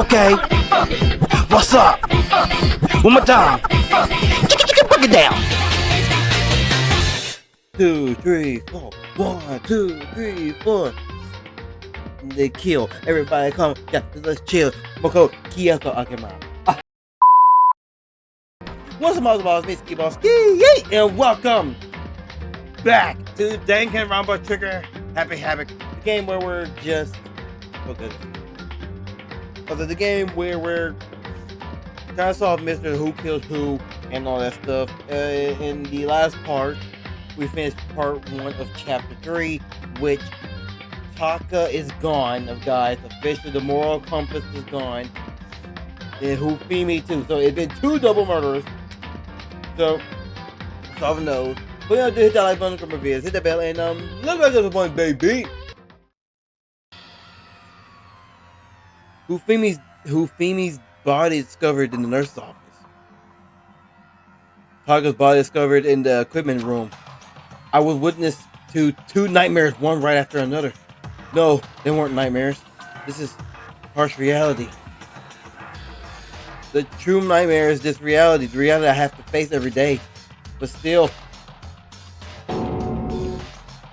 Okay. What's up? One more time. Break it down. 2, 3, 4. 1, 2, 3, 4. They kill. Everybody come. Yeah, let's chill. Moko, Kyoko, Akema. What's up, balls? Me, Ski Balls, Ski, and welcome back to Danganronpa Trigger Happy Havoc, the game where we're just the game where we're trying to solve mystery who killed who and all that stuff. In the last part, we finished part 1 of chapter 3, which Taka is gone, guys. Officially, the moral compass is gone, and Hifumi too. So it's been 2 double murders. So, solving those. But you know, hit that like button, come reviews, hit that bell, and look like this one, baby. Hifumi's body discovered in the nurse's office. Taka's body discovered in the equipment room. I was witness to 2 nightmares, one right after another. No, they weren't nightmares. This is harsh reality. The true nightmare is this reality, the reality I have to face every day. But still,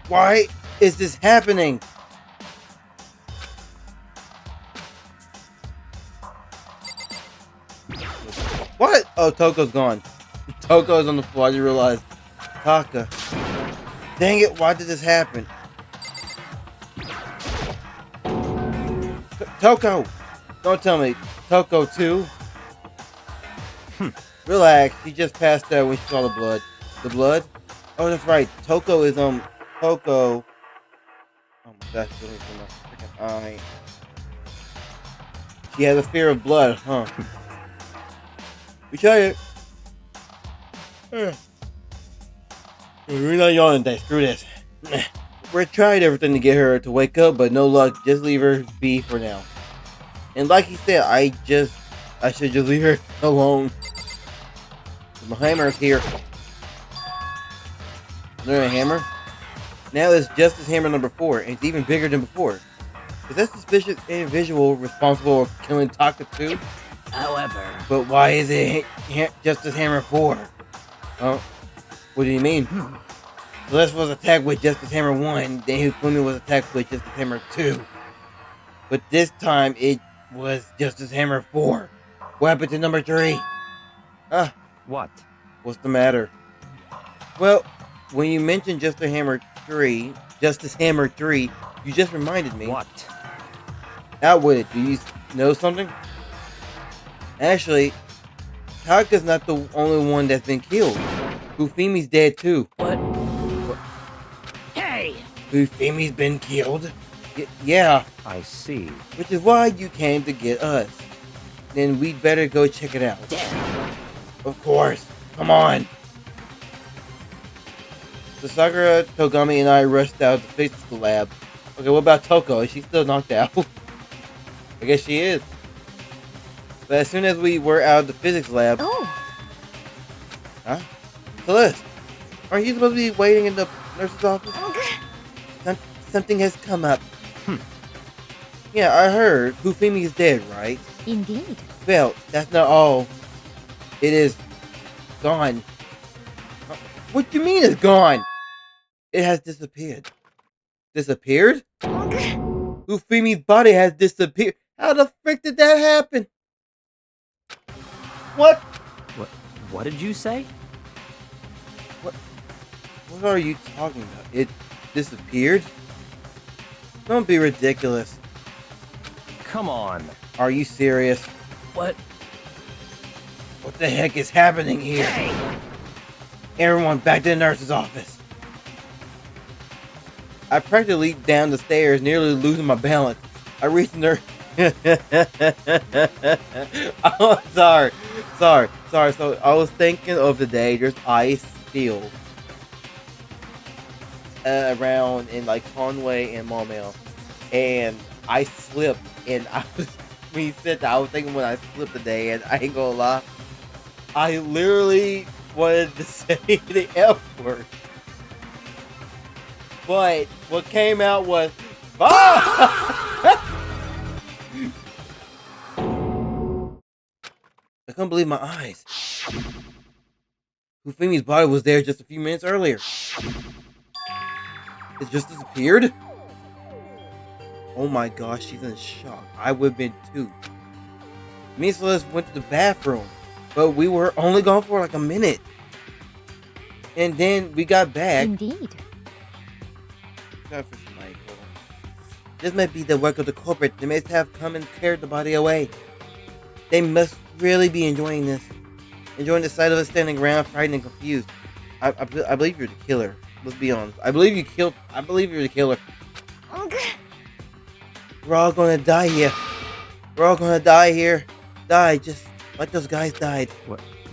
why is this happening? What? Oh, Toko's gone. Toko's on the floor. I just realized. Taka. Dang it, why did this happen? Toko! Don't tell me. Toko too? Relax, she just passed out when she saw the blood. The blood? Oh, that's right. Toko is, Toko. Oh my gosh, she's looking for my freaking eye. She has a fear of blood, huh? We tried it. We're not yawning today. Screw this. We tried everything to get her to wake up, but no luck. Just leave her be for now. And like he said, I should just leave her alone. My hammer's here. Another hammer. Now it's Justice Hammer number 4, and it's even bigger than before. Is that suspicious individual responsible for killing Taka too? However, but why is it Justice Hammer 4? Oh, what do you mean? Celeste was attacked with Justice Hammer 1, then Hifumi was attacked with Justice Hammer 2. But this time it was Justice Hammer 4. What happened to number 3? What? What's the matter? Well, when you mentioned Justice Hammer 3, you just reminded me. What? Outwitted, do you know something? Actually, Taka's not the only one that's been killed. Hifumi's dead too. What? Hey! Hifumi's been killed? Yeah. I see. Which is why you came to get us. Then we'd better go check it out. Damn. Of course. Come on. So Sakura, Togami, and I rushed out to the physics lab. Okay, what about Toko? Is she still knocked out? I guess she is. But as soon as we were out of the physics lab... Oh. Huh? Celeste, aren't you supposed to be waiting in the nurse's office? Something has come up. Yeah, I heard. Hifumi is dead, right? Indeed. Well, that's not all. It is gone. What do you mean it's gone? It has disappeared. Disappeared? Hifumi's body has disappeared. How the frick did that happen? What? What did you say? What are you talking about? It disappeared? Don't be ridiculous. Come on. Are you serious? What? What the heck is happening here? Hey! Everyone back to the nurse's office. I practically leaped down the stairs, nearly losing my balance. I reached the nurse. Oh, sorry. So I was thinking of the day there's ice still around in like Conway and Maumelle, and I slipped, and when you said that, I was thinking when I slipped today, and I ain't gonna lie, I literally wanted to say the F word, but what came out was couldn't believe my eyes. Hufumi's body was there just a few minutes earlier. It just disappeared? Oh my gosh, she's in shock. I would have been too. Me and Celeste went to the bathroom, but we were only gone for like a minute. And then we got back. Indeed. This might be the work of the culprit. They must have come and carried the body away. They must really be enjoying this. Enjoying the sight of us standing around, frightened and confused. I believe you're the killer. Let's be honest. I believe you're the killer. We're all gonna die here. We're all gonna die here. Die just like those guys died.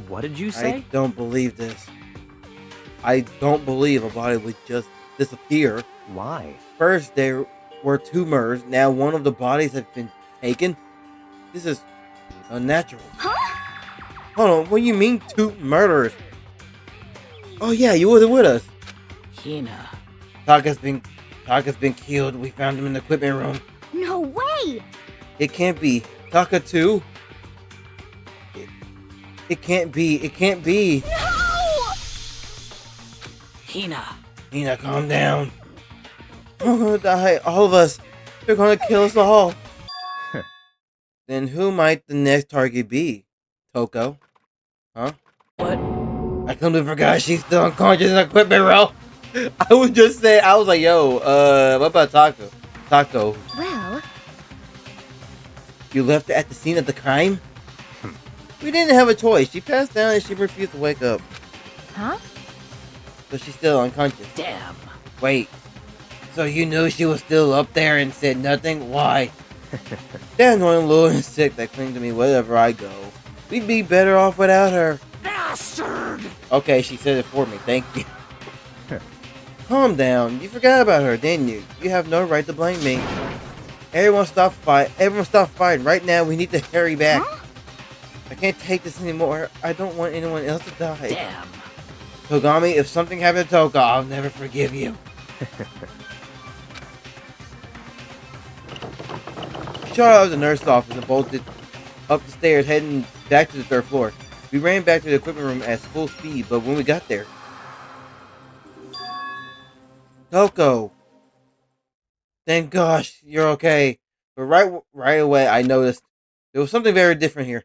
What did you say? I don't believe this. I don't believe a body would just disappear. Why? First, there were 2 murders. Now one of the bodies has been taken. This is unnatural. Huh? Hold on, what do you mean 2 murders? Oh yeah, you wasn't with us. Hina. Taka's been killed. We found him in the equipment room. No way! It can't be. Taka too? It can't be. It can't be. No! Hina, calm down. We're gonna die. All of us. They're gonna kill us all. Then who might the next target be? Toko? Huh? what? I completely forgot she's still unconscious in the equipment room. I was just saying, I was like, yo, what about Taco? Taco, Well, you left her at the scene of the crime? We didn't have a choice. She passed down and she refused to wake up. huh? So she's still unconscious. Damn. Wait. So you knew she was still up there and said nothing? Why? That annoying little insect that clings to me wherever I go. We'd be better off without her. Bastard! Okay, she said it for me. Thank you. Calm down. You forgot about her, didn't you? You have no right to blame me. Everyone stop fighting. Right now, we need to hurry back. Huh? I can't take this anymore. I don't want anyone else to die. Damn. Togami, if something happened to Toka, I'll never forgive you. Shot out of the nurse's office and bolted up the stairs, heading back to the 3rd floor. We ran back to the equipment room at full speed, but when we got there... Toko! Thank gosh, you're okay. But right away, I noticed there was something very different here.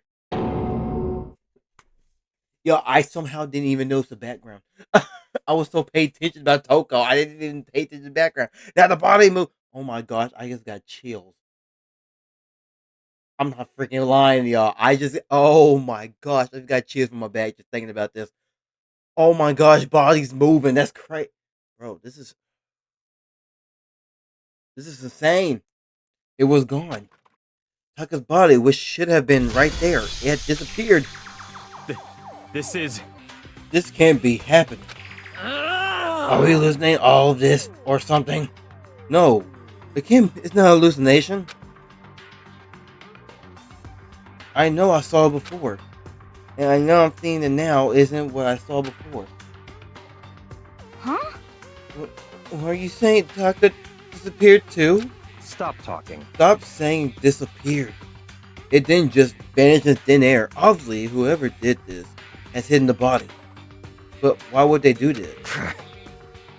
Yo, I somehow didn't even notice the background. I was so paid attention about Toko, I didn't even pay attention to the background. Now the body moved. Oh my gosh, I just got chills. I'm not freaking lying, y'all. Oh my gosh, I just got chills from my back just thinking about this. Oh my gosh, body's moving. That's crazy. Bro, this is insane. It was gone. Taka's body, which should have been right there, it had disappeared. This can't be happening. Are we hallucinating all of this or something? No, it's not a hallucination. I know I saw it before, and I know I'm seeing it now isn't what I saw before. Huh? What are you saying? Taka disappeared too? Stop talking. Stop saying disappeared. It didn't just vanish in thin air. Obviously, whoever did this has hidden the body. But why would they do this?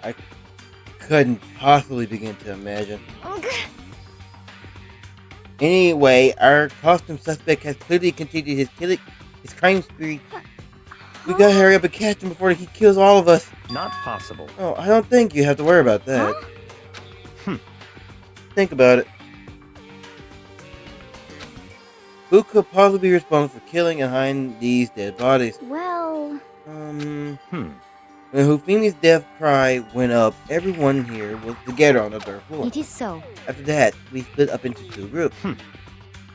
I couldn't possibly begin to imagine. Anyway, our costume suspect has clearly continued his crime spree. We gotta hurry up and catch him before he kills all of us. Not possible. Oh, I don't think you have to worry about that. Huh? Think about it. Who could possibly be responsible for killing and hiding these dead bodies? Well, When Hufumi's death cry went up, everyone here was together on the 3rd floor. it is so. After that, we split up into 2 groups.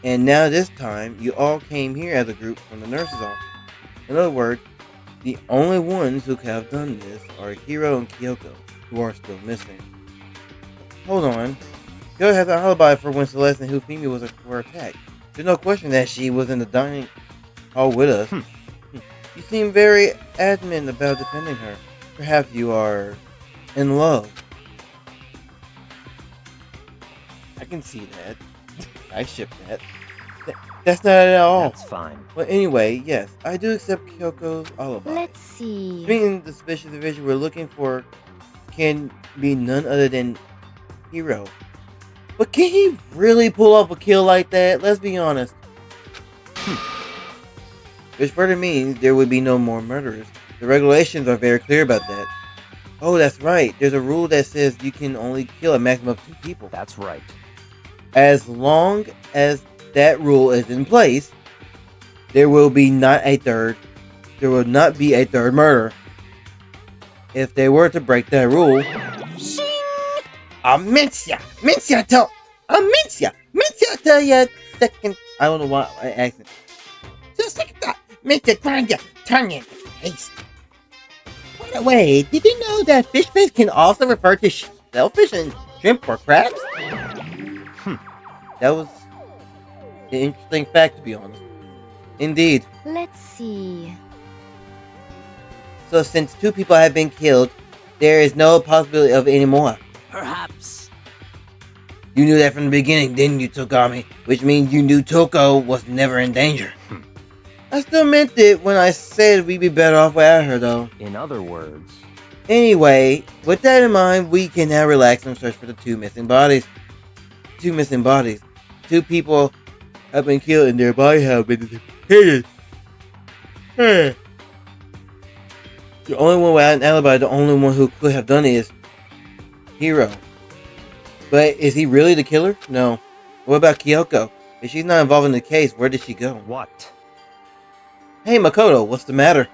And now this time, you all came here as a group from the nurse's office. In other words, the only ones who could have done this are Hiro and Kyoko, who are still missing. Hold on. Kyoko has an alibi for when Celeste and Hifumi were attacked. There's no question that she was in the dining hall with us. You seem very adamant about defending her. Perhaps you are in love. I can see that. I ship that. That's not at all. That's fine. But anyway, yes, I do accept Kyoko's alibi. Let's see. Being the suspicious individual we're looking for can be none other than Hiro. But can he really pull off a kill like that? Let's be honest. Which further means there would be no more murderers. The regulations are very clear about that. Oh, that's right. There's a rule that says you can only kill a maximum of 2 people. That's right. As long as that rule is in place, there will not be a third murder. If they were to break that rule, Amencia tell ya second. I don't know why I accent. Just like that, Amencia tongue in taste. By the way, did you know that fish face can also refer to shellfish and shrimp or crabs? That was an interesting fact, to be honest. Indeed. Let's see. So since 2 people have been killed, there is no possibility of any more. Perhaps. You knew that from the beginning, didn't you, Togami? Which means you knew Toko was never in danger. I still meant it when I said we'd be better off without her, though. In other words, Anyway, with that in mind, we can now relax and search for the 2 missing bodies. 2 missing bodies. 2 people have been killed and their bodies have been disappeared. The only one without an alibi, the only one who could have done it is Hiro. But is he really the killer? No. What about Kyoko? If she's not involved in the case, where did she go? what? Hey Makoto, what's the matter?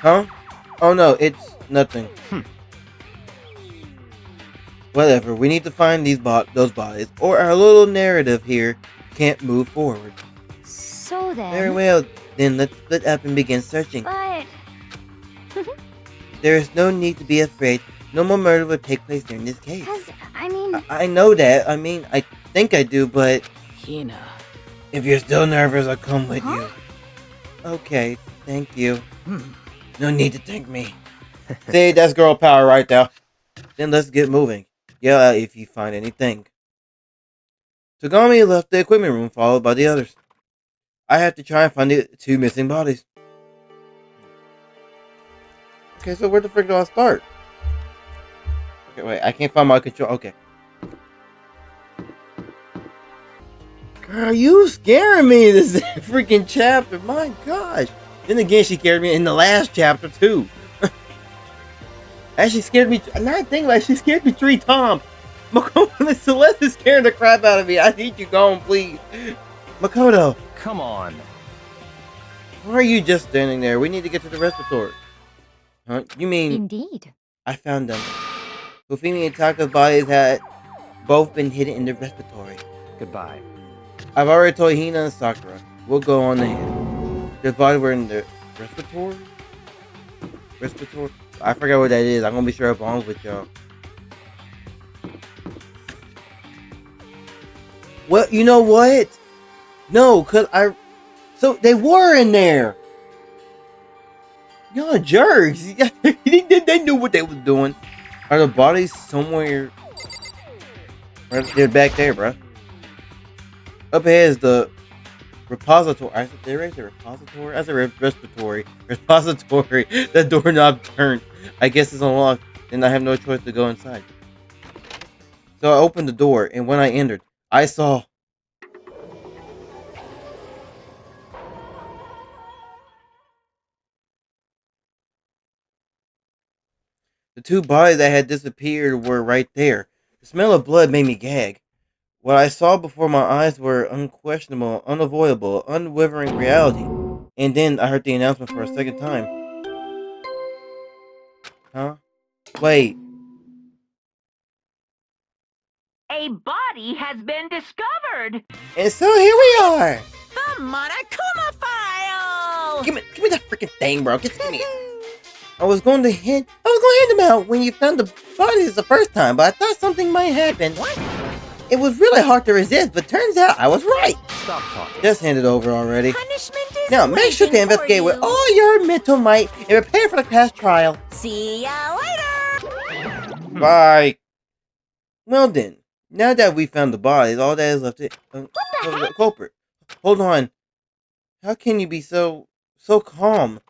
Huh? Oh no, it's nothing. Whatever, we need to find those bodies, or our little narrative here can't move forward. So then. Very well, then let's split up and begin searching. But. There is no need to be afraid. No more murder will take place during this case. I mean. I know that. I mean, I think I do, but Hina. if you're still nervous, I'll come with Huh? you. Okay, thank you. Hmm. No need to thank me. See, that's girl power right there. Then let's get moving. Yell out if you find anything. Togami left the equipment room followed by the others. I have to try and find the 2 missing bodies. Okay, so where the frick do I start? Okay, wait, I can't find my control. Okay. Girl, you scaring me this freaking chapter. My gosh. Then again, she scared me in the last chapter, too. Actually scared me. Now I think about it, she scared me 3 times. Makoto, Celeste is scaring the crap out of me. I need you gone, please. Makoto, Come on. why are you just standing there? We need to get to the respiratory. Huh? You mean Indeed. I found them? Hifumi and Taka's bodies had both been hidden in the respiratory. Goodbye. I've already told Hina and Sakura. We'll go on ahead. Their bodies were in the respiratory? Respiratory? I forgot what that is. I'm gonna be sure it belongs with y'all. Well, you know what? No, so they were in there. Y'all jerks. They knew what they was doing. Are the bodies somewhere? They're back there, bro. Up ahead is the repository. Did I say repository? I said respiratory. Repository. The doorknob turned. I guess it's unlocked, and I have no choice to go inside. So I opened the door, and when I entered, I saw the 2 bodies that had disappeared were right there. The smell of blood made me gag. What I saw before my eyes were unquestionable, unavoidable, unwavering reality. And then I heard the announcement for a second time. Huh? Wait. A body has been discovered. And so here we are. The Monokuma file! Give me that freaking thing, bro. Give me it. I was going to hand them out when you found the bodies the first time, but I thought something might happen. What? It was really hard to resist, but turns out I was right. Stop talking. Just hand it over already. Punishment is Now, make sure to waiting investigate for with you. all your mental might and prepare for the class trial. See ya later! Bye. Well then, Now that we found the bodies, all that is left is the culprit. Hold on. How can you be so calm?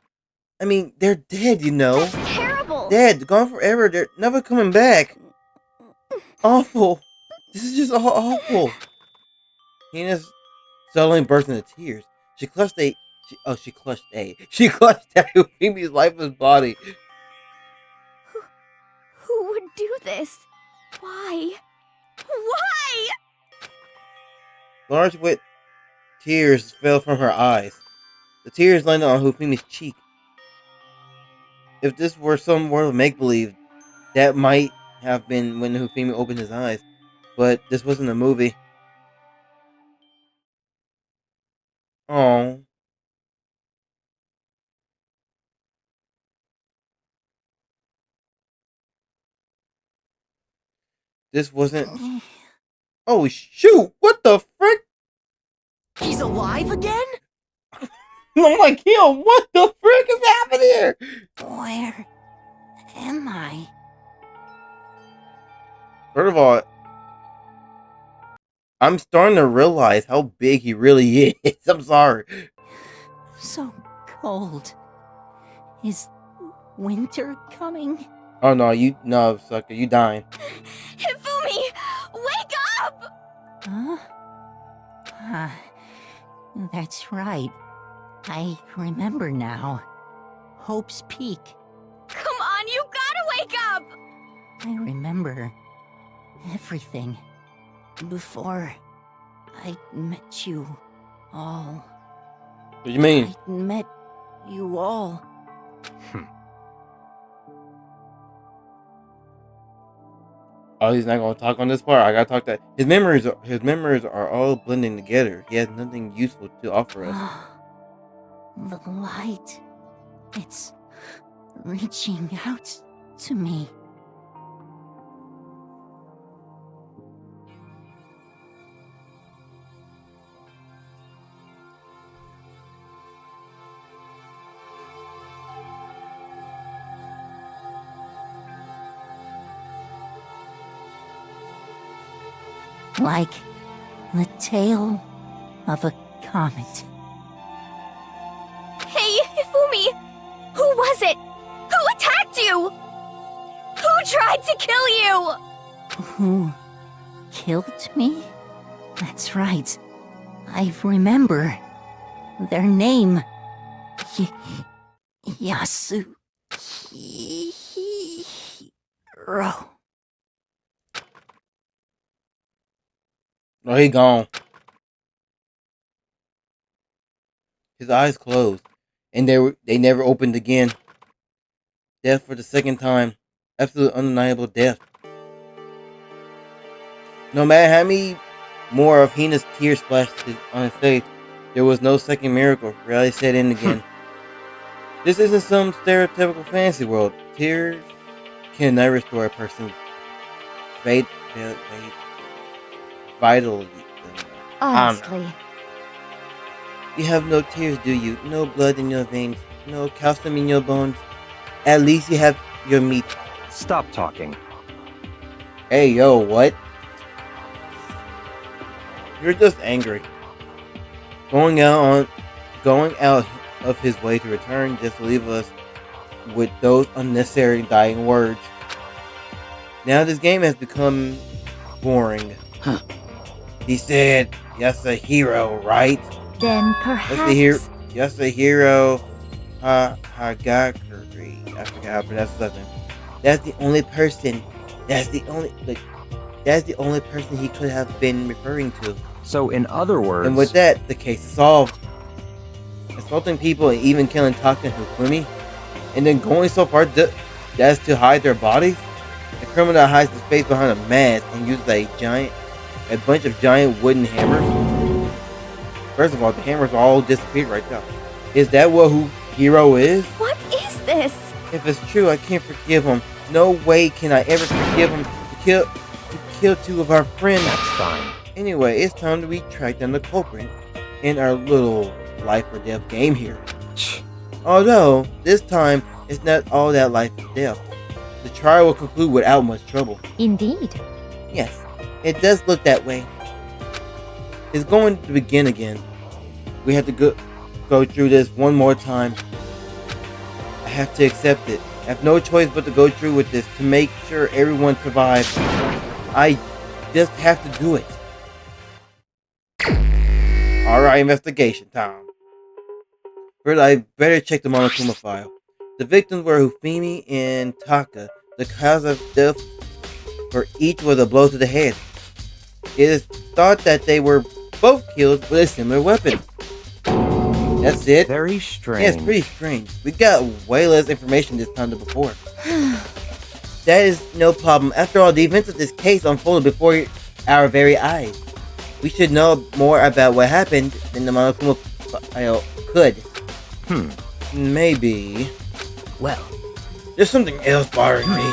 I mean, they're dead, you know. That's terrible. Dead, gone forever. They're never coming back. Awful. This is just awful. Hina's suddenly burst into tears. She clutched she clutched at Euphemie's lifeless body. Who would do this? Why? Why? Large wet tears fell from her eyes. The tears landed on Euphemie's cheek. If this were some world of make-believe, that might have been when Euphemie opened his eyes. But this wasn't a movie. Oh. This wasn't... Oh, shoot! What the frick? He's alive again? I'm like, yo, what the frick is happening here? Where am I? First of all, I'm starting to realize how big he really is. I'm sorry. So cold. Is winter coming? Oh no, sucker, you dying. Hifumi, wake up! Huh? That's right. I remember now. Hope's Peak. Come on, you gotta wake up! I remember everything before I met you all. What do you mean? I met you all. Oh, he's not gonna talk on this part. I gotta talk that his memories are all blending together. He has nothing useful to offer us. The light. It's reaching out to me. Like the tail of a comet. Hey, Hifumi! Who was it? Who attacked you? Who tried to kill you? Who killed me? That's right. I remember. Their name. Yasuhiro. Oh, he gone. His eyes closed, and they never opened again. Death for the second time. Absolute undeniable death. No matter how many more of Hina's tears splashed on his face, there was no second miracle. Reality set in again. This isn't some stereotypical fantasy world. Tears cannot restore a person's vitality. Honestly. You have no tears, do you? No blood in your veins. No calcium in your bones. At least you have your meat. Stop talking. Hey, yo, what? You're just angry. Going out of his way to return just to leave us with those unnecessary dying words. Now this game has become boring. Huh. He said, Yasuhiro, right? Then perhaps... Yasuhiro Hagakuri. I forgot how to pronounce his name. That's the only person he could have been referring to. So, in other words... And with that, the case is solved. Assaulting people and even killing Taka and Hifumi, and then going so far as to hide their bodies? The criminal hides his face behind a mask and uses a bunch of giant wooden hammers. First of all, the hammers all disappeared right now. Is that what Hero is? What is this? If it's true, I can't forgive him. No way can I ever forgive him to kill two of our friends. That's fine. Anyway, it's time to track down the culprit in our little life or death game here. Although, this time, it's not all that life or death. The trial will conclude without much trouble. Indeed. Yes, It does look that way. It's going to begin again. We have to go through this one more time. I have to accept it. I have no choice but to go through with this to make sure everyone survives. I just have to do it. Alright, investigation time. First, I better check the Monokuma file. The victims were Hifumi and Taka. The cause of death for each was a blow to the head. It is thought that they were both killed with a similar weapon. That's it? Very strange. Yeah, it's pretty strange. We got way less information this time than before. That is no problem. After all, the events of this case unfolded before our very eyes. We should know more about what happened than the Monokuma file could. Maybe. Well, There's something else bothering me.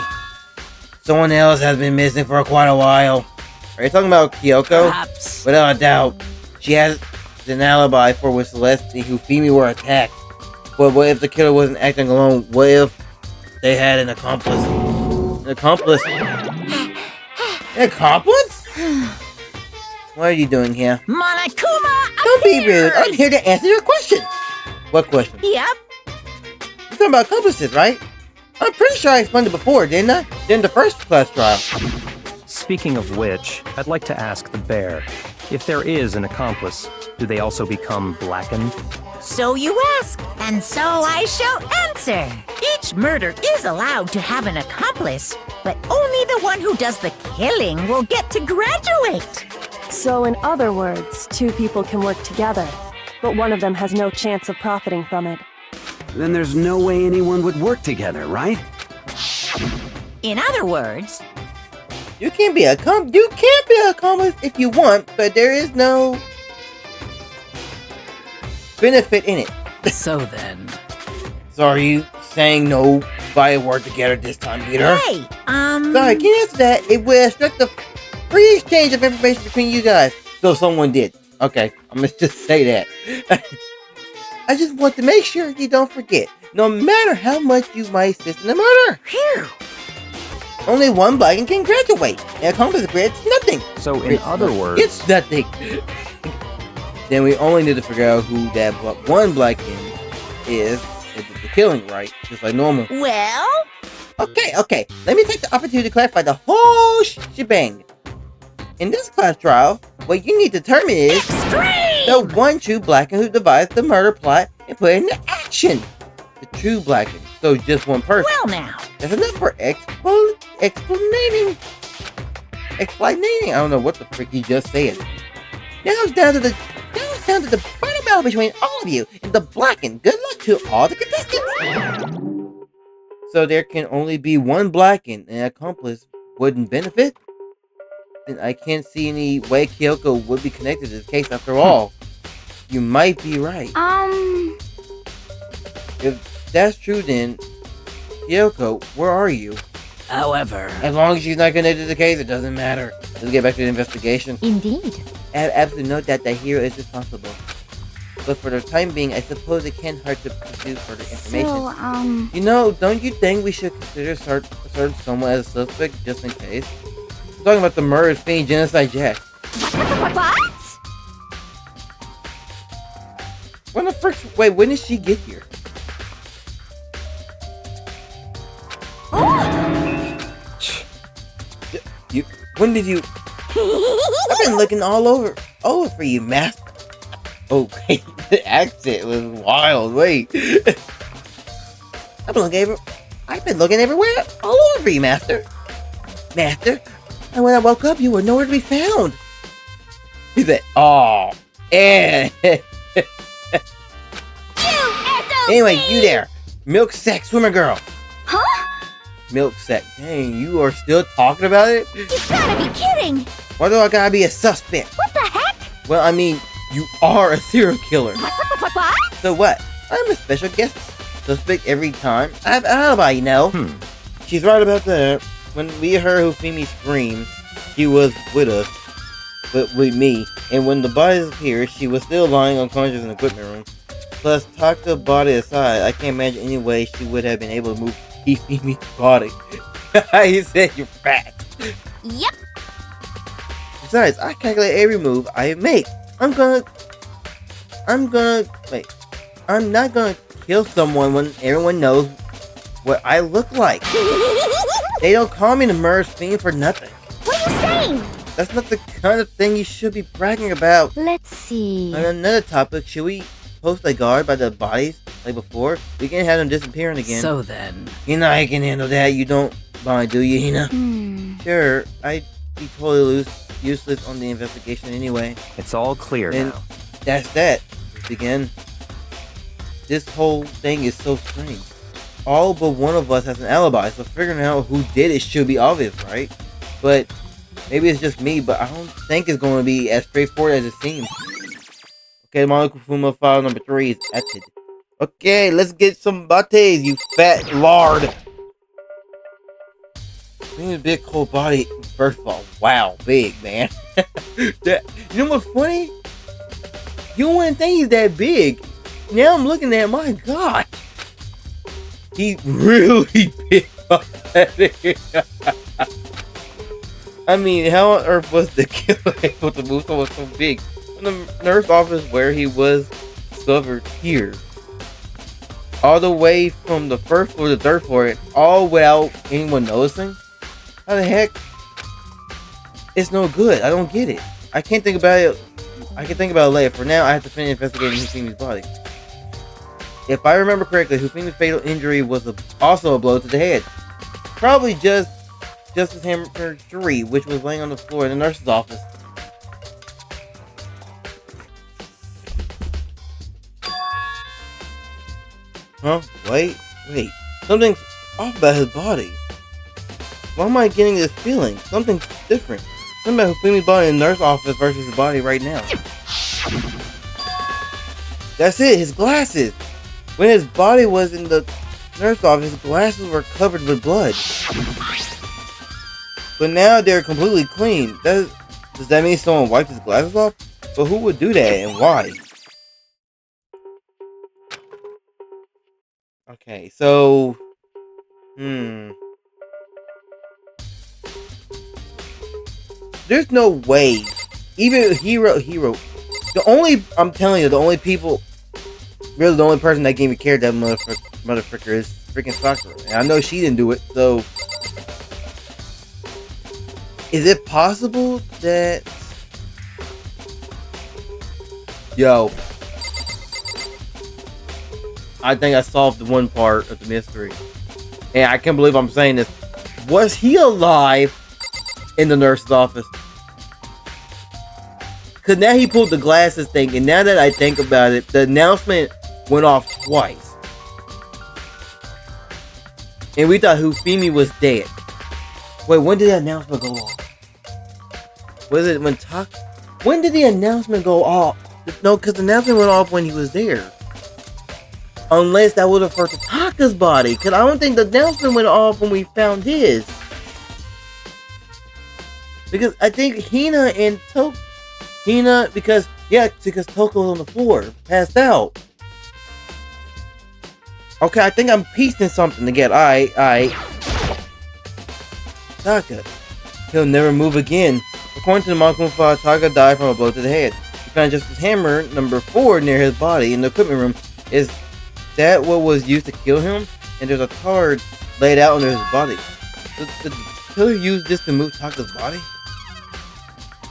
Someone else has been missing for quite a while. Are you talking about Kyoko? perhaps. Without a doubt. She has an alibi for when Celeste and Hifumi were attacked. But what if the killer wasn't acting alone? What if they had an accomplice? An accomplice? An accomplice? What are you doing here? Monokuma Don't be rude. appears! I'm here to answer your question. What question? Yep. You're talking about accomplices, right? I'm pretty sure I explained it before, didn't I? In the first class trial. Speaking of which, I'd like to ask the bear, if there is an accomplice, do they also become blackened? So you ask, and so I shall answer. Each murder is allowed to have an accomplice, but only the one who does the killing will get to graduate. So, in other words, two people can work together, but one of them has no chance of profiting from it. Then there's no way anyone would work together, right? In other words, You can be an accomplice if you want, but there is no benefit in it. So then. So are you saying nobody work together this time, Peter? hey, Sorry, can you answer that? It will restrict the free exchange of information between you guys. So someone did. Okay, I'm gonna just say that. I just want to make sure you don't forget. No matter how much you might assist in the murder, phew. only one blackened can graduate. An accomplice gets nothing. So in other words, It's nothing. Then we only need to figure out who that one blackened is that did the killing, right? Just like normal. Well, Okay. Let me take the opportunity to clarify the whole shebang. In this class trial, what you need to determine is extreme! the one true blackened who devised the murder plot and put it into action. The true blackened. So just one person. Well now, That's enough for explaining. I don't know what the frick he just said. Now it's down to the final battle between all of you and the blackened. Good luck to all the contestants. So there can only be one blackened, and an accomplice wouldn't benefit. Then I can't see any way Kyoko would be connected to this case after all. You might be right. If that's true, then Kyoko, where are you? However. As long as she's not connected to the case, it doesn't matter. Let's get back to the investigation. Indeed. I have absolutely no doubt that hero is responsible. But for the time being, I suppose it can't hurt to pursue further information. So, You know, don't you think we should consider search someone as a suspect just in case? I'm talking about the murder fiend Genocide Jack. what? When the frick? Wait, when did she get here? When did you? I've been looking all over for you, master. Oh, wait, the accent was wild. Wait, I've been looking everywhere, all over for you, master. And when I woke up, you were nowhere to be found. He said, "Oh, and anyway, you there, milk sack swimmer girl." Huh? Milk sack. Dang, you are still talking about it? You gotta be kidding! Why do I gotta be a suspect? What the heck? Well, I mean, you are a serial killer. What? So what? I'm a special guest suspect every time. I have an alibi, you know. She's right about that. When we heard Hifumi scream, she was with us, but with me. And when the bodies appeared, she was still lying unconscious in the equipment room. Plus, Taka body aside, I can't imagine any way she would have been able to move Hifumi's body. He said you're fat. Yep. Besides, I calculate every move I make. I'm not gonna kill someone when everyone knows what I look like. They don't call me the murder fiend for nothing. What are you saying? That's not the kind of thing you should be bragging about. Let's see. On another topic, should we post a guard by the bodies like before? We can have them disappearing again. So then... I can handle that. You don't mind, do you, Hina? Sure, I'd be totally useless on the investigation anyway. It's all clear And now. that's that. Again, this whole thing is so strange. All but one of us has an alibi, so figuring out who did it should be obvious, right? But maybe it's just me, but I don't think it's going to be as straightforward as it seems. Okay, Monokufuma file number 3 is acted. Okay, let's get some bates, you fat lard. Being a big cold body, first of all, wow, big, man. You know what's funny? You wouldn't think he's that big. Now I'm looking at, my God. He really big. I mean, how on earth was the killer able to move someone so big? From the nurse office where he was discovered here. All the way from the first floor to the third floor, and all without anyone noticing? How the heck? It's no good. I don't get it. I can't think about it. I can think about it later. For now, I have to finish investigating Hufumi's body. If I remember correctly, Hufumi's fatal injury was also a blow to the head. Probably just as hammer 3, which was laying on the floor in the nurse's office. Huh? Wait. Something's off about his body. Why am I getting this feeling? Something's different. Something about Hufumi's body in the nurse's office versus his body right now. That's it, his glasses. When his body was in the nurse's office, his glasses were covered with blood. But now they're completely clean. Does that mean someone wiped his glasses off? But who would do that and why? Okay, so... There's no way. Even Hero. I'm telling you, the only person that gave me care that motherfucker is freaking Sakura. And I know she didn't do it, so... Is it possible that... Yo. I think I solved the one part of the mystery. And I can't believe I'm saying this. Was he alive in the nurse's office? Because now he pulled the glasses thing, and now that I think about it, the announcement went off twice. And we thought Hifumi was dead. Wait, when did the announcement go off? Was it when when did the announcement go off? No, because the announcement went off when he was there. Unless that was referred to Taka's body. Because I don't think the announcement went off when we found his. Because I think because Toko was on the floor, passed out. Okay, I think I'm piecing something together. Alright. Taka. He'll never move again. According to the Monokuma, Taka died from a blow to the head. He found just his hammer, number 4, near his body in the equipment room. Is that what was used to kill him? And there's a card laid out under his body. Did the killer use this to move Taka's body?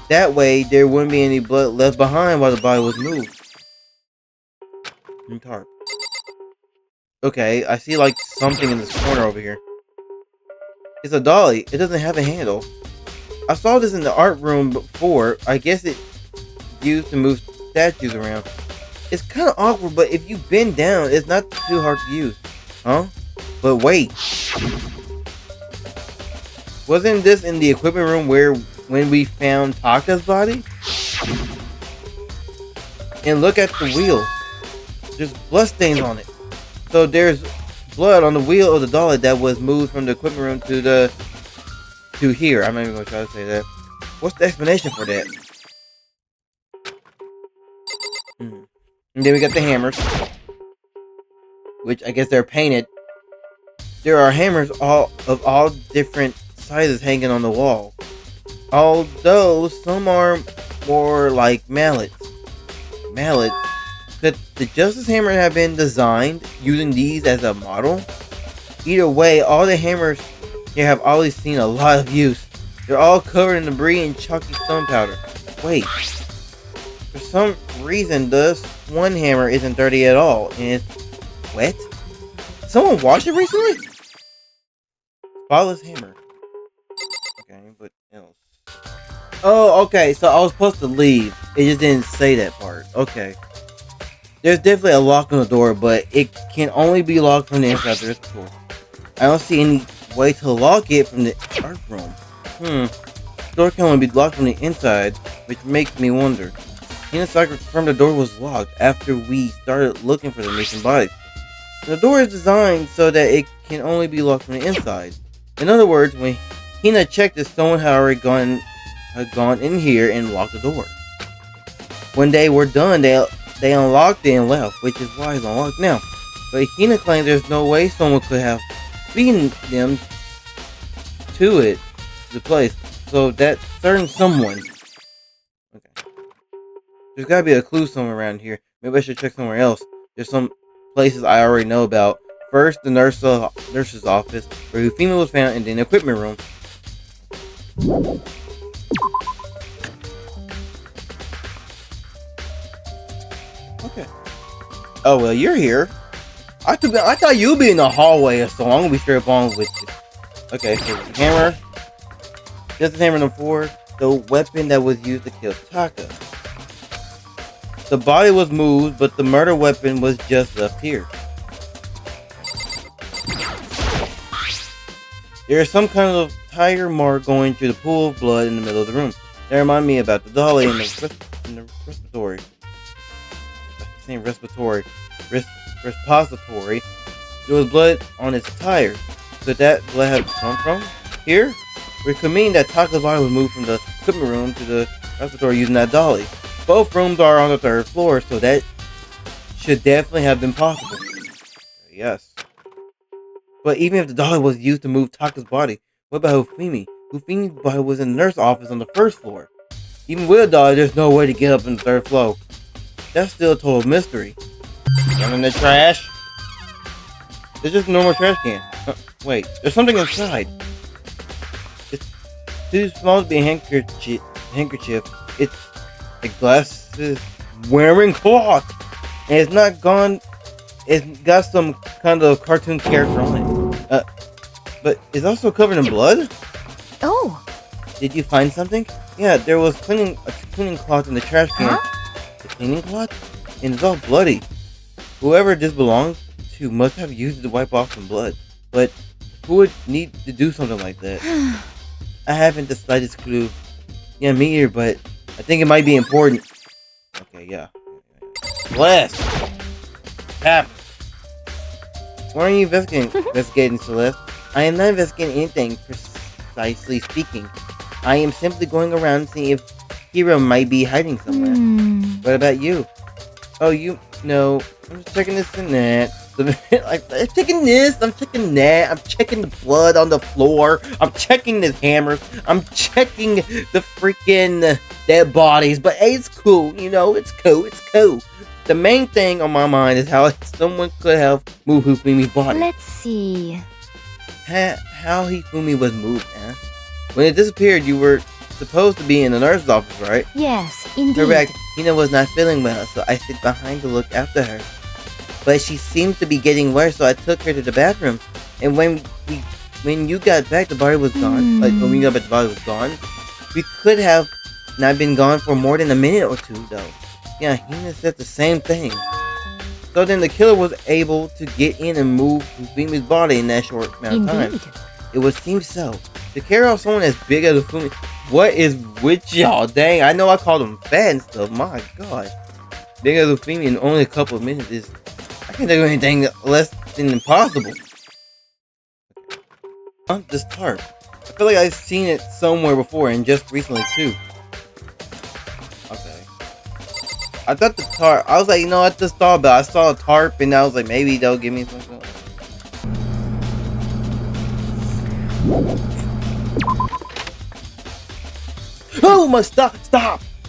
That way, there wouldn't be any blood left behind while the body was moved. Tarp. Okay, I see like something in this corner over here. It's a dolly. It doesn't have a handle. I saw this in the art room before. I guess it's used to move statues around. It's kind of awkward, but if you bend down, it's not too hard to use. Huh? But wait. Wasn't this in the equipment room when we found Taka's body? And look at the wheel. There's blood stains on it. So there's blood on the wheel of the dolly that was moved from the equipment room to here. I'm not even going to try to say that. What's the explanation for that? And then we got the hammers, which I guess they're painted. There are hammers of all different sizes hanging on the wall. Although some are more like mallets. Mallets? Could the Justice Hammer have been designed using these as a model? Either way, all the hammers here have always seen a lot of use. They're all covered in debris and chalky stone powder. Wait. For some reason, this one hammer isn't dirty at all, and it's wet? Someone washed it recently? Spotless hammer. Okay, what else? Oh, okay, so I was supposed to leave. It just didn't say that part. Okay. There's definitely a lock on the door, but it can only be locked from the inside the door. I don't see any way to lock it from the art room. The door can only be locked from the inside, which makes me wonder. Hinasaka confirmed the door was locked after we started looking for the missing bodies. The door is designed so that it can only be locked from the inside. In other words, when Hina checked if someone had already gone in here and locked the door. When they were done, they unlocked it and left, which is why it's unlocked now. But Hina claims there's no way someone could have beaten them to the place. So that certain someone. Okay. There's gotta be a clue somewhere around here. Maybe I should check somewhere else. There's some places I already know about. First, the nurse's office, where Hifumi was found, and then the equipment room. Okay. Oh well, you're here. I thought you'd be in the hallway or so. I'm gonna be straight up on with you. Okay, so the hammer. Just the hammer number 4. The weapon that was used to kill Taka. The body was moved, but the murder weapon was just left here. There is some kind of tire mark going through the pool of blood in the middle of the room. That reminded me about the dolly in the respiratory. Same repository. There was blood on its tire. So that blood had come from here? We could mean that Taka's body was moved from the equipment room to the respiratory using that dolly. Both rooms are on the 3rd floor, so that should definitely have been possible. Yes. But even if the dolly was used to move Taka's body, what about Hifumi? Hifumi's body was in the nurse's office on the 1st floor. Even with a dolly, there's no way to get up in the 3rd floor. That's still a total mystery. Down in the trash? There's just a normal trash can. Wait, there's something inside. It's too small to be a handkerchief. It's a glasses wearing cloth. And it's not gone. It's got some kind of cartoon character on it. But it's also covered in blood? Oh. Did you find something? Yeah, there was a cleaning cloth in the trash can. Huh? The cleaning cloth? And it's all bloody. Whoever this belongs to must have used it to wipe off some blood. But who would need to do something like that? I haven't the slightest clue. Yeah, me either, but I think it might be important. Okay, yeah. Celeste! Tap! Why are you investigating, Celeste? I am not investigating anything, precisely speaking. I am simply going around seeing if Hiro might be hiding somewhere. What about you? Oh, you know, I'm just checking this and that. Like, I'm checking this, I'm checking that, I'm checking the blood on the floor, I'm checking the hammers, I'm checking the freaking dead bodies, but hey, it's cool, you know, it's cool. The main thing on my mind is how someone could have moved Hifumi's body. Let's see. How Hifumi was moved, huh? When it disappeared, you were supposed to be in the nurse's office, right? Yes, indeed. Correct. Hina was not feeling well, so I stayed behind to look after her. But she seemed to be getting worse, so I took her to the bathroom. And when you got back, the body was gone. Like, when we got back, the body was gone. We could have not been gone for more than a minute or two, though. Yeah, Hina said the same thing. So then the killer was able to get in and move Hifumi's body in that short amount of time. It would seem so. To carry off someone as big as Hifumi, what is with y'all? Dang, I know I called him fat and stuff. My god. Big as Hifumi in only a couple of minutes is... I can't do anything less than impossible. This tarp. I feel like I've seen it somewhere before and just recently too. Okay. I thought the tarp, I was like, you know what, this thought about, I saw a tarp and I was like, maybe they'll give me something. Kuma, stop.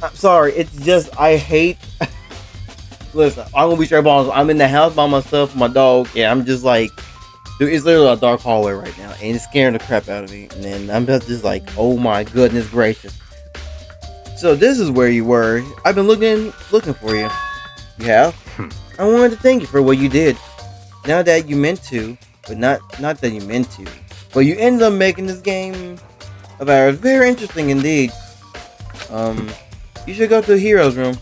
I'm sorry. It's just I hate. Listen, I'm gonna be straight balls. I'm in the house by myself with my dog. Yeah, I'm just like, dude, it's literally a dark hallway right now, and it's scaring the crap out of me. And then I'm just like, oh my goodness gracious. So this is where you were. I've been looking for you. You have? I wanted to thank you for what you did. Now that you meant to, but not that you meant to, but you ended up making this game of ours very interesting indeed. You should go to the hero's room.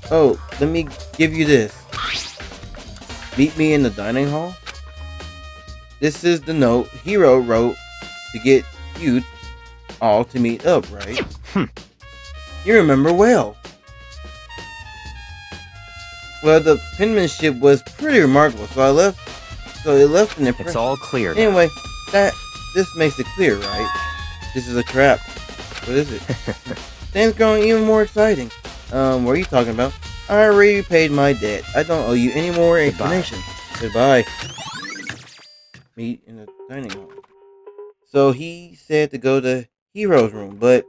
Oh, let me give you this. Meet me in the dining hall. This is the note Hero wrote to get you all to meet up, right? You remember well. Well, the penmanship was pretty remarkable, so it left an impression. It's all clear now. Anyway, this makes it clear, right? This is a trap. What is it? Things growing even more exciting. What are you talking about? I already paid my debt. I don't owe you any more explanation. Goodbye. Meet in the dining hall. So he said to go to Hero's room, but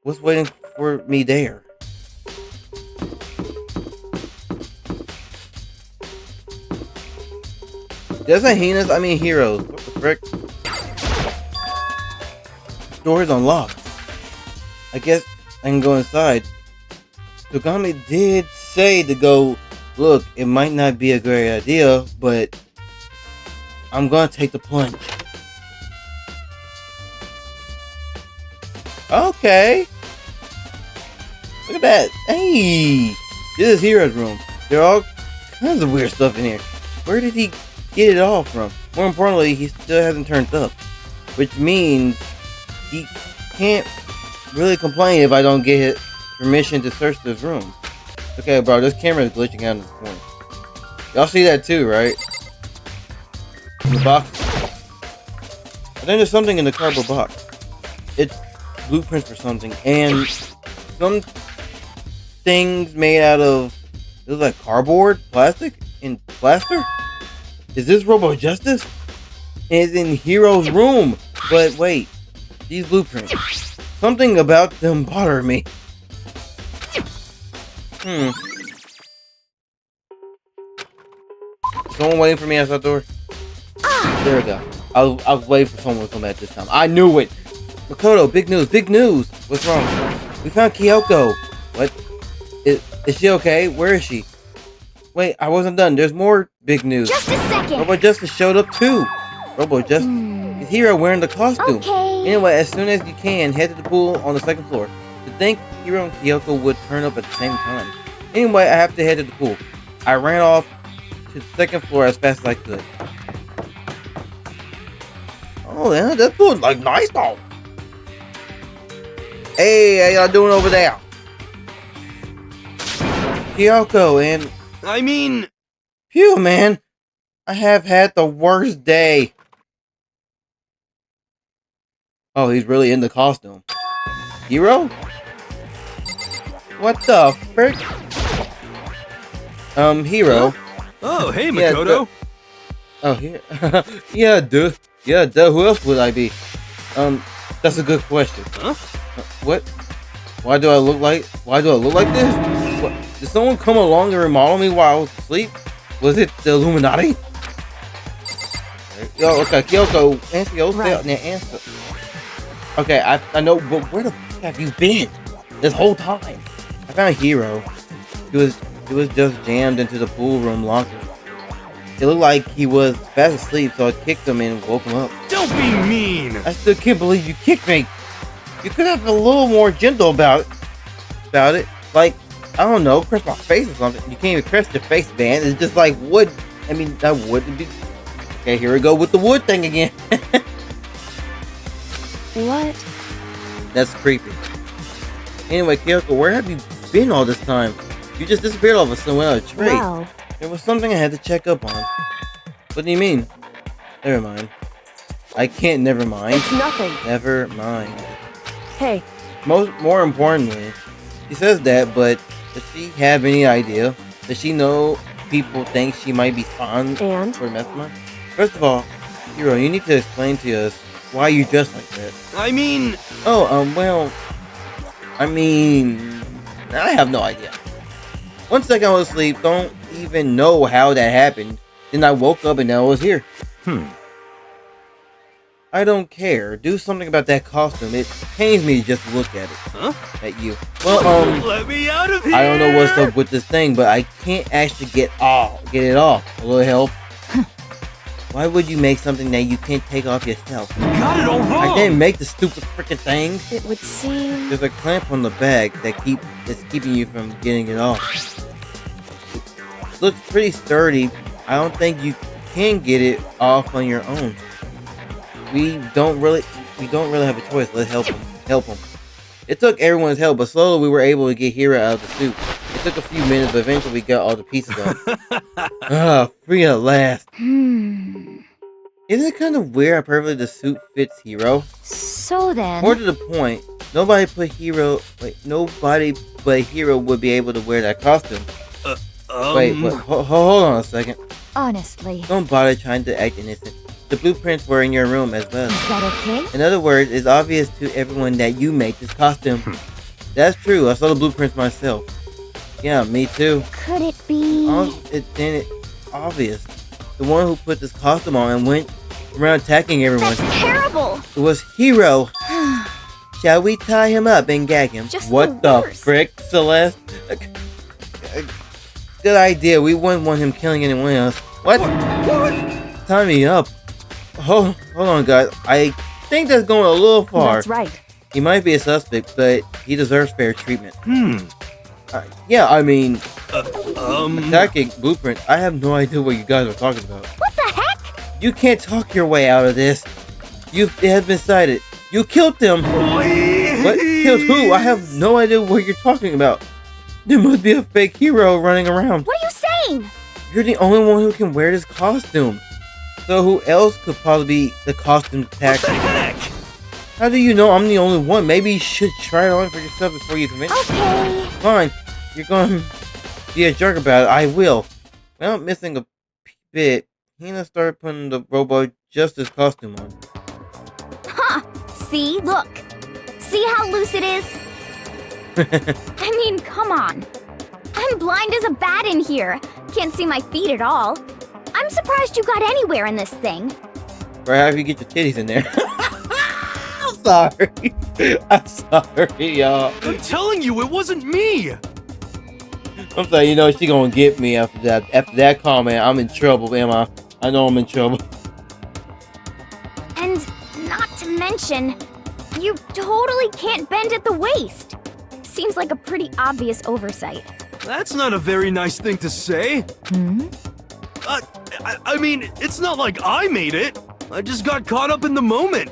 what's waiting for me there? Doesn't Heinous? I mean Heroes. What the frick? Door is unlocked. I guess I can go inside. Togami did say to go look. It might not be a great idea, but I'm gonna take the plunge. Okay. Look at that. Hey, this is Hero's room. There are all kinds of weird stuff in here. Where did he get it all from? More importantly, he still hasn't turned up, which means he can't really complain if I don't get permission to search this room. Okay, bro, this camera is glitching out in this corner. Y'all see that too, right? In the box. I think there's something in the cardboard box. It's blueprints for something, and some things made out of, it was like cardboard, plastic, and plaster. Is this Robo Justice? It's in Hero's room. But wait, these blueprints. Something about them bother me. Someone waiting for me outside the door? There we go. I was waiting for someone to come at this time. I knew it! Makoto, big news! What's wrong? We found Kyoko. What? Is she okay? Where is she? Wait, I wasn't done. There's more big news. Just a second. Robo Justice showed up too. Robo Justice is Hero wearing the costume. Okay. Anyway, as soon as you can, head to the pool on the second floor. To think Hero and Kyoko would turn up at the same time. Anyway, I have to head to the pool. I ran off to the second floor as fast as I could. Oh, yeah, that pool's like nice though. Hey, how y'all doing over there? Kyoko and... I mean... Phew, man. I have had the worst day. Oh, he's really in the costume. Hero? What the frick? Hero. Oh, hey, Yeah, Makoto. Oh, here. Yeah, duh. Yeah, duh. Who else would I be? That's a good question. Huh? What? Why do I look like this? What? Did someone come along and remodel me while I was asleep? Was it the Illuminati? Yo, okay, Kyoko, answer your answer. Okay, I know, but where the fuck have you been this whole time? I found Hero. He was just jammed into the pool room locker. It looked like he was fast asleep, so I kicked him and woke him up. Don't be mean. I still can't believe you kicked me. You could have been a little more gentle about it. Like, I don't know, press my face or something. You can't even press your face, man. It's just like wood. I mean, that wouldn't be. Okay, here we go with the wood thing again. What? That's creepy. Anyway, Kyoko, where have you been all this time? You just disappeared all of a sudden without a trace. Wow. There was something I had to check up on. What do you mean? Never mind. I can't never mind. It's nothing. Never mind. Hey, More importantly, she says that, but does she have any idea? Does she know people think she might be spawned And? for Mastermind? First of all, Hero, you need to explain to us why you dress like that. I mean... Oh, well, I mean, I have no idea. One second I was asleep, don't even know how that happened. Then I woke up and now I was here. I don't care. Do something about that costume. It pains me to just look at it. Huh? At you. Well, Let me out of here! I don't know what's up with this thing, but I can't actually get it off. A little help. Why would you make something that you can't take off yourself? You got it all wrong! I didn't make the stupid freaking thing. It would seem... There's a clamp on the bag that's keeping you from getting it off. It looks pretty sturdy. I don't think you can get it off on your own. We don't really have a choice. Let's help him. It took everyone's help, but slowly we were able to get Hiro out of the suit. It took a few minutes, but eventually we got all the pieces on. Free at last. Isn't it kind of weird how perfectly the suit fits Hiro? So then... More to the point, nobody but Hiro would be able to wear that costume. Wait, hold on a second. Honestly. Don't bother trying to act innocent. The blueprints were in your room as well. Is that okay? In other words, it's obvious to everyone that you made this costume. That's true. I saw the blueprints myself. Yeah, me too. Could it be... It's obvious. The one who put this costume on and went around attacking everyone. That's terrible! It was Hiro. Shall we tie him up and gag him? Just what the the worst. frick, Celeste? Good idea. We wouldn't want him killing anyone else. What? Tie me up. Hold on, guys. I think that's going a little far. That's right. He might be a suspect, but he deserves fair treatment. Yeah, I mean, attacking blueprint. I have no idea what you guys are talking about. What the heck? You can't talk your way out of this. It has been cited. You killed them. What? Killed who? I have no idea what you're talking about. There must be a fake Hiro running around. What are you saying? You're the only one who can wear this costume. So who else could probably be the costume attacker? What the heck? How do you know I'm the only one? Maybe you should try it on for yourself before you commit. Okay. Fine. You're going to be a jerk about it. I will. Without missing a bit, Hina started putting the Robo Justice costume on. Huh. See? Look. See how loose it is? I mean, come on. I'm blind as a bat in here. Can't see my feet at all. I'm surprised you got anywhere in this thing. Perhaps you get your titties in there. I'm sorry. I'm sorry, y'all. I'm telling you, it wasn't me! I'm sorry, you know, she gonna get me after that. After that comment, I'm in trouble, am I? I know I'm in trouble. And not to mention, you totally can't bend at the waist. Seems like a pretty obvious oversight. That's not a very nice thing to say. I mean, it's not like I made it. I just got caught up in the moment.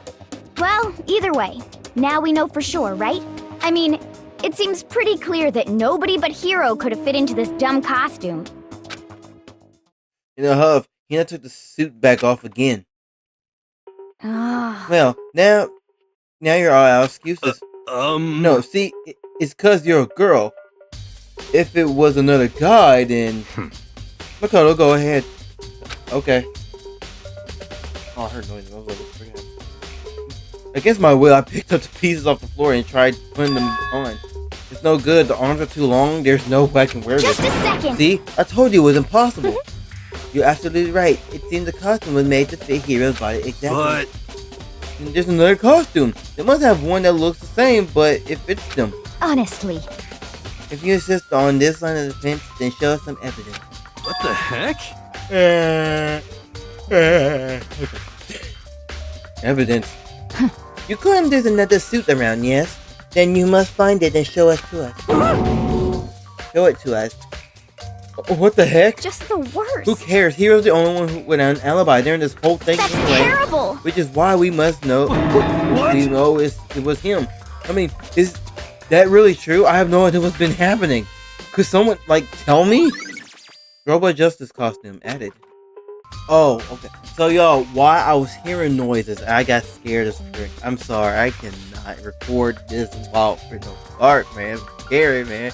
Well, either way, now we know for sure, right? I mean, it seems pretty clear that nobody but Hiro could have fit into this dumb costume. In a huff, Hina took the suit back off again. Ah. Well, now you're all out of excuses. No, see, it's cause you're a girl. If it was another guy, then Makoto, go ahead. Okay. Oh, I heard noises. I was like, what the frick? Against my will, I picked up the pieces off the floor and tried putting them on. It's no good. The arms are too long. There's no way I can wear this. Just a second. See, I told you it was impossible. You're absolutely right. It seems the costume was made to fit Hiro's body exactly. But And there's another costume. They must have one that looks the same, but it fits them. Honestly. If you insist on this line of defense, then show us some evidence. what the heck? Evidence. You claim there's another suit around, yes? Then you must find it and show it to us. Show it to us. What the heck? Just the worst. Who cares? Hero's the only one who without an alibi during this whole thing That's anyway. terrible. Which is why we must know. What? We know it was him. I mean, is that really true? I have no idea what's been happening. Could someone, tell me? Robo Justice costume added. Oh, okay. So, y'all, while I was hearing noises, I got scared as frick. I'm sorry. I cannot record this while in the dark, man. It's scary, man.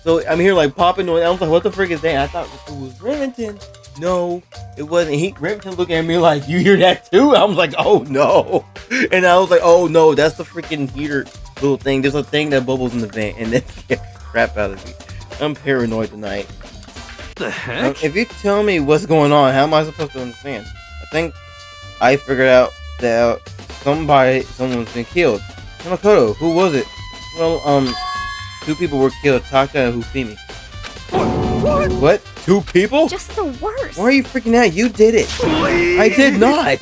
So, I'm here, popping noise. I was like, what the frick is that? I thought it was Remington. No, it wasn't. Remington looking at me like, you hear that too? I was like, oh, no. And I was like, oh, no, that's the freaking heater little thing. There's a thing that bubbles in the vent, and that scares the crap out of me. I'm paranoid tonight. The heck? If you tell me what's going on, how am I supposed to understand? I think I figured out that someone's been killed. Makoto, who was it? Well, 2 people were killed, Taka and Hifumi. What? 2 people? Just the worst. Why are you freaking out? You did it. Please? I did not.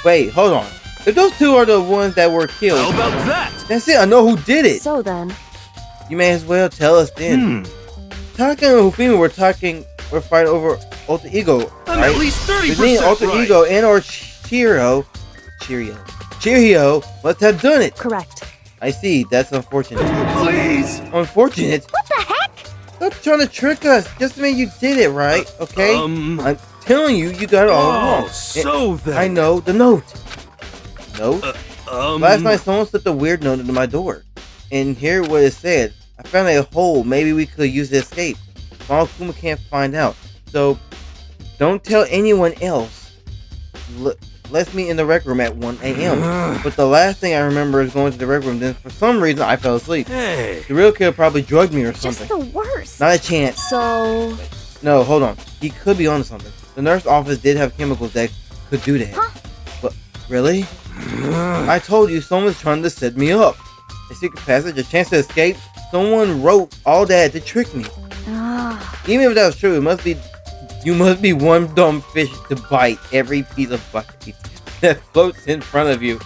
Wait, hold on. If those 2 are the ones that were killed, How about that? that's it. I know who did it. So then, You may as well tell us then. Taka and Hifumi were fighting over Alter Ego, I'm right? at least 30% Between Alter right. Ego and or Cheerio must have done it. correct. I see. That's unfortunate. Please. Unfortunate? What the heck? Stop trying to trick us. Just mean you did it, right? Okay? I'm telling you, you got it all wrong. So then. I know the note. Note? Last night, someone slipped a weird note into my door. And here what it said. I found a hole. Maybe we could use to escape. Small Kuma can't find out. So, don't tell anyone else. Let's meet in the rec room at 1 a.m. But the last thing I remember is going to the rec room. Then for some reason, I fell asleep. Hey. The real killer probably drugged me or Just something. the worst. Not a chance. So, No, hold on. He could be onto something. The nurse office did have chemicals that could do that. Huh? But, really? I told you someone's trying to set me up. A secret passage, a chance to escape. Someone wrote all that to trick me. Even if that was true, you must be one dumb fish to bite every piece of bite that floats in front of you.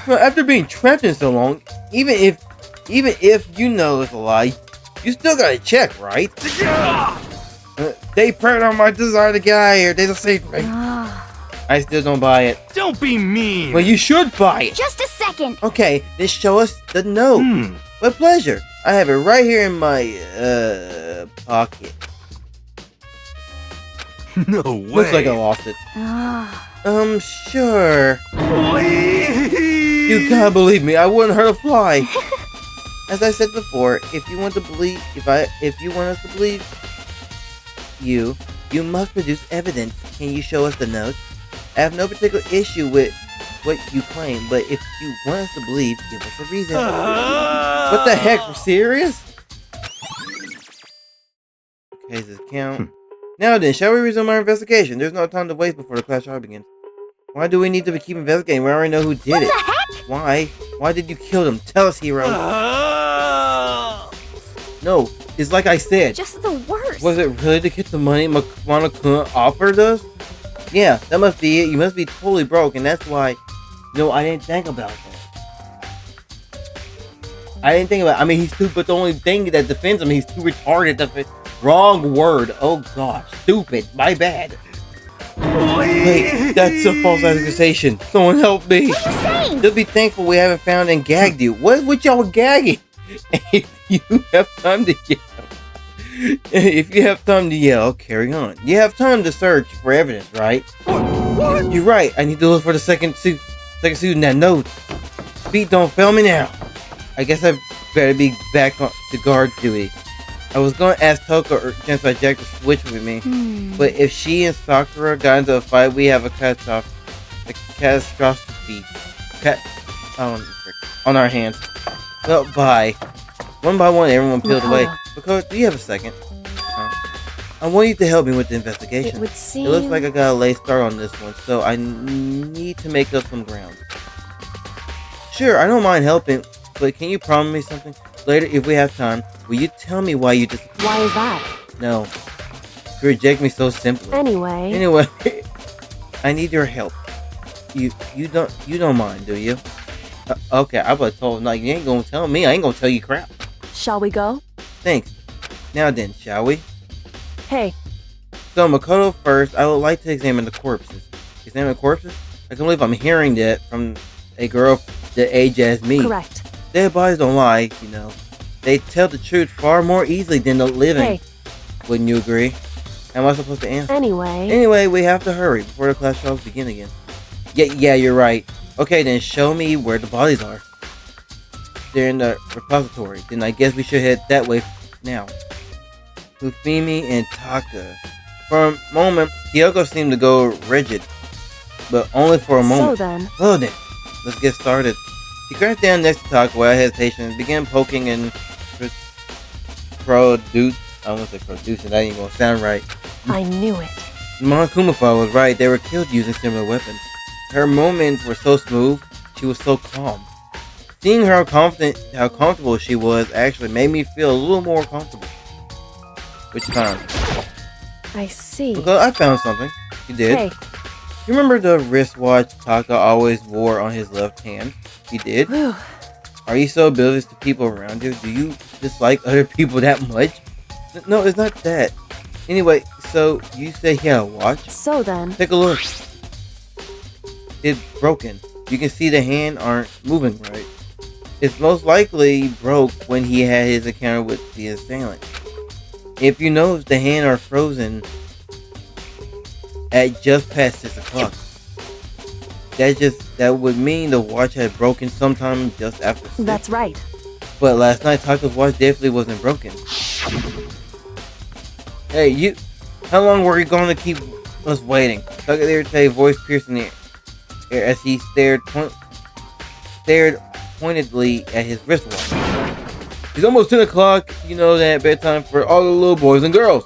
Well, after being trapped in so long, even if you know it's a lie, you still gotta check, right? They preyed on my desire to get out of here. They don't say I still don't buy it. Don't be mean. Well, you should buy it. Just a second. Okay, then show us the note. With pleasure. I have it right here in my pocket. No way. Looks like I lost it. Sure. Please. You gotta believe me, I wouldn't hurt a fly. As I said before, if you want us to believe you must produce evidence. Can you show us the note? I have no particular issue with what you claim, but if you want us to believe, give us a reason. What the heck? Serious? Okay, does this count? Now then, shall we resume our investigation? There's no time to waste before the class trial begins. Why do we need to keep investigating? We already know who did it. What the heck? Why? Why did you kill them? Tell us, hero. No, it's like I said. Just the worst. Was it really to get the money Makwana-kun offered us? Yeah, that must be it. You must be totally broke, and that's why... No, I didn't think about that. I mean, he's too... But the only thing that defends him, he's too retarded to... Wrong word. Oh, gosh. Stupid. My bad. Wait, that's a false accusation. Someone help me. What are you saying? Just be thankful we haven't found and gagged you. What y'all gagging? If you have time to yell, carry on. You have time to search for evidence, right? What? You're right. I need to look for the second suit in that note. Feet don't fail me now. I guess I better be back on to guard duty. I was going to ask Toko or Sensei Jack to switch with me, but if she and Sakura got into a fight, we have a catastrophe on our hands. Well, bye. One by one, everyone peeled away. Because, do you have a second? I want you to help me with the investigation. It would seem... It looks like I got a late start on this one, so I need to make up some ground. Sure, I don't mind helping, but can you promise me something? Later, if we have time, will you tell me why you just... Why is that? No. You reject me so simply. Anyway, I need your help. You don't mind, do you? Okay, I was told, no, you ain't gonna tell me. I ain't gonna tell you crap. shall we go? Thanks. Now then, shall we? Hey, So, Makoto first, I would like to examine the corpses. Examine corpses? I can't believe I'm hearing that from a girl that age as me. correct. Dead bodies don't lie, you know. They tell the truth far more easily than the living. Hey, Wouldn't you agree? How am I supposed to answer? anyway, We have to hurry before the class trials begin again. Yeah, you're right. Okay, then show me where the bodies are. They're in the repository. Then I guess we should head that way now. Hifumi and Taka. For a moment, Kyoko seemed to go rigid, but only for a moment. so then, Well then, let's get started. He crouched down next to Taka without hesitation and began poking and produce. I almost said producing. That ain't gonna sound right. I knew it. Monokuma was right. They were killed using similar weapons. Her movements were so smooth. She was so calm. Seeing her how comfortable she was actually made me feel a little more comfortable. Which kind? I see. Because I found something. You did. Hey, You remember the wristwatch Taka always wore on his left hand? He did. whew. Are you so oblivious to people around you? Do you dislike other people that much? No, it's not that. Anyway, so you say he had a watch? So then, Take a look. It's broken. You can see the hand aren't moving right. It's most likely broke when he had his encounter with the assailant. If you notice, the hand are frozen at just past 6 o'clock. That would mean the watch had broken sometime just after 6. that's right. But last night Taka's watch definitely wasn't broken. Hey, how long were you going to keep us waiting? Taka irritated voice piercing the air as he stared pointedly at his wristwatch. It's almost 10 o'clock, you know that bedtime for all the little boys and girls.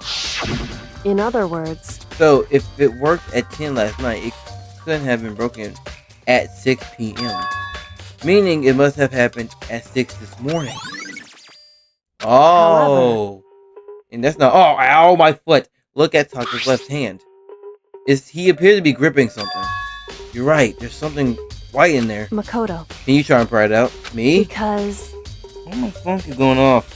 In other words, So, if it worked at 10 last night, it couldn't have been broken at 6 p.m. Meaning it must have happened at 6 this morning. Oh. And that's not... Oh, ow, my foot. Look at Taka's left hand. He appeared to be gripping something. You're right, there's something white in there. Makoto, Can you try and pry it out? Me? because Why my phone keep going off?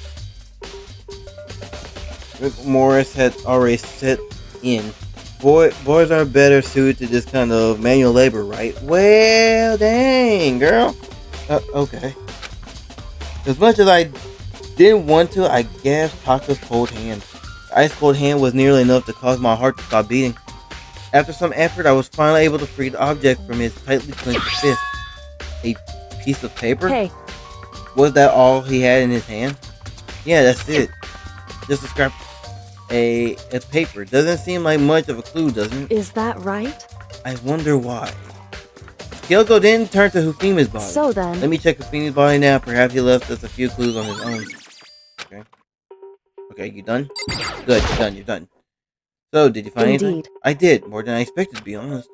Rick Morris had already set in. Boys are better suited to this kind of manual labor, right? Well, dang, girl. Okay. As much as I didn't want to, I gasped Taka's cold hand. The ice cold hand was nearly enough to cause my heart to stop beating. After some effort, I was finally able to free the object from his tightly clenched fist. A piece of paper? hey, Was that all he had in his hand? Yeah, that's it. Just a scrap. A paper. Doesn't seem like much of a clue, doesn't it? is that right? I wonder why. Kyoko then turned to Hufumi's body. So then, Let me check Hufumi's body now. Perhaps he left us a few clues on his own. Okay. Okay, you done? Good, you're done. So, did you find anything? indeed, I did. More than I expected, to be honest.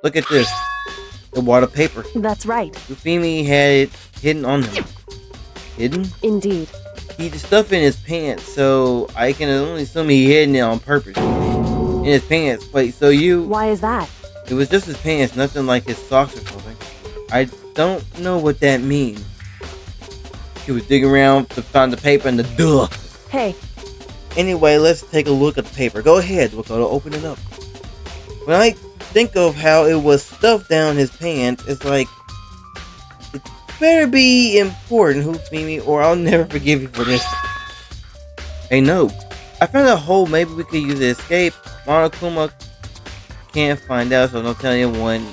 Look at this. The wad of paper. that's right. Hifumi had it hidden on him. Hidden? Indeed. He had stuff in his pants, so I can only assume he hid it on purpose. In his pants. Wait, so Why is that? it was just his pants, nothing like his socks or something. I don't know what that means. He was digging around to find the paper and the duh. Hey, Anyway, let's take a look at the paper. Go ahead, we'll go to open it up. When I think of how it was stuffed down his pants, it's like, it better be important, Hifumi, or I'll never forgive you for this. Hey, no. I found a hole. Maybe we could use it to escape. Monokuma can't find out, so don't tell anyone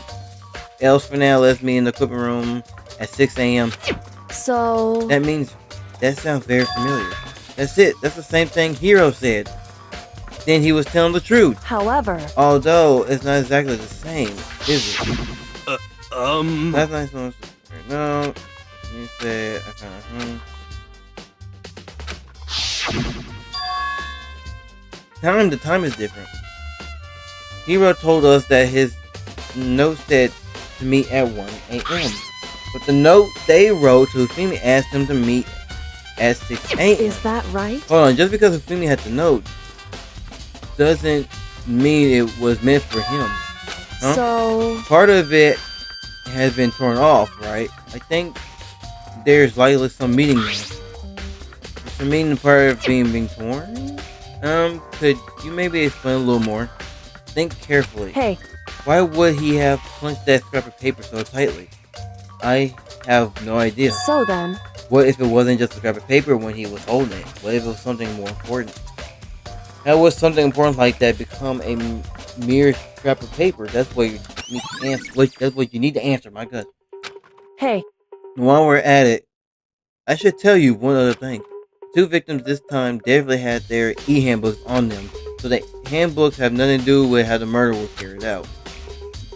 else for now. Let's meet in the equipment room at 6 a.m. so That means... That sounds very familiar. That's it. That's the same thing Hiro said. Then he was telling the truth. however, Although, it's not exactly the same, is it? That's not supposed to... No. You said... I found... The time is different. Hiro told us that his note said to meet at 1 a.m. But the note they wrote to Hifumi asked him to meet at 6 a.m. is that right? Hold on, just because Hifumi had the note doesn't mean it was meant for him. Huh? So, Part of it has been torn off, right? I think there's likely some meaning there. Is the meaning part of being torn? Could you maybe explain a little more? Think carefully. hey, Why would he have clenched that scrap of paper so tightly? I have no idea. so then, What if it wasn't just a scrap of paper when he was holding it? What if it was something more important? How would something important like that become a mere scrap of paper? That's what you need to answer. That's what you need to answer, my God. hey, While we're at it, I should tell you one other thing. Two victims this time definitely had their e-handbooks on them, so the handbooks have nothing to do with how the murder was carried out.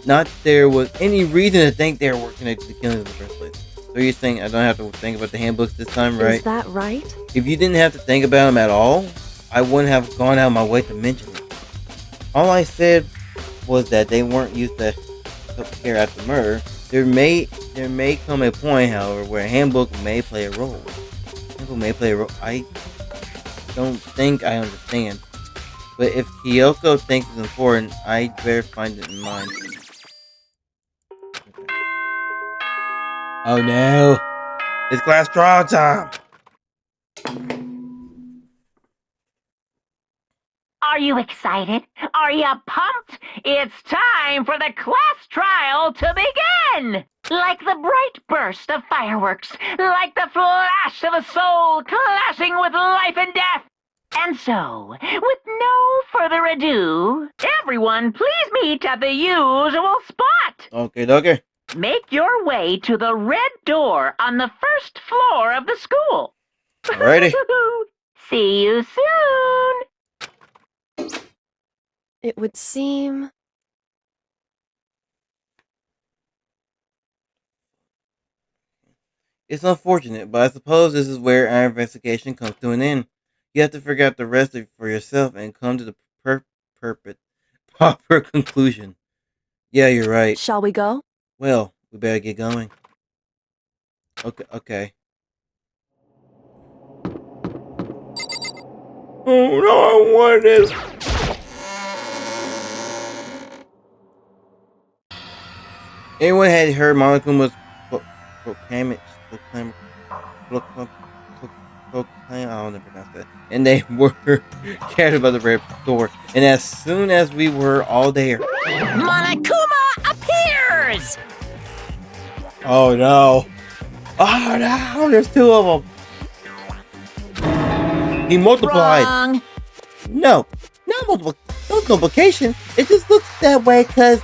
Not there was any reason to think they were connected to the killing in the first place. So you're saying I don't have to think about the handbooks this time, right? Is that right? If you didn't have to think about them at all, I wouldn't have gone out of my way to mention it. All I said was that they weren't used to care after murder. There may come a point, however, where a handbook may play a role. I don't think I understand. But if Kyoko thinks it's important, I'd better find it in mind. Oh no! It's class trial time! Are you excited? Are you pumped? It's time for the class trial to begin! Like the bright burst of fireworks, like the flash of a soul clashing with life and death. And so, with no further ado, everyone please meet at the usual spot. Okay. Make your way to the red door on the first floor of the school. Alrighty. See you soon. It would seem... It's unfortunate, but I suppose this is where our investigation comes to an end. You have to figure out the rest of it for yourself and come to the proper conclusion. Yeah, you're right. Shall we go? Well, we better get going. Okay. Oh no, what is... Anyone had heard Monokuma's proclaim, I don't know pronounce that. And they were cared about the red door. And as soon as we were all there, Monokuma appears! oh no! Oh no! There's two of them. He multiplied. Wrong. No, not multiplication. It just looks that way because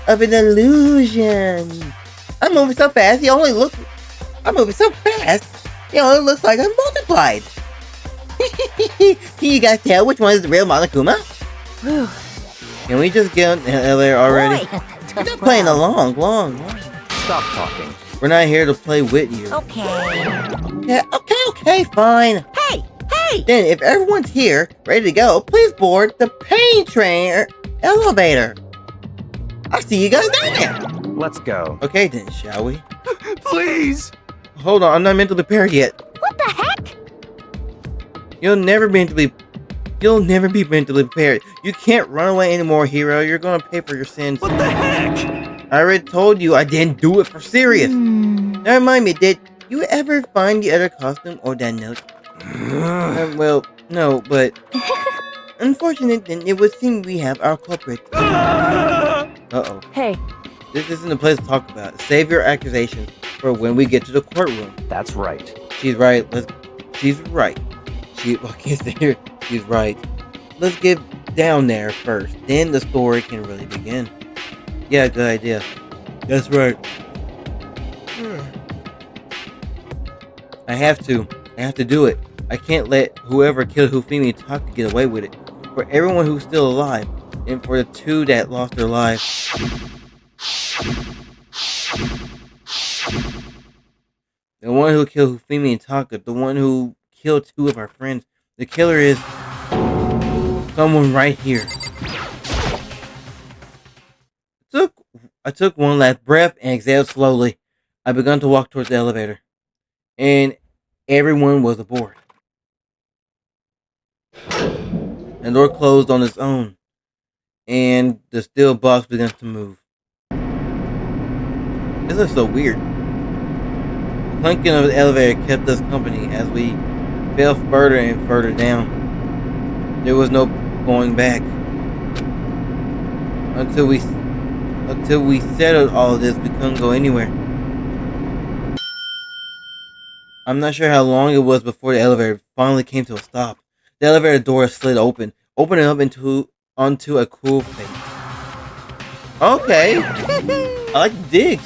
of an illusion. I'm moving so fast. I'm moving so fast. It only looks like I'm multiplied. Can you guys tell which one is the real Monokuma? Whew. Can we just get in there already? Boy, We're not playing along. Stop talking. We're not here to play with you. Okay. Yeah, okay, fine. Hey! Then, if everyone's here, ready to go, please board the pain train elevator. I'll see you guys down there. Let's go. Okay then, shall we? Please! Hold on, I'm not mentally prepared yet. What the heck? You'll never be mentally prepared. You can't run away anymore, hero. You're gonna pay for your sins. What the heck? I already told you I didn't do it for serious. Now remind me, did you ever find the other costume or that note? Well, no, but unfortunately, then it would seem we have our culprit. Uh-oh. Hey, This isn't the place to talk about it. Save your accusations for when we get to the courtroom. That's right. She's right. She's right. I can't say her. She's right. Let's get down there first. Then the story can really begin. Yeah, good idea. That's right. I have to do it. I can't let whoever killed Hifumi Taka get away with it. For everyone who's still alive, and for the two that lost their lives. The one who killed Hifumi and Taka, the one who killed two of our friends. The killer is someone right here. I took one last breath and exhaled slowly. I began to walk towards the elevator. And everyone was aboard. The door closed on its own. And the steel box began to move. This looks so weird. The clanking of the elevator kept us company as we fell further and further down. There was no going back. Until we settled all of this, we couldn't go anywhere. I'm not sure how long it was before the elevator finally came to a stop. The elevator door slid opening up onto a cool face. Okay. I like the digs.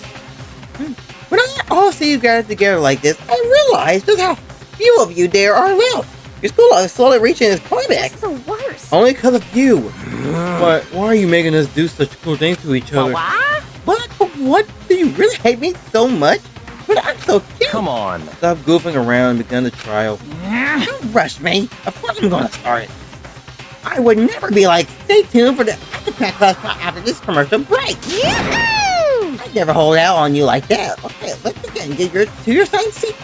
When I all see you guys together like this, I realize just how few of you there are left. Your school is slowly reaching its climax. It's the worst. Only because of you. Why are you making us do such cool things to each other? What? What? Do you really hate me so much? But I'm so cute. Come on. Stop goofing around and begin the trial. Don't rush me. Of course I'm gonna start it. I would never be like, stay tuned for the Afterpack class after this commercial break. Yoo-hoo! I'd never hold out on you like that. Okay, let's begin. Get to your assigned seats.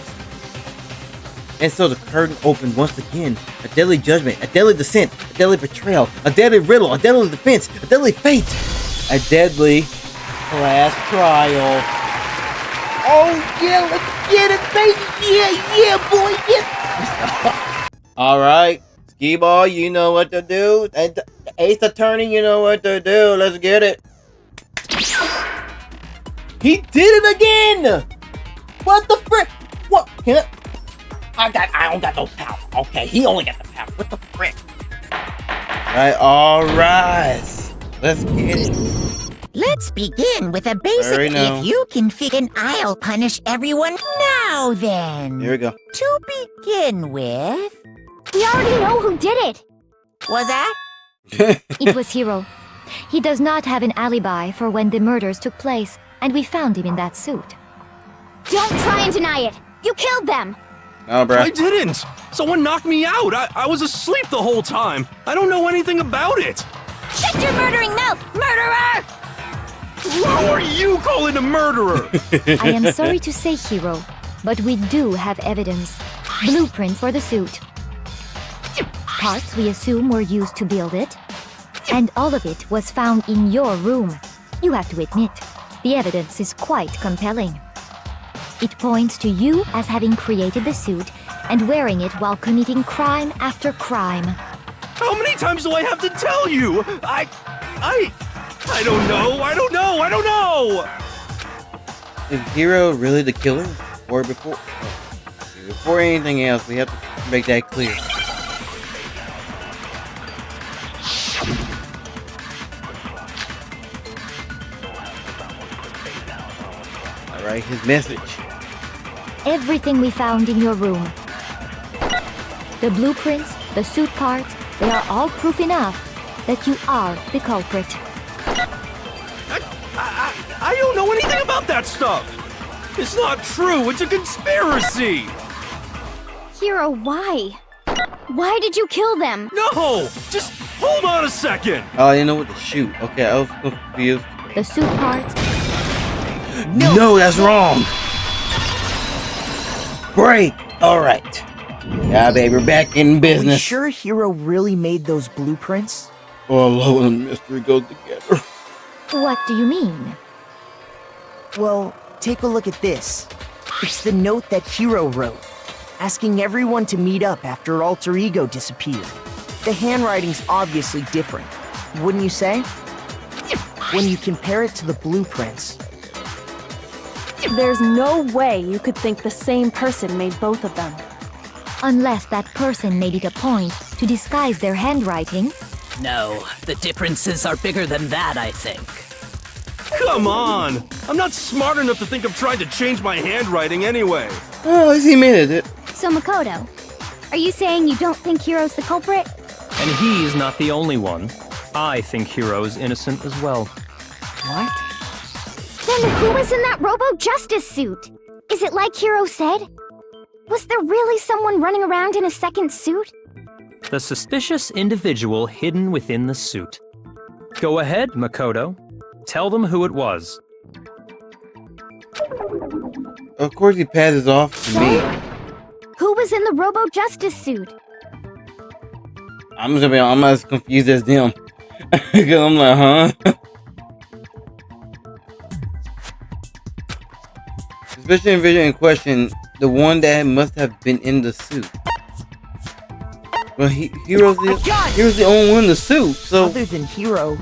And so the curtain opened once again. A deadly judgment, a deadly descent, a deadly betrayal, a deadly riddle, a deadly defense, a deadly fate, a deadly class trial. Oh yeah, let's get it, baby. Yeah, boy, yeah. All right, Skee Ball, you know what to do. And Ace Attorney, you know what to do. Let's get it. He did it again. What the frick? What? I don't got no power. Okay, he only got the power. What the frick? All right. Let's get it. Let's begin with a basic if you can figure, I'll punish everyone now then. Here we go. To begin with... We already know who did it. Was that? It was Hiro. He does not have an alibi for when the murders took place, and we found him in that suit. Don't try and deny it. You killed them. No, bro. I didn't! Someone knocked me out! I was asleep the whole time! I don't know anything about it! Shut your murdering mouth, murderer! Who are you calling a murderer? I am sorry to say, Hiro, but we do have evidence. Blueprints for the suit. Parts we assume were used to build it. And all of it was found in your room. You have to admit, the evidence is quite compelling. It points to you as having created the suit and wearing it while committing crime after crime. How many times do I have to tell you? I don't know! Is Hiro really the killer? Or before anything else, we have to make that clear. Alright, his message. Everything we found in your room. The blueprints, the suit parts, they are all proof enough that you are the culprit. I don't know anything about that stuff! It's not true, it's a conspiracy! Hiro, why? Why did you kill them? No! Just hold on a second! Oh, I didn't know what to shoot. Okay, I was confused. The suit parts. No, that's wrong! Break! Alright. Yeah, baby, we're back in business. Are you sure Hiro really made those blueprints? Oh, love and mystery go together. What do you mean? Well, take a look at this. It's the note that Hiro wrote, asking everyone to meet up after Alter Ego disappeared. The handwriting's obviously different, wouldn't you say? When you compare it to the blueprints. There's no way you could think the same person made both of them. Unless that person made it a point to disguise their handwriting. No, the differences are bigger than that, I think. Come on! I'm not smart enough to think of trying to change my handwriting anyway. Oh, at least he admitted it. So Makoto, are you saying you don't think Hiro's the culprit? And he's not the only one. I think Hiro's innocent as well. What? Then who was in that Robo-Justice suit? Is it like Hiro said? Was there really someone running around in a second suit? The suspicious individual hidden within the suit. Go ahead, Makoto. Tell them who it was. Of course he passes off to me. Who was in the Robo-Justice suit? I'm as confused as them. Because I'm like, huh? Suspicious individual in question, the one that must have been in the suit. Well, Hiro's the only one in the suit, so... Other than Hiro,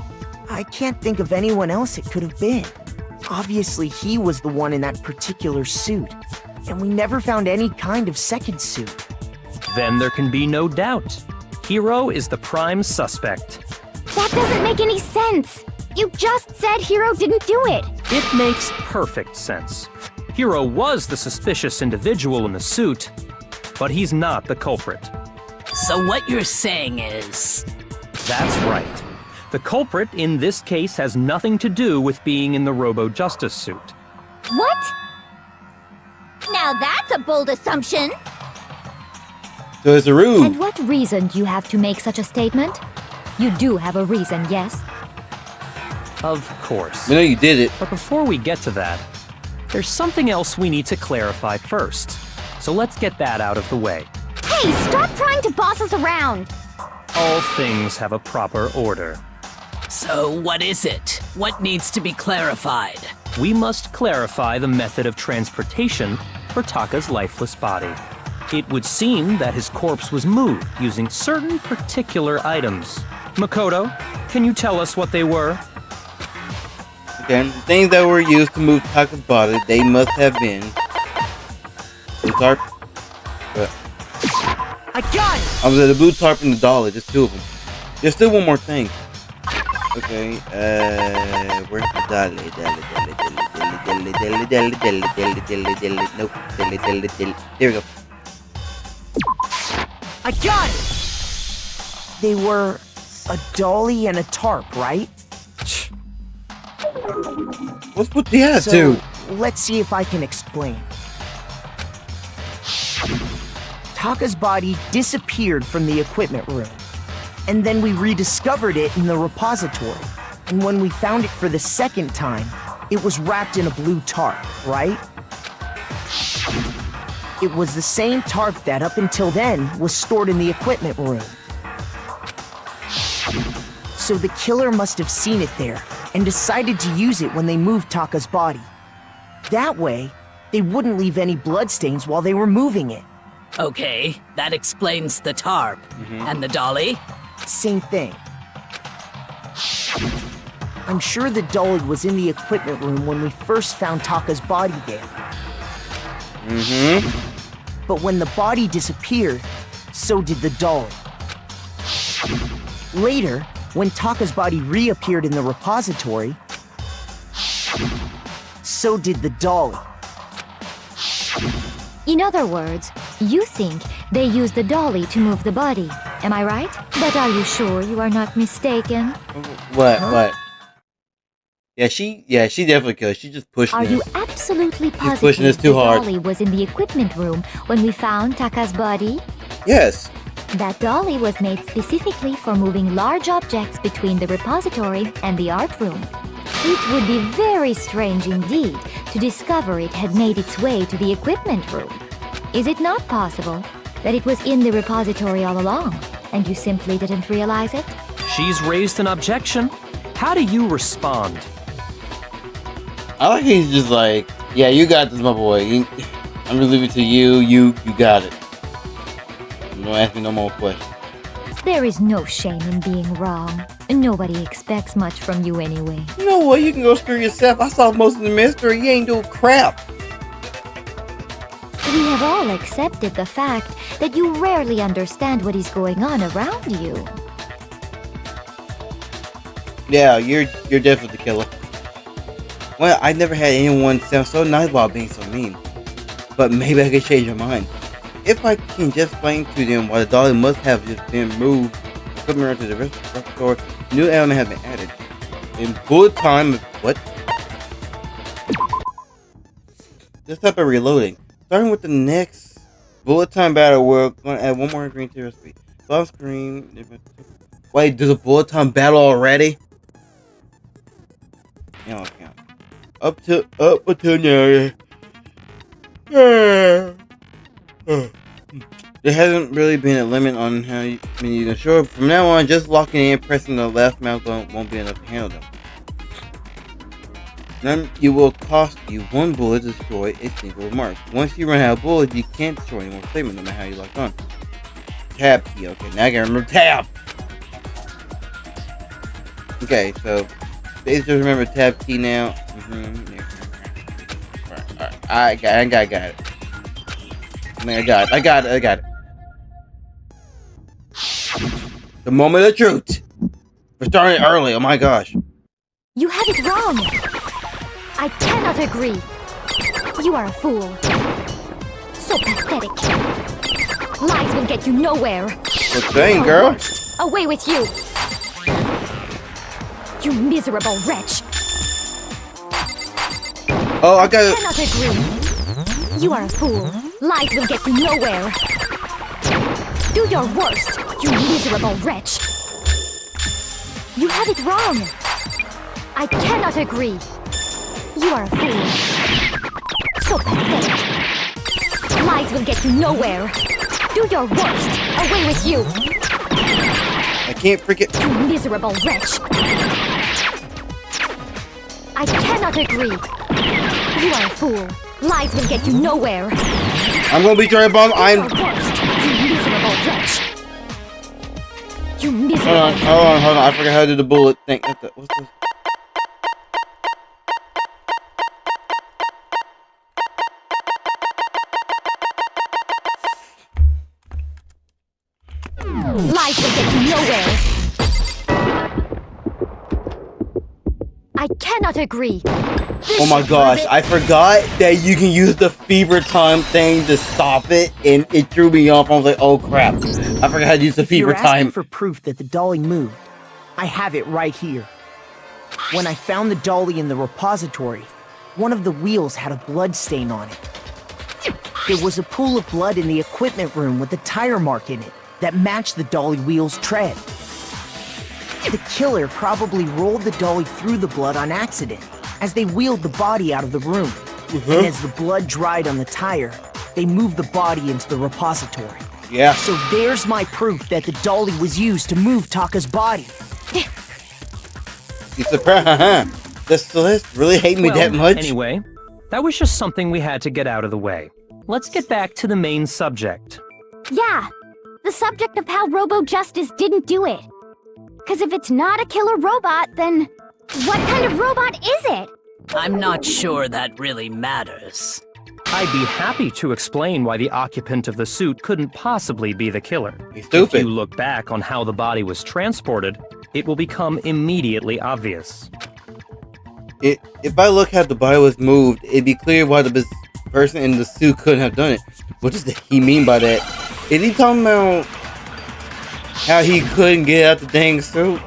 I can't think of anyone else it could have been. Obviously, he was the one in that particular suit, and we never found any kind of second suit. Then there can be no doubt. Hiro is the prime suspect. That doesn't make any sense! You just said Hiro didn't do it! It makes perfect sense. Hiro was the suspicious individual in the suit, but he's not the culprit. So what you're saying is... That's right. The culprit in this case has nothing to do with being in the Robo-Justice suit. What? Now that's a bold assumption. So it's a ruse. And what reason do you have to make such a statement? You do have a reason, yes? Of course. I know you did it. But before we get to that, there's something else we need to clarify first. So let's get that out of the way. Hey, stop trying to boss us around. All things have a proper order. So what is it? What needs to be clarified? We must clarify the method of transportation for Taka's lifeless body. It would seem that his corpse was moved using certain particular items. Makoto, can you tell us what they were? Okay, the things that were used to move Taka's body, they must have been blue tarp. I got it! I was at the blue tarp and the dolly, just two of them. There's still one more thing. Okay, where's the dolly? Nope, there we go. I got it! They were a dolly and a tarp, right? What's with the attitude? So, let's see if I can explain. Taka's body disappeared from the equipment room, and then we rediscovered it in the repository. And when we found it for the second time, it was wrapped in a blue tarp, right? It was the same tarp that up until then was stored in the equipment room. So the killer must have seen it there and decided to use it when they moved Taka's body. That way, they wouldn't leave any bloodstains while they were moving it. Okay, that explains the tarp. And the dolly? Same thing. I'm sure the dolly was in the equipment room when we first found Taka's body there. But when the body disappeared, so did the dolly. Later, when Taka's body reappeared in the repository, so did the dolly. In other words, you think they used the dolly to move the body. Am I right? But are you sure you are not mistaken? What? Yeah, she definitely could. She just pushing Are this. you absolutely pushing positive this too the hard. dolly was in the equipment room when we found Taka's body? Yes. That dolly was made specifically for moving large objects between the repository and the art room. It would be very strange indeed to discover it had made its way to the equipment room. Is it not possible that it was in the repository all along, and you simply didn't realize it? She's raised an objection. How do you respond? I like he's just like, yeah, you got this, my boy. I'm gonna leave it to you. You got it. Don't ask me no more questions. There is no shame in being wrong. Nobody expects much from you anyway. You know what? You can go screw yourself. I solved most of the mystery. You ain't doing crap. We have all accepted the fact that you rarely understand what is going on around you. Yeah, you're definitely the killer. Well, I never had anyone sound so nice while being so mean. But maybe I could change your mind. If I can just explain to them why the dolly must have just been moved, coming around to the rest of the store, new element has been added. In bullet time, what? This type of reloading. Starting with the next bullet time battle, we're going to add one more green to your speed. Off screen. Wait, there's a bullet time battle already? Yeah, count. Up until now. There hasn't really been a limit on how you can show. From now on, just locking in, pressing the left mouse won't be enough to handle them. Then it will cost you one bullet to destroy a single mark. Once you run out of bullets, you can't destroy any more statement, no matter how you lock on. Tab key. Okay, now I can remember tab. Okay, so basically just remember tab key now. Yeah. Alright, I got it. I got it. The moment of truth. We're starting early. Oh my gosh. You have it wrong. I cannot agree. You are a fool. So pathetic. Lies will get you nowhere. What's saying, girl? Away with you. You miserable wretch. Oh, I got it. Cannot agree. You are a fool. Lies will get you nowhere. Do your worst, you miserable wretch. You have it wrong. I cannot agree. You are a fool. So pathetic. Lies will get you nowhere. Do your worst. Away with you. I can't freaking. You miserable wretch. I cannot agree. You are a fool. Lies will get you nowhere. I'm gonna be Cherry Bomb. I'm. You miserable wretch. You miserable. Hold on. I forgot how to do the bullet thing. What's this? Lies will get you nowhere. I cannot agree. Oh my gosh, I forgot that you can use the fever time thing to stop it, and it threw me off. I was like, oh crap. I forgot how to use the fever If you're asking time. for proof that the dolly moved, I have it right here. When I found the dolly in the repository, one of the wheels had a blood stain on it. There was a pool of blood in the equipment room with a tire mark in it that matched the dolly wheel's tread. The killer probably rolled the dolly through the blood on accident as they wheeled the body out of the room. And as the blood dried on the tire, they moved the body into the repository. Yeah. So there's my proof that the dolly was used to move Taka's body. You surprised, huh? Does Celeste really hate me that much? Anyway, that was just something we had to get out of the way. Let's get back to the main subject. Yeah, the subject of how Robo Justice didn't do it. Because if it's not a killer robot, then what kind of robot is it? I'm not sure that really matters. I'd be happy to explain why the occupant of the suit couldn't possibly be the killer. He's stupid. If you look back on how the body was transported, it will become immediately obvious. If I look how the body was moved, it'd be clear why the person in the suit couldn't have done it. What does he mean by that? Is he talking about how he couldn't get out the dang suit?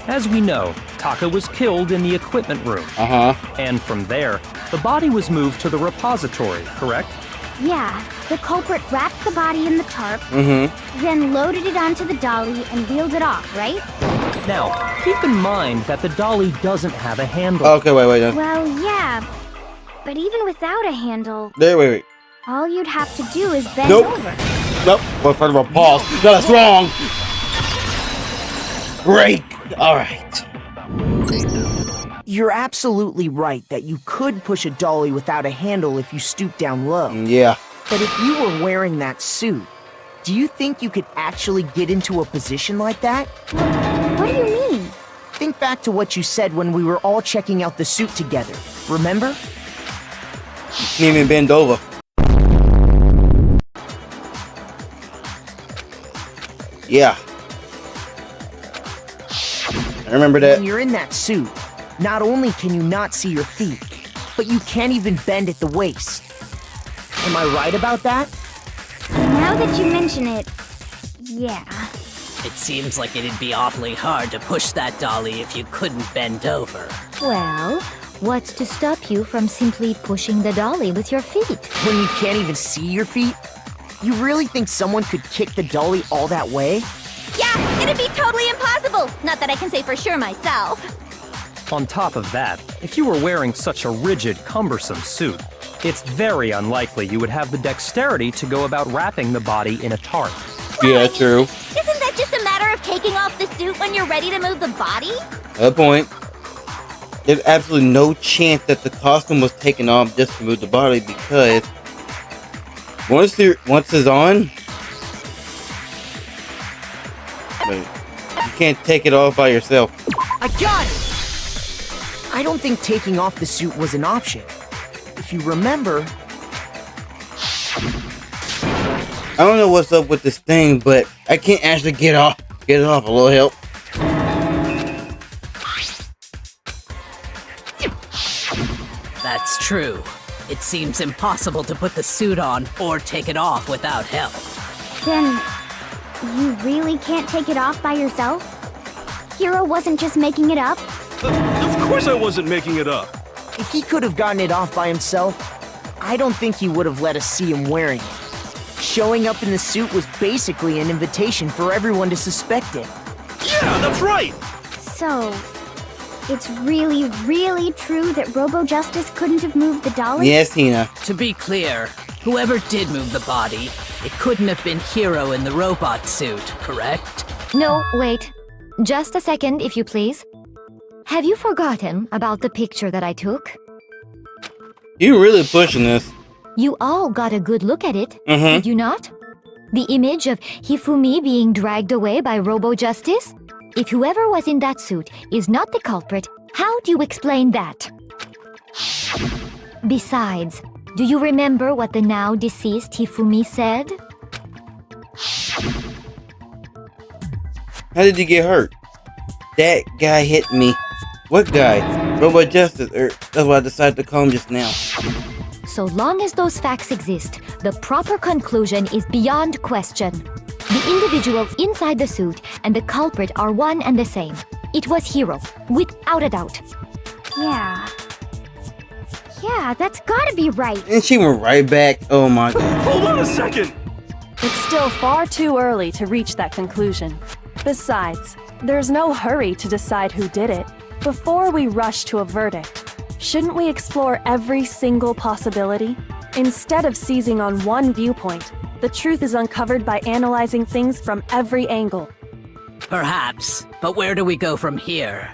As we know, Taka was killed in the equipment room. And from there, the body was moved to the repository, correct? Yeah, the culprit wrapped the body in the tarp, then loaded it onto the dolly and wheeled it off, right? Now, keep in mind that the dolly doesn't have a handle. Okay, wait. Well, yeah, but even without a handle, Wait. all you'd have to do is bend Nope. over. Nope. Well, front of a pause. That's wrong. Break. All right. You're absolutely right that you could push a dolly without a handle if you stoop down low. Yeah. But if you were wearing that suit, do you think you could actually get into a position like that? What do you mean? Think back to what you said when we were all checking out the suit together. Remember? Didn't even bend over. Yeah. I remember that. When you're in that suit, not only can you not see your feet, but you can't even bend at the waist. Am I right about that? Now that you mention it, yeah. It seems like it'd be awfully hard to push that dolly if you couldn't bend over. Well, what's to stop you from simply pushing the dolly with your feet? When you can't even see your feet? You really think someone could kick the dolly all that way? Yeah, it'd be totally impossible. Not that I can say for sure myself. On top of that, if you were wearing such a rigid, cumbersome suit, it's very unlikely you would have the dexterity to go about wrapping the body in a tarp. Yeah, true. Isn't that just a matter of taking off the suit when you're ready to move the body? Good point. There's absolutely no chance that the costume was taken off just to move the body, because once it's on, you can't take it off by yourself. I got it! I don't think taking off the suit was an option. If you remember... I don't know what's up with this thing, but I can't actually get it off. A little help. That's true. It seems impossible to put the suit on or take it off without help. Then, you really can't take it off by yourself? Hiro wasn't just making it up? Of course I wasn't making it up. If he could have gotten it off by himself, I don't think he would have let us see him wearing it. Showing up in the suit was basically an invitation for everyone to suspect it. Yeah, that's right! So, it's really, really true that Robo Justice couldn't have moved the dolly? Yes, Hina. To be clear, whoever did move the body, it couldn't have been Hiro in the robot suit, correct? No, wait. Just a second, if you please. Have you forgotten about the picture that I took? You really pushing this. You all got a good look at it, Mm-hmm. did you not? The image of Hifumi being dragged away by Robo Justice? If whoever was in that suit is not the culprit, how do you explain that? Besides, do you remember what the now deceased Hifumi said? How did you get hurt? That guy hit me. What guy? Robo Justice, that's what I decided to call him just now. So long as those facts exist, the proper conclusion is beyond question. The individual inside the suit and the culprit are one and the same. It was Hiro, without a doubt. Yeah. Yeah, that's gotta be right. And she went right back. Oh my god. Hold on a second! It's still far too early to reach that conclusion. Besides, there's no hurry to decide who did it. Before we rush to a verdict, shouldn't we explore every single possibility? Instead of seizing on one viewpoint, the truth is uncovered by analyzing things from every angle. Perhaps, but where do we go from here?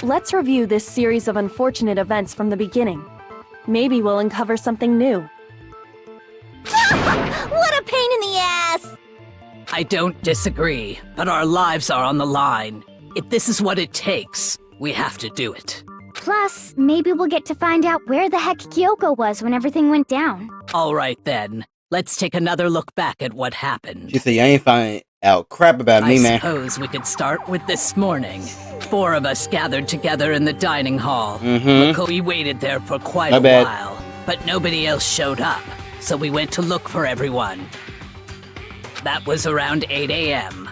Let's review this series of unfortunate events from the beginning. Maybe we'll uncover something new. What a pain in the ass! I don't disagree, but our lives are on the line. If this is what it takes, we have to do it. Plus, maybe we'll get to find out where the heck Kyoko was when everything went down. All right then, let's take another look back at what happened. She said, "You ain't finding out crap about me, I man." suppose we could start with this morning. 4 of us gathered together in the dining hall. Mm-hmm. We waited there for quite My a bad. while, but nobody else showed up, so we went to look for everyone. That was around 8 a.m.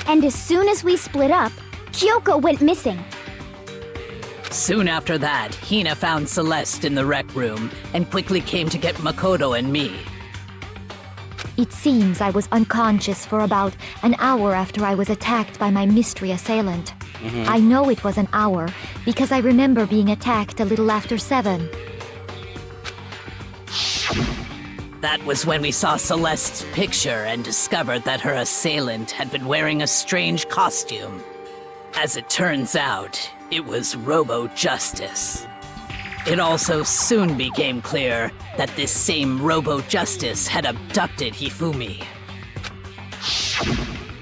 And as soon as we split up, Kyoko went missing. Soon after that, Hina found Celeste in the rec room and quickly came to get Makoto and me. It seems I was unconscious for about an hour after I was attacked by my mystery assailant. I know it was an hour because I remember being attacked a little after 7. That was when we saw Celeste's picture and discovered that her assailant had been wearing a strange costume. As it turns out, it was Robo Justice. It also soon became clear that this same Robo Justice had abducted Hifumi.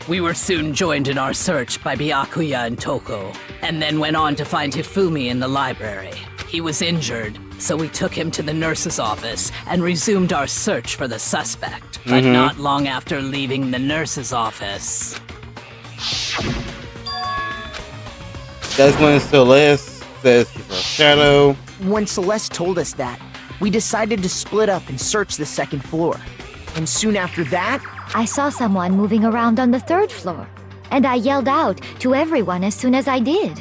We were soon joined in our search by Byakuya and Toko, and then went on to find Hifumi in the library. He was injured, so we took him to the nurse's office and resumed our search for the suspect. But not long after leaving the nurse's office... That's when Celeste says she's a shadow. When Celeste told us that, we decided to split up and search the second floor. And soon after that, I saw someone moving around on the 3rd floor, and I yelled out to everyone as soon as I did.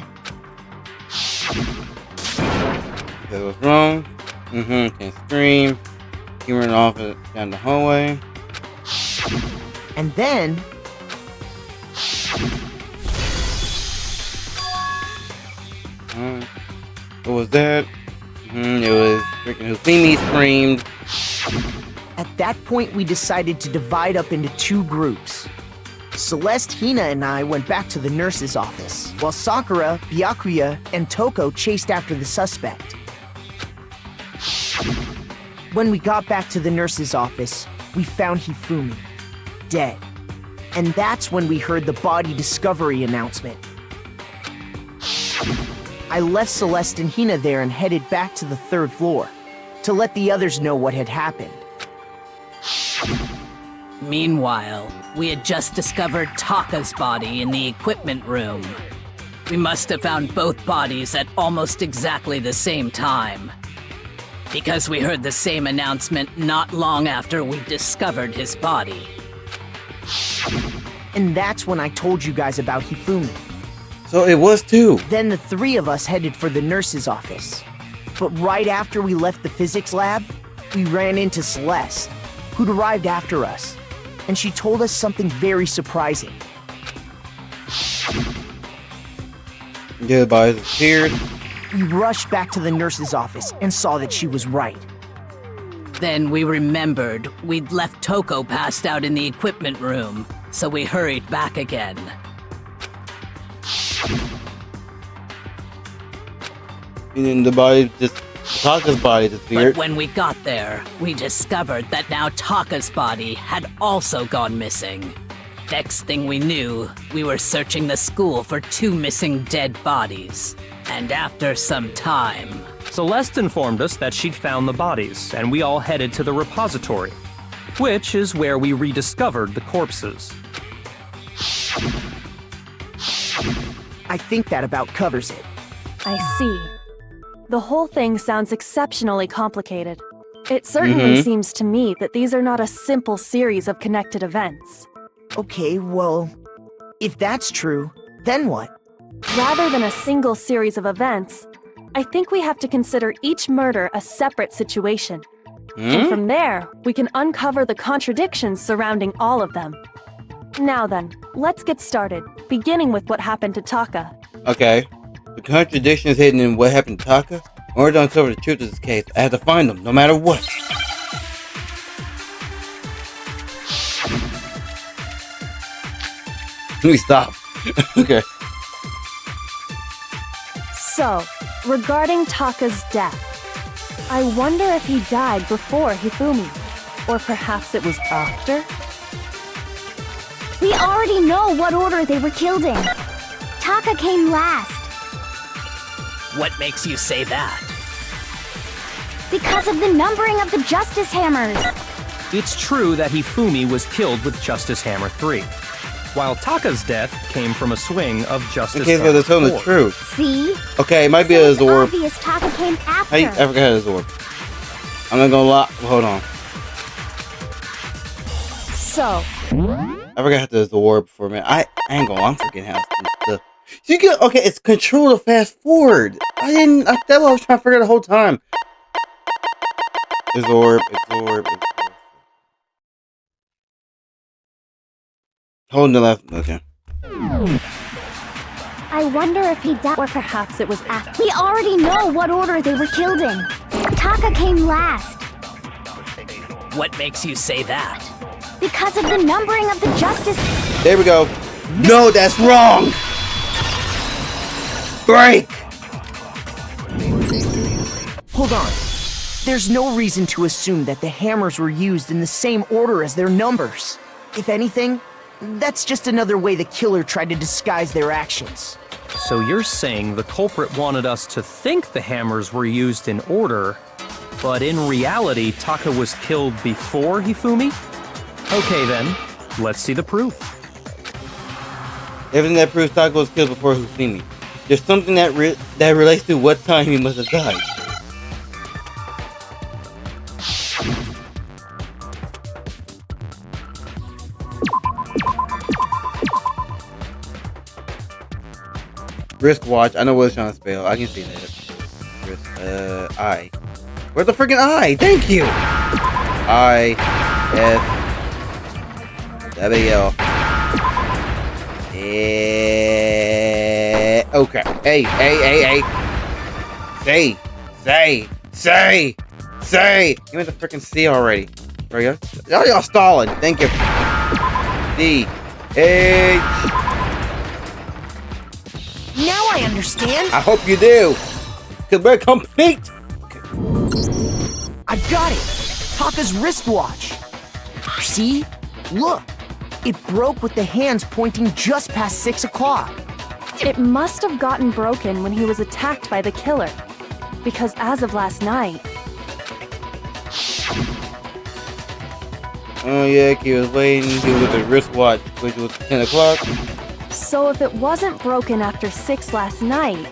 That was wrong. Can scream. He ran off down the hallway. and then... What was that? It was freaking Hifumi screamed. At that point, we decided to divide up into 2 groups. Celeste, Hina, and I went back to the nurse's office, while Sakura, Byakuya, and Toko chased after the suspect. When we got back to the nurse's office, we found Hifumi, dead. And that's when we heard the body discovery announcement. I left Celeste and Hina there and headed back to the 3rd floor, to let the others know what had happened. Meanwhile, we had just discovered Taka's body in the equipment room. We must have found both bodies at almost exactly the same time, because we heard the same announcement not long after we discovered his body. And that's when I told you guys about Hifumi. So it was 2. Then the 3 of us headed for the nurse's office. But right after we left the physics lab, we ran into Celeste, who'd arrived after us. And she told us something very surprising. The bodies appeared. We rushed back to the nurse's office and saw that she was right. Then we remembered we'd left Toko passed out in the equipment room, so we hurried back again. And then the body Taka's body disappeared. But when we got there, we discovered that now Taka's body had also gone missing. Next thing we knew, we were searching the school for 2 missing dead bodies. And after some time... Celeste informed us that she'd found the bodies, and we all headed to the repository, which is where we rediscovered the corpses. I think that about covers it. I see. The whole thing sounds exceptionally complicated. It certainly seems to me that these are not a simple series of connected events. Okay, well, if that's true, then what? Rather than a single series of events, I think we have to consider each murder a separate situation. And from there, we can uncover the contradictions surrounding all of them. Now then, let's get started, beginning with what happened to Taka. Okay. The contradictions hidden in what happened to Taka? In order to uncover the truth of this case, I have to find them, no matter what. Let me stop. Okay. So, regarding Taka's death, I wonder if he died before Hifumi, or perhaps it was after? We already know what order they were killed in. Taka came last. What makes you say that? Because of the numbering of the Justice Hammers. It's true that Hifumi was killed with Justice Hammer 3, while Taka's death came from a swing of Justice Okay, so Hammer they're telling 4. the truth. See? Okay, it might be So a it's Zorb. obvious Taka came after. I forgot his Zorb. I'm not gonna lie. Hold on. So, I forgot the Zorb for a minute. I ain't gonna. I'm forgetting how to. So you get okay. It's control to fast forward. That's what I was trying to figure out the whole time. Absorb. Hold the left. Okay. I wonder if he died, or perhaps it was after. We already know what order they were killed in. Taka came last. What makes you say that? Because of the numbering of the Justice... There we go. No, that's wrong. Break. Hold on. There's no reason to assume that the hammers were used in the same order as their numbers. If anything, that's just another way the killer tried to disguise their actions. So you're saying the culprit wanted us to think the hammers were used in order, but in reality, Taka was killed before Hifumi? Okay then, let's see the proof. Everything that proves Taka was killed before Hifumi. There's something that relates to what time he must have died. Wristwatch. I know what it's trying to spell. I can see that. Wrist. I. Where's the freaking I? Thank you. I. F. W. Okay. Hey. Say. Give me the freaking C already. There you go. Y'all stalling. Thank you. D. H. Now I understand. I hope you do. Cause we're complete. I got it. Taka's wristwatch. See? Look. It broke with the hands pointing just past 6 o'clock. it must have gotten broken when he was attacked by the killer. Because as of last night... Oh yeah, he was waiting. He was with the wristwatch, which was 10 o'clock. So if it wasn't broken after 6 last night,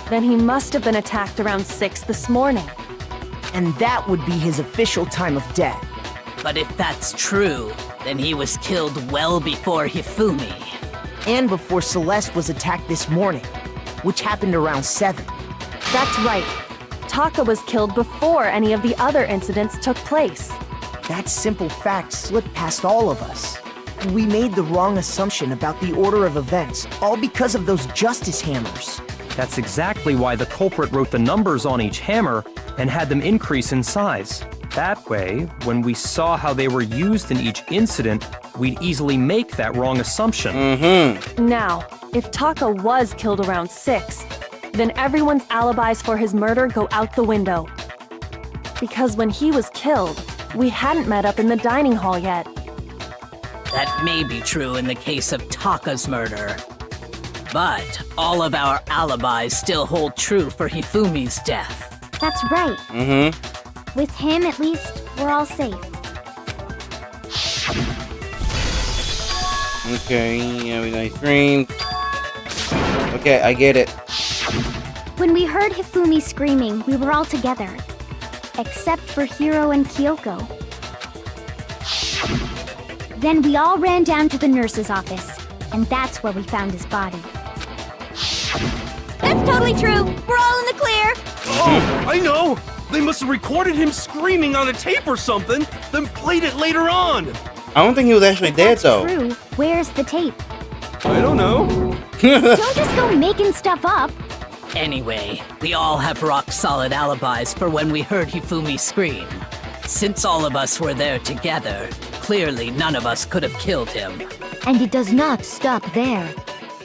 then he must have been attacked around 6 this morning. And that would be his official time of death. But if that's true, then he was killed well before Hifumi. and before Celeste was attacked this morning, which happened around 7. That's right. Taka was killed before any of the other incidents took place. That simple fact slipped past all of us. We made the wrong assumption about the order of events, all because of those justice hammers. That's exactly why the culprit wrote the numbers on each hammer and had them increase in size. That way, when we saw how they were used in each incident, we'd easily make that wrong assumption. Now, if Taka was killed around 6, then everyone's alibis for his murder go out the window. Because when he was killed, we hadn't met up in the dining hall yet. That may be true in the case of Taka's murder. But all of our alibis still hold true for Hifumi's death. That's right. With him, at least, we're all safe. Okay, yeah, we got scream. Okay, I get it. When we heard Hifumi screaming, we were all together. Except for Hiro and Kyoko. Then we all ran down to the nurse's office, and that's where we found his body. That's totally true. We're all in the clear. Oh, I know! They must have recorded him screaming on a tape or something, then played it later on! I don't think he was actually dead, though. True. Where's the tape? I don't know. Don't just go making stuff up. Anyway, we all have rock-solid alibis for when we heard Hifumi scream. Since all of us were there together, clearly none of us could have killed him. And it does not stop there.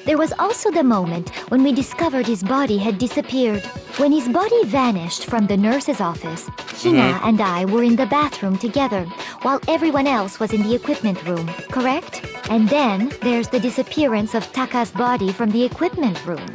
There was also the moment when we discovered his body had disappeared. When his body vanished from the nurse's office, Hina and I were in the bathroom together, while everyone else was in the equipment room, correct? And then there's the disappearance of Taka's body from the equipment room.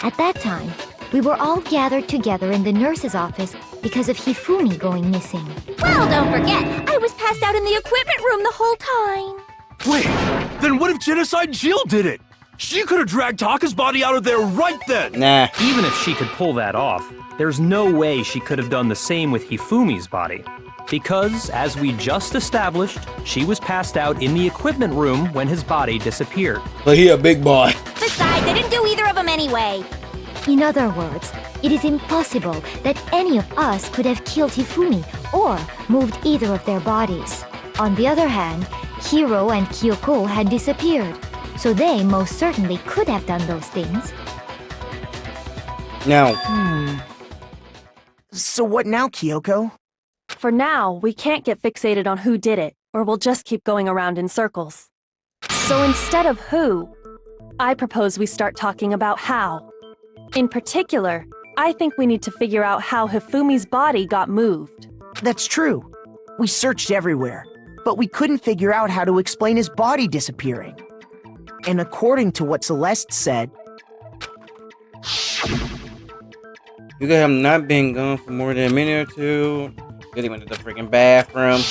At that time, we were all gathered together in the nurse's office because of Hifumi going missing. Well, don't forget, I was passed out in the equipment room the whole time. Wait, then what if Genocide Jill did it? She could have dragged Taka's body out of there right then! Nah. Even if she could pull that off, there's no way she could have done the same with Hifumi's body. Because, as we just established, she was passed out in the equipment room when his body disappeared. But he a big boy. Besides, I didn't do either of them anyway. In other words, it is impossible that any of us could have killed Hifumi or moved either of their bodies. On the other hand, Hiro and Kyoko had disappeared, so they most certainly could have done those things. Now, So what now, Kyoko? For now, we can't get fixated on who did it, or we'll just keep going around in circles. So instead of who, I propose we start talking about how. In particular, I think we need to figure out how Hifumi's body got moved. That's true. We searched everywhere, but we couldn't figure out how to explain his body disappearing. And according to what Celeste said, you could have not been gone for more than a minute or two. Then he went to the freaking bathroom.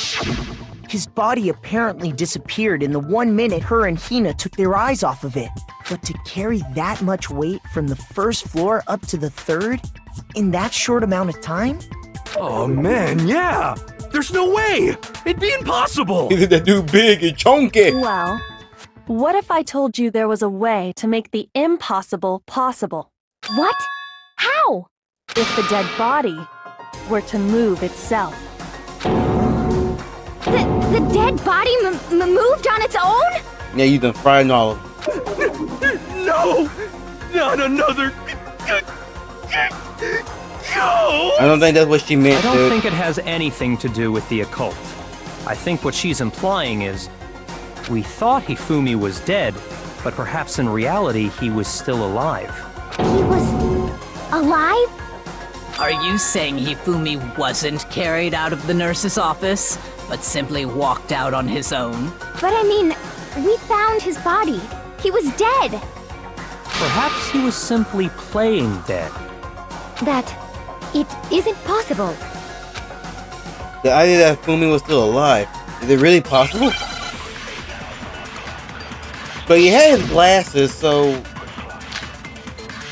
his body apparently disappeared in the 1 minute her and Hina took their eyes off of it. But to carry that much weight from the first floor up to the third in that short amount of time? Oh man, yeah! There's no way! It'd be impossible! He's that dude big and chunky. Well, what if I told you there was a way to make the impossible possible? What? How? If the dead body were to move itself. The dead body moved on its own? Yeah, you done fried all of them. No! Not another... No! I don't think that's what she meant, I don't dude. think it has anything to do with the occult. I think what she's implying is, we thought Hifumi was dead, but perhaps in reality he was still alive. He was alive? Are you saying Hifumi wasn't carried out of the nurse's office, but simply walked out on his own? But I mean, we found his body. He was dead. Perhaps he was simply playing dead. That it isn't possible. The idea that Fumi was still alive. Is it really possible? But he had his glasses, so...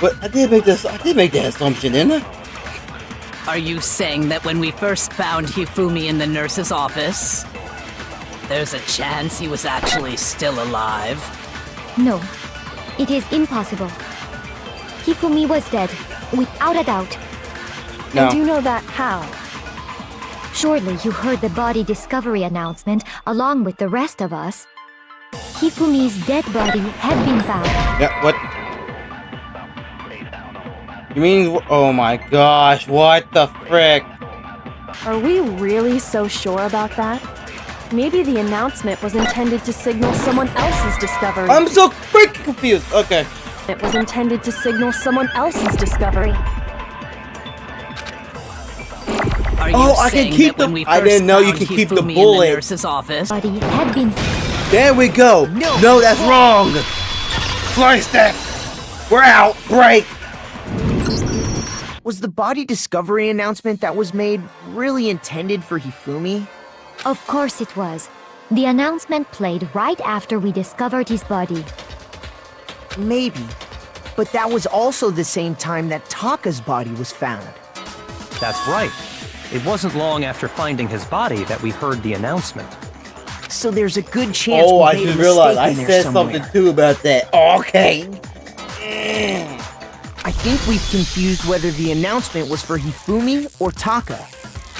But I did make that assumption, didn't I? Are you saying that when we first found Hifumi in the nurse's office, there's a chance he was actually still alive? No, It is impossible. Hifumi was dead, without a doubt. No. And you know that how? Surely you heard the body discovery announcement along with the rest of us. Hifumi's dead body had been found. Yeah, what? You mean, oh my gosh, what the frick? Are we really so sure about that? Maybe the announcement was intended to signal someone else's discovery. I'm so freaking confused. Okay. It was intended to signal someone else's discovery. Are you I can saying keep that when the- we I first didn't know you found could keep the Hifumi in bullet. nurse's office? Body had been There we go. No, that's wrong. Slice that. We're out. Break. Was the body discovery announcement that was made really intended for Hifumi? Of course it was. The announcement played right after we discovered his body. Maybe. But that was also the same time that Taka's body was found. That's right. It wasn't long after finding his body that we heard the announcement. So there's a good chance Oh, we I made a just mistake realized I in there said somewhere. something too about that. Okay. I think we've confused whether the announcement was for Hifumi or Taka.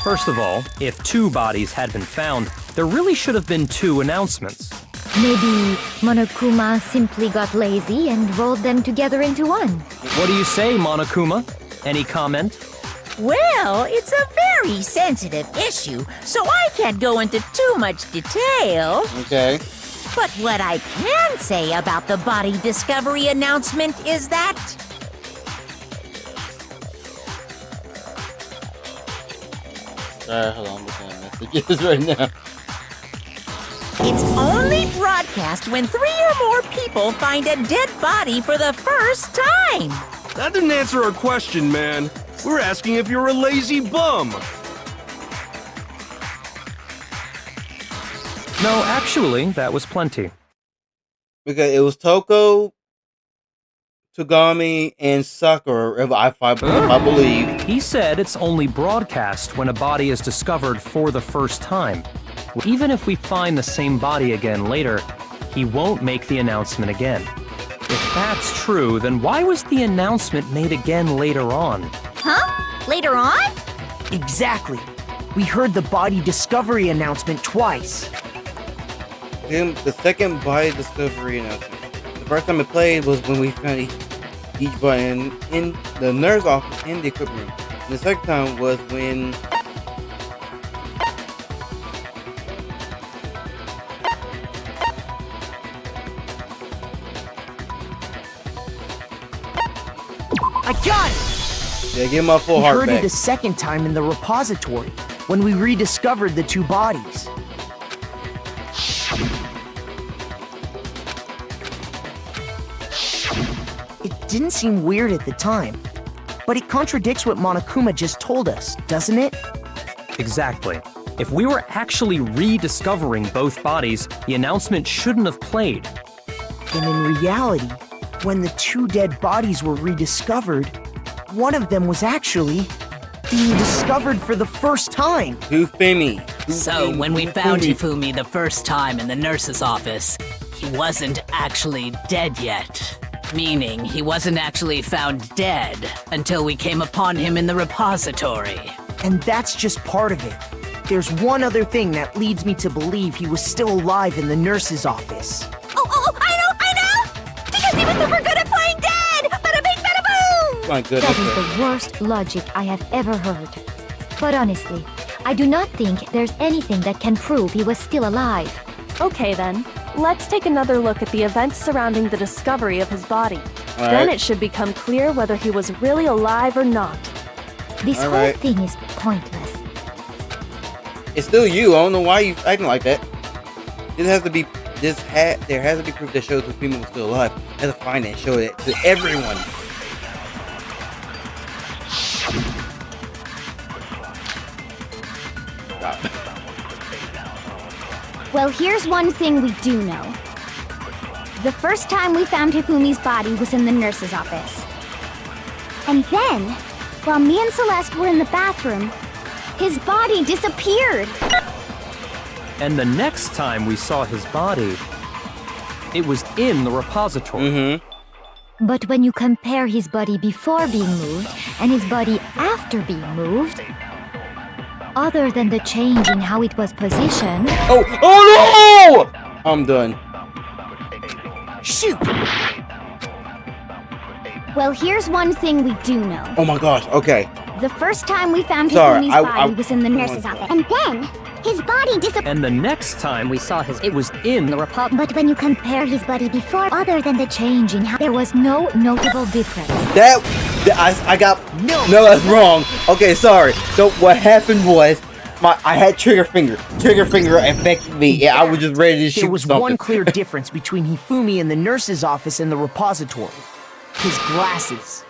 First of all, if 2 bodies had been found, there really should have been 2 announcements. Maybe Monokuma simply got lazy and rolled them together into one. What do you say, Monokuma? Any comment? Well, it's a very sensitive issue, so I can't go into too much detail. Okay. But what I can say about the body discovery announcement is that Hold on, I'm looking at messages right now. it's only broadcast when 3 or more people find a dead body for the first time. That didn't answer our question, man. We're asking if you're a lazy bum. No, actually, that was plenty. Because it was Toko, Togami, and Sakura, if I believe. He said it's only broadcast when a body is discovered for the first time. Even if we find the same body again later, he won't make the announcement again. If that's true, then why was the announcement made again later on? Huh? Later on? Exactly. We heard the body discovery announcement twice. Then the second body discovery announcement. The first time it played was when we found each body in the nurse office in the equipment room. And the second time was when I got it! they give my full We heart heard back. it a second time in the repository, when we rediscovered the 2 bodies. It didn't seem weird at the time, but it contradicts what Monokuma just told us, doesn't it? Exactly. If we were actually rediscovering both bodies, the announcement shouldn't have played. And in reality, when the 2 dead bodies were rediscovered, one of them was actually being discovered for the first time. Hifumi. So, when we found Hifumi the first time in the nurse's office, he wasn't actually dead yet. Meaning, he wasn't actually found dead until we came upon him in the repository. And that's just part of it. There's one other thing that leads me to believe he was still alive in the nurse's office. Oh, I know! Because he was super good at playing dead! Bada bing, bada boom! My goodness. That is the worst logic I have ever heard. But honestly, I do not think there's anything that can prove he was still alive. Okay then, let's take another look at the events surrounding the discovery of his body. All Then right. it should become clear whether he was really alive or not. This All whole right. thing is pointless. It's still you. I don't know why you acting like that. There has to be proof that shows that people was still alive. You have to find it and show it to everyone. Stop. Well, here's one thing we do know. The first time we found Hifumi's body was in the nurse's office. And then, while me and Celeste were in the bathroom, his body disappeared. And the next time we saw his body, it was in the repository. Mm-hmm. But when you compare his body before being moved and his body after being moved, other than the change in how it was positioned... Oh no! I'm done. Shoot! Well, here's one thing we do know. Oh my gosh, okay. The first time we found Sorry, Hifumi's body was in the nurse's office. And then, his body disappeared. And the next time we saw it was in the Republic. But when you compare his body before, other than the change in how... There was no notable difference. I got... No, that's wrong. Okay, sorry. So what happened was, I had trigger finger. Trigger finger affected me. Yeah, I was just ready to shoot There was something. one clear difference between Hifumi in the nurse's office and the repository. His glasses.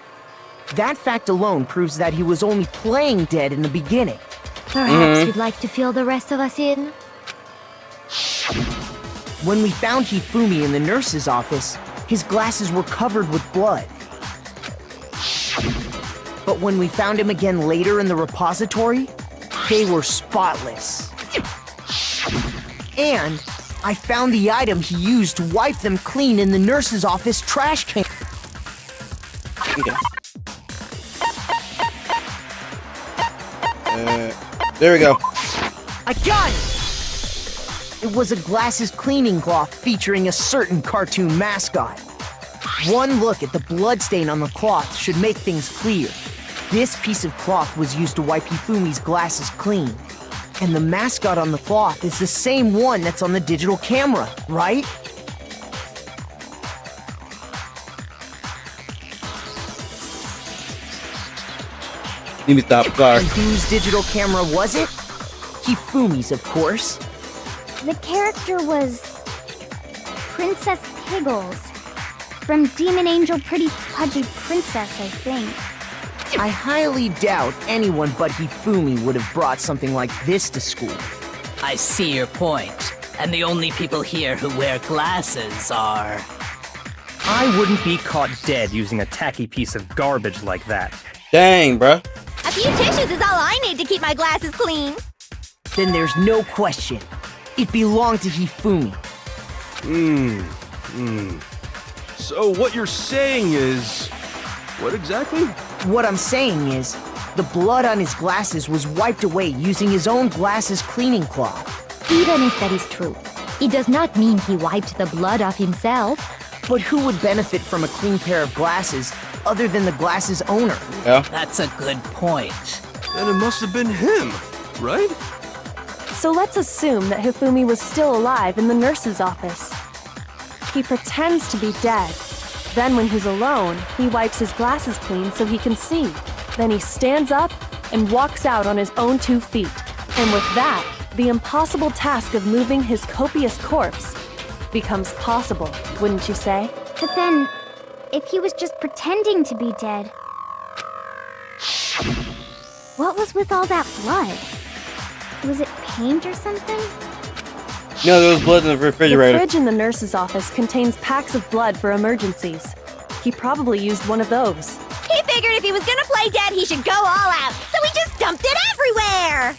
That fact alone proves that he was only playing dead in the beginning. Perhaps you'd like to fill the rest of us in? When we found Hifumi in the nurse's office, his glasses were covered with blood. But when we found him again later in the repository, they were spotless. And I found the item he used to wipe them clean in the nurse's office trash can. Okay. There we go. I got it! It was a glasses cleaning cloth featuring a certain cartoon mascot. One look at the bloodstain on the cloth should make things clear. This piece of cloth was used to wipe Hifumi's glasses clean. And the mascot on the cloth is the same one that's on the digital camera, right? Let me stop, sorry. And whose digital camera was it? Hifumi's, of course. The character was Princess Piggles from Demon Angel Pretty Pudgy Princess, I think. I highly doubt anyone but Hifumi would have brought something like this to school. I see your point. And the only people here who wear glasses are... I wouldn't be caught dead using a tacky piece of garbage like that. Dang, bruh. A few tissues is all I need to keep my glasses clean. Then there's no question. It belonged to Hifumi. So what you're saying is... What exactly? What I'm saying is, the blood on his glasses was wiped away using his own glasses cleaning cloth. Even if that is true, it does not mean he wiped the blood off himself. But who would benefit from a clean pair of glasses other than the glasses owner? Yeah. That's a good point. Then it must have been him, right? So let's assume that Hifumi was still alive in the nurse's office. He pretends to be dead. Then when he's alone, he wipes his glasses clean so he can see. Then he stands up and walks out on his own 2 feet. And with that, the impossible task of moving his copious corpse becomes possible, wouldn't you say? But then, if he was just pretending to be dead, what was with all that blood? Was it paint or something? No, there was blood in the The refrigerator. fridge in the nurse's office contains packs of blood for emergencies. He probably used one of those. He figured if he was gonna play dead, he should go all out, so he just dumped it everywhere!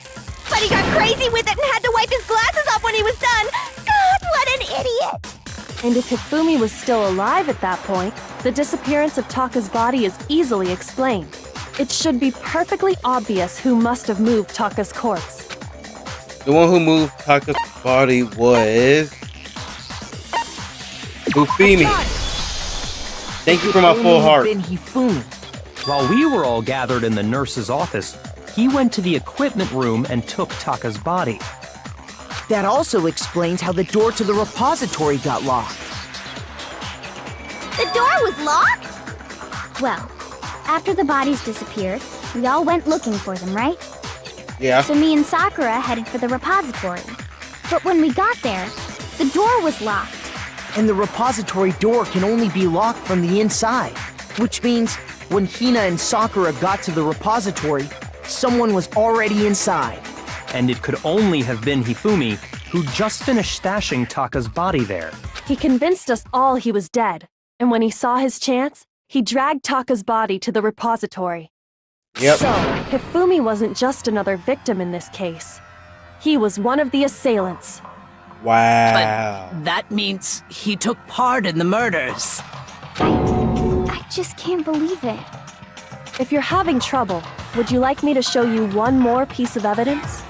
But he got crazy with it and had to wipe his glasses off when he was done! God, what an idiot! And if Hifumi was still alive at that point, the disappearance of Taka's body is easily explained. It should be perfectly obvious who must have moved Taka's corpse. The one who moved Taka's body was... Hifumi. Thank you for my full heart. Been Hifumi. While we were all gathered in the nurse's office, he went to the equipment room and took Taka's body. That also explains how the door to the repository got locked. The door was locked? Well, after the bodies disappeared, we all went looking for them, right? Yeah. So me and Sakura headed for the repository. But when we got there, the door was locked. And the repository door can only be locked from the inside. Which means, when Hina and Sakura got to the repository, someone was already inside. And it could only have been Hifumi, who just finished stashing Taka's body there. He convinced us all he was dead, and when he saw his chance, he dragged Taka's body to the repository. Yep. So, Hifumi wasn't just another victim in this case. He was one of the assailants. Wow. But that means he took part in the murders. just can't believe it. If you're having trouble, would you like me to show you one more piece of evidence?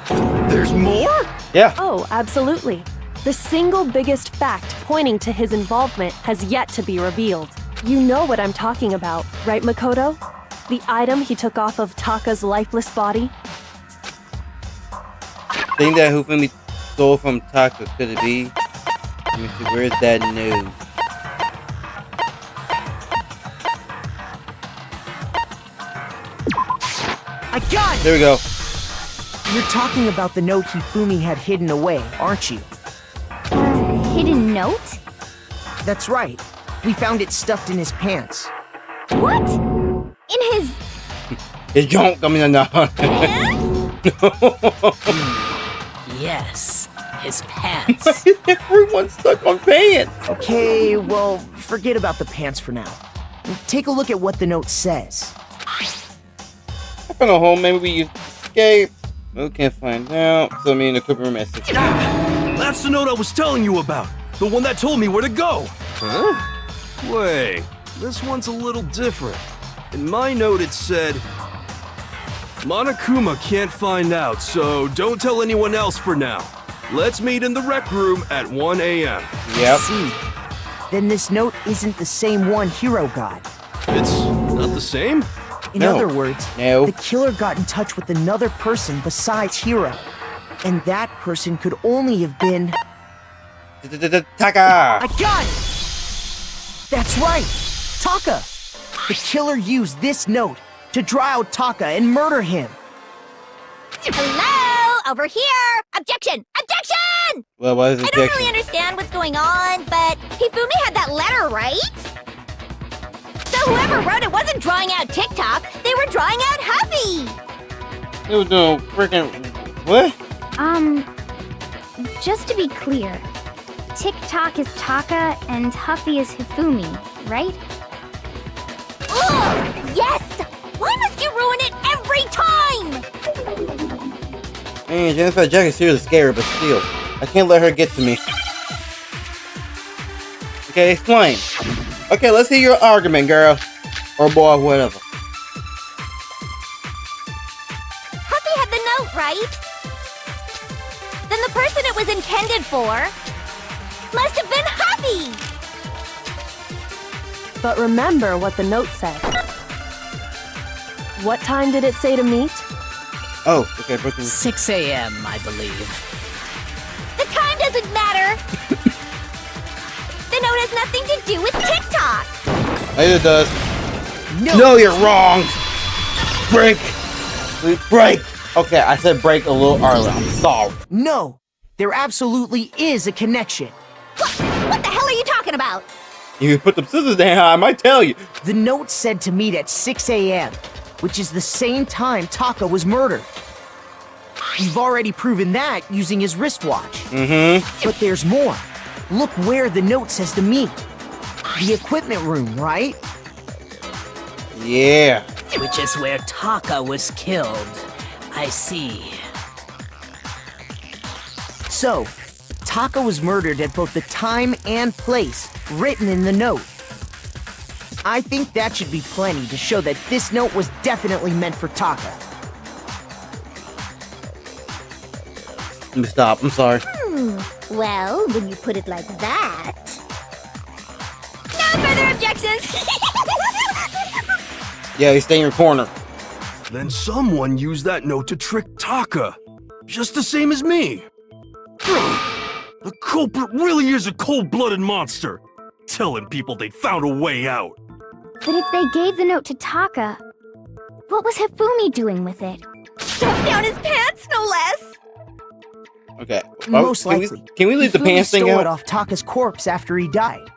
There's more? Yeah. Oh, absolutely. The single biggest fact pointing to his involvement has yet to be revealed. You know what I'm talking about, right, Makoto? The item he took off of Taka's lifeless body? Thing that Hifumi stole from Taka, could it be? Let me see, where's that note? I got it! There we go. You're talking about the note Hifumi had hidden away, aren't you? Hidden note? That's right. We found it stuffed in his pants. What? In his His junk coming in the Yes, his pants. Everyone's stuck on pants. Okay, well, forget about the pants for now. Take a look at what the note says. I found a home, maybe we escape. We can't find out. So me in the cooking room at 6. That's the note I was telling you about. The one that told me where to go. Huh? Wait, this one's a little different. In my note it said, Monokuma can't find out, so don't tell anyone else for now. Let's meet in the rec room at 1 a.m. Yep. See, then this note isn't the same one Hiro got. It's not the same? In No. other words, No. the killer got in touch with another person besides Hiro. And that person could only have been... Taka! I got it! That's right! Taka! The killer used this note to draw out Taka and murder him. Hello? Over here! Objection! Objection! Well, what is I the don't really understand what's going on, but Hifumi had that letter, right? So whoever wrote it wasn't drawing out TikTok, they were drawing out Huffy! It was no freaking... What? Just to be clear, TikTok is Taka and Huffy is Hifumi, right? Ugh! Yes! Why must you ruin it every time? Man, Jennifer Jack is seriously scary, but still. I can't let her get to me. Okay, explain. Okay, let's hear your argument, girl. Or boy, whatever. Huffy had the note, right? Then the person it was intended for must have been Huffy! But remember what the note said. What time did it say to meet? Oh, okay, Brooklyn. 6 a.m., I believe. The time doesn't matter! The note has nothing to do with TikTok! It does. No! No, you're wrong! Break! Break! Okay, I said break a little early. I'm sorry. No! There absolutely is a connection. What the hell are you talking about? If you put the scissors down, I might tell you. The note said to meet at 6 a.m., which is the same time Taka was murdered. You've already proven that using his wristwatch. Mm-hmm. But there's more. Look where the note says to meet. The equipment room, right? Yeah. Which is where Taka was killed. I see. So, Taka was murdered at both the time and place written in the note. I think that should be plenty to show that this note was definitely meant for Taka. Let me stop. I'm sorry. Well, when you put it like that... No further objections! Yeah, you stay in your corner. Then someone used that note to trick Taka. Just the same as me. The culprit really is a cold-blooded monster. Telling people they found a way out. But if they gave the note to Taka, what was Hifumi doing with it? Stuffed down his pants, no less! Okay. Most can likely. Can we leave the Hifumi pants thing stole out? it off Taka's corpse after he died.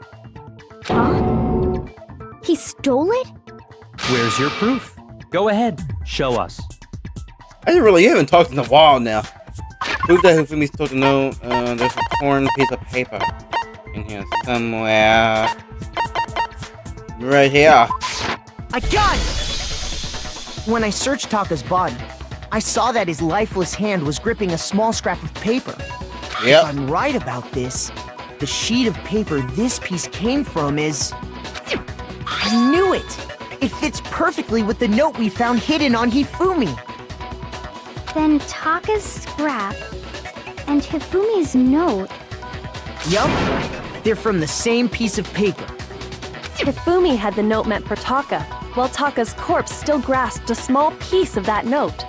Huh? He stole it? Where's your proof? Go ahead, show us. I really haven't talked in a while now. Prove that Hifumi stole the note. There's a torn piece of paper in here somewhere. Right here. I got it! When I searched Taka's body, I saw that his lifeless hand was gripping a small scrap of paper. If Yep. I'm right about this, the sheet of paper this piece came from is... I knew it! It fits perfectly with the note we found hidden on Hifumi. Then Taka's scrap and Hifumi's note. Yup, they're from the same piece of paper. Hifumi had the note meant for Taka, while Taka's corpse still grasped a small piece of that note.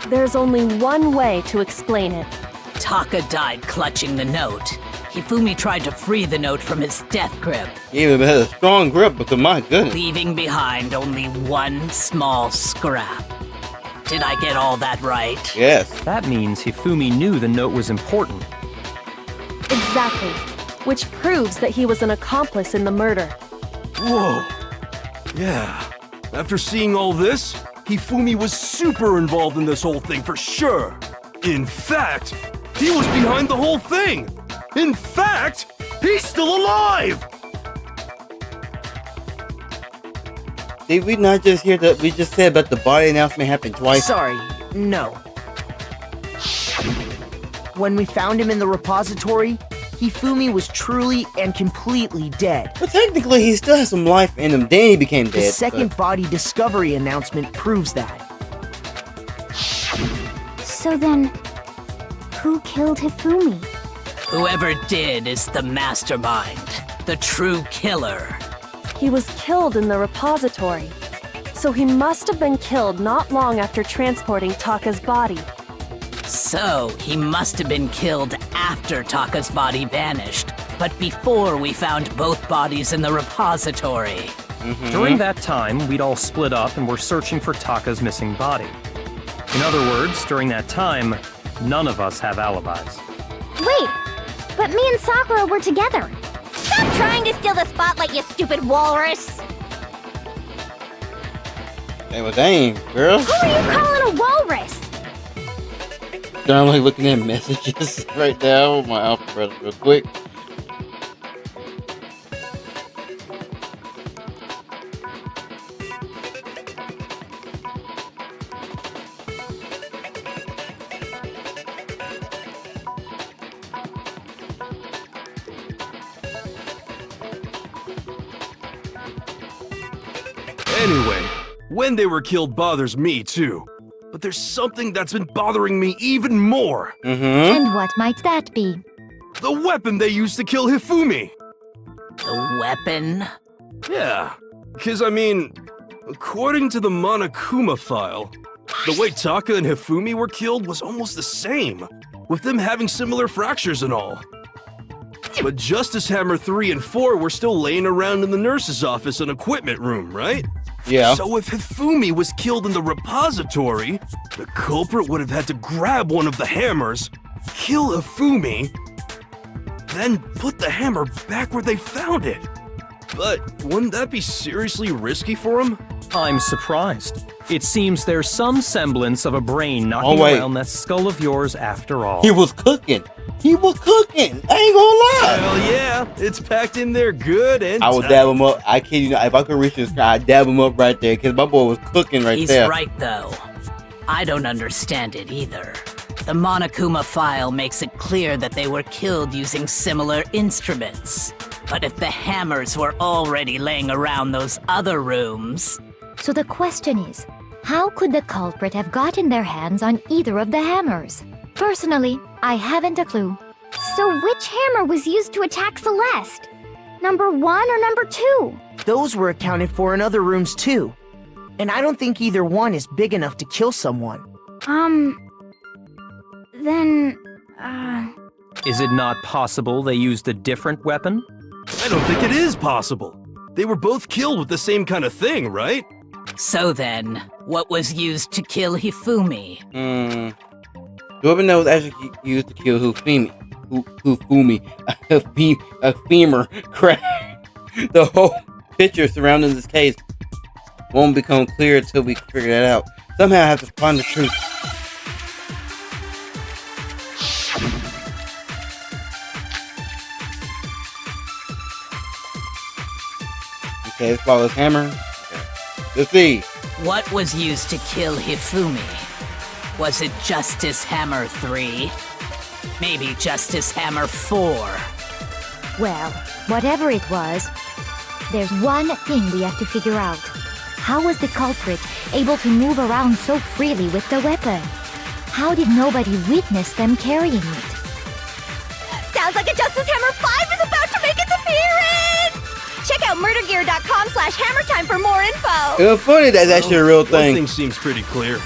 There's only one way to explain it. Taka died clutching the note. Hifumi tried to free the note from his death grip. He even had a strong grip, because my goodness. Leaving behind only one small scrap. Did I get all that right? Yes. That means Hifumi knew the note was important. Exactly. Which proves that he was an accomplice in the murder. Whoa. Yeah. After seeing all this, Hifumi was super involved in this whole thing for sure. In fact, he was behind the whole thing. In fact, he's still alive! Did we not just hear that? We just said about the body announcement happened twice. Sorry, no. When we found him in the repository, Hifumi was truly and completely dead. But technically, he still has some life in him. Then he became dead. The second body discovery announcement proves that. So then, who killed Hifumi? Whoever did is the mastermind, the true killer. He was killed in the repository. So he must have been killed not long after transporting Taka's body. So, he must have been killed after Taka's body vanished, but before we found both bodies in the repository. During that time, we'd all split up and were searching for Taka's missing body. In other words, during that time, none of us have alibis. Wait, but me and Sakura were together. Stop trying to steal the spotlight, you stupid walrus! Hey, well, dang, girl. Who are you calling a walrus? I'm like looking at messages right now with my alphabet real quick. Anyway, when they were killed bothers me too. But there's something that's been bothering me even more. And what might that be? The weapon they used to kill Hifumi. The weapon? Yeah, because I mean, according to the Monokuma file, the way Taka and Hifumi were killed was almost the same, with them having similar fractures and all. But Justice Hammer 3 and 4 were still laying around in the nurse's office and equipment room, right? Yeah. So if Hifumi was killed in the repository, the culprit would have had to grab one of the hammers, kill Hifumi, then put the hammer back where they found it. But wouldn't that be seriously risky for him? I'm surprised. It seems there's some semblance of a brain knocking around that skull of yours after all. He was cooking. He was cooking. I ain't gonna lie. Hell yeah, it's packed in there good and I would dab him up. I kid you not. If I could reach this guy, I'd dab him up right there because my boy was cooking right He's there. right, though. I don't understand it either. The Monokuma file makes it clear that they were killed using similar instruments. But if the hammers were already laying around those other rooms... So the question is, how could the culprit have gotten their hands on either of the hammers? Personally, I haven't a clue. So which hammer was used to attack Celeste? Number 1 or number 2? Those were accounted for in other rooms too. And I don't think either one is big enough to kill someone. Then, Is it not possible they used a different weapon? I don't think it is possible. They were both killed with the same kind of thing, right? So then, what was used to kill Hifumi? The weapon that was actually used to kill Hifumi, a femur crack. The whole picture surrounding this case won't become clear until we figure that out. Somehow I have to find the truth. Okay, let's follow this hammer. Okay. Let's see. What was used to kill Hifumi? Was it Justice Hammer 3? Maybe Justice Hammer 4? Well, whatever it was, There's one thing we have to figure out. How was the culprit able to move around so freely with the weapon? How did nobody witness them carrying it? Sounds like a Justice Hammer 5 is about to make its appearance! Check out murdergear.com/hammertime for more info! It was funny that's actually a real One thing. thing seems pretty clear.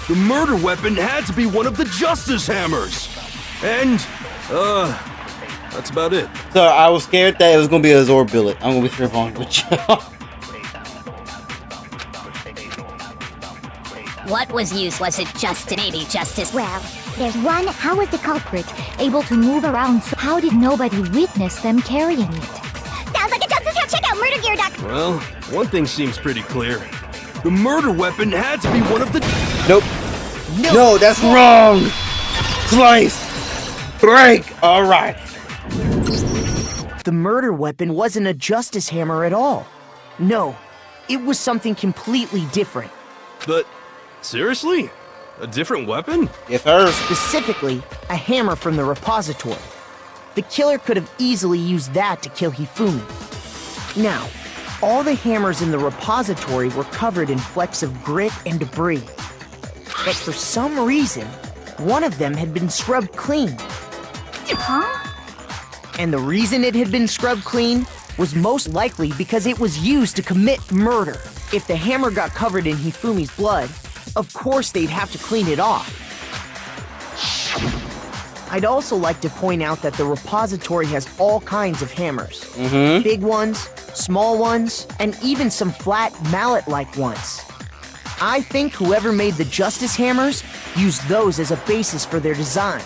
The murder weapon had to be one of the Justice Hammers. And, that's about it. So I was scared that it was gonna be a Zord billet. I'm gonna be straight on with you. What was used? Was it just maybe justice? Well, there's one. How was the culprit able to move around so how did nobody witness them carrying it? Sounds like a justice hammer. Check out murdergear.com. Well, one thing seems pretty clear. The murder weapon had to be one of the... Nope. No, that's wrong. Slice. Break. All right. The murder weapon wasn't a justice hammer at all. No, it was something completely different. But, seriously? A different weapon? Yes, sir. Specifically, a hammer from the repository. The killer could have easily used that to kill Hifumi. Now, all the hammers in the repository were covered in flecks of grit and debris. But for some reason, one of them had been scrubbed clean. Huh? And the reason it had been scrubbed clean was most likely because it was used to commit murder. If the hammer got covered in Hifumi's blood, of course they'd have to clean it off. I'd also like to point out that the repository has all kinds of hammers. Big ones, small ones, and even some flat mallet-like ones. I think whoever made the Justice Hammers used those as a basis for their design.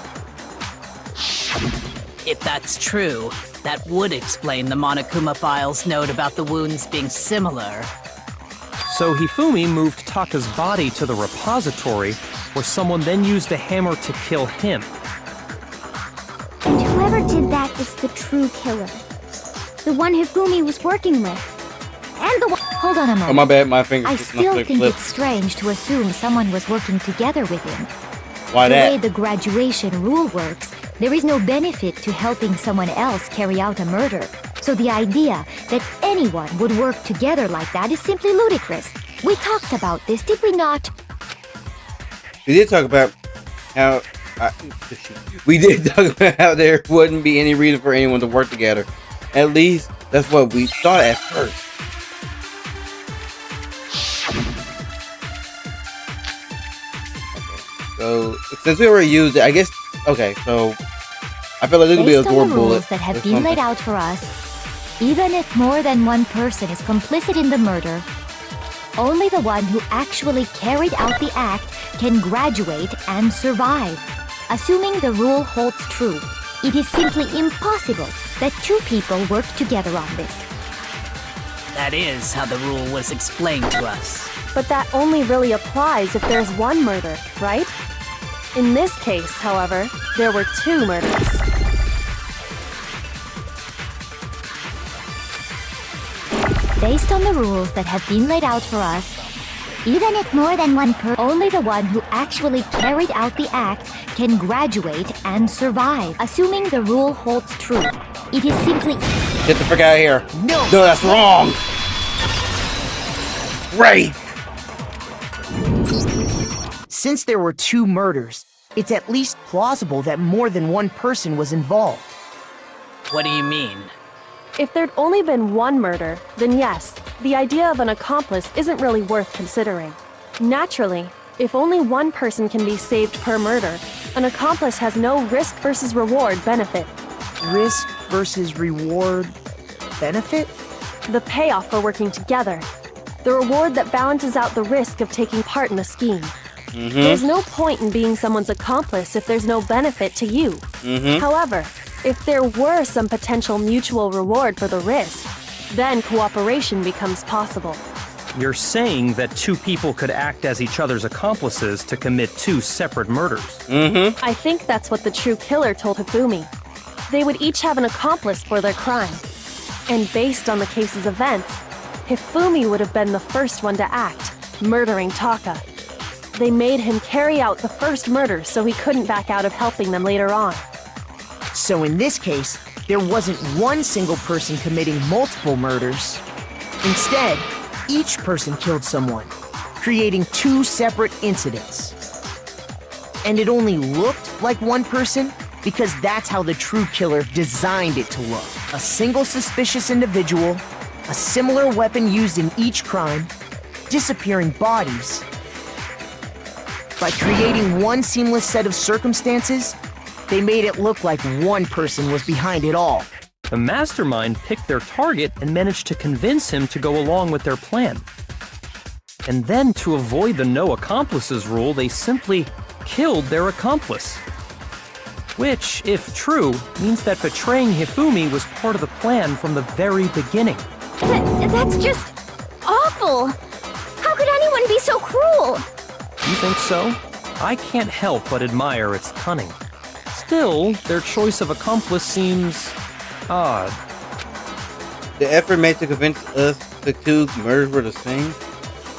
If that's true, that would explain the Monokuma file's note about the wounds being similar. So Hifumi moved Taka's body to the repository, where someone then used a hammer to kill him. And whoever did that is the true killer. The one Hifumi was working with. And the one... Hold on a moment. Oh, my bad. My finger. I still think it's strange to assume someone was working together with him. Why The way that? the graduation rule works, there is no benefit to helping someone else carry out a murder. So the idea that anyone would work together like that is simply ludicrous. We talked about this, did we not? We did talk about how there wouldn't be any reason for anyone to work together. At least that's what we thought at first. So since we already used it, I guess. Okay, so I feel like there could be a Based on Zord the bullet. rules that have or been laid something. out for us, even if more than one person is complicit in the murder, only the one who actually carried out the act can graduate and survive. Assuming the rule holds true, it is simply impossible that two people work together on this. That is how the rule was explained to us. But that only really applies if there's one murder, right? In this case, however, there were two murders. Based on the rules that have been laid out for us, Even if more than one only the one who actually carried out the act can graduate and survive. Assuming the rule holds true, it is simply... Get the frick out of here. No! No, that's wrong. Right. Since there were two murders, it's at least plausible that more than one person was involved. What do you mean? If there'd only been one murder, then yes, the idea of an accomplice isn't really worth considering. Naturally, if only one person can be saved per murder, an accomplice has no risk versus reward benefit. Risk versus reward benefit? The payoff for working together. The reward that balances out the risk of taking part in the scheme. There's no point in being someone's accomplice if there's no benefit to you. However, if there were some potential mutual reward for the risk, then cooperation becomes possible. You're saying that two people could act as each other's accomplices to commit two separate murders. I think that's what the true killer told Hifumi. They would each have an accomplice for their crime. And based on the case's events, Hifumi would have been the first one to act, murdering Taka. They made him carry out the first murder so he couldn't back out of helping them later on. So in this case, There wasn't one single person committing multiple murders. Instead, each person killed someone, creating two separate incidents. And it only looked like one person because that's how the true killer designed it to look. A single suspicious individual, a similar weapon used in each crime, disappearing bodies. By creating one seamless set of circumstances, they made it look like one person was behind it all. The mastermind picked their target and managed to convince him to go along with their plan. And then, to avoid the no accomplices rule, they simply killed their accomplice. Which, if true, means that betraying Hifumi was part of the plan from the very beginning. That's just awful. How could anyone be so cruel? You think so? I can't help but admire its cunning. Still, their choice of accomplice seems odd. The effort made to convince us the two murders were the same,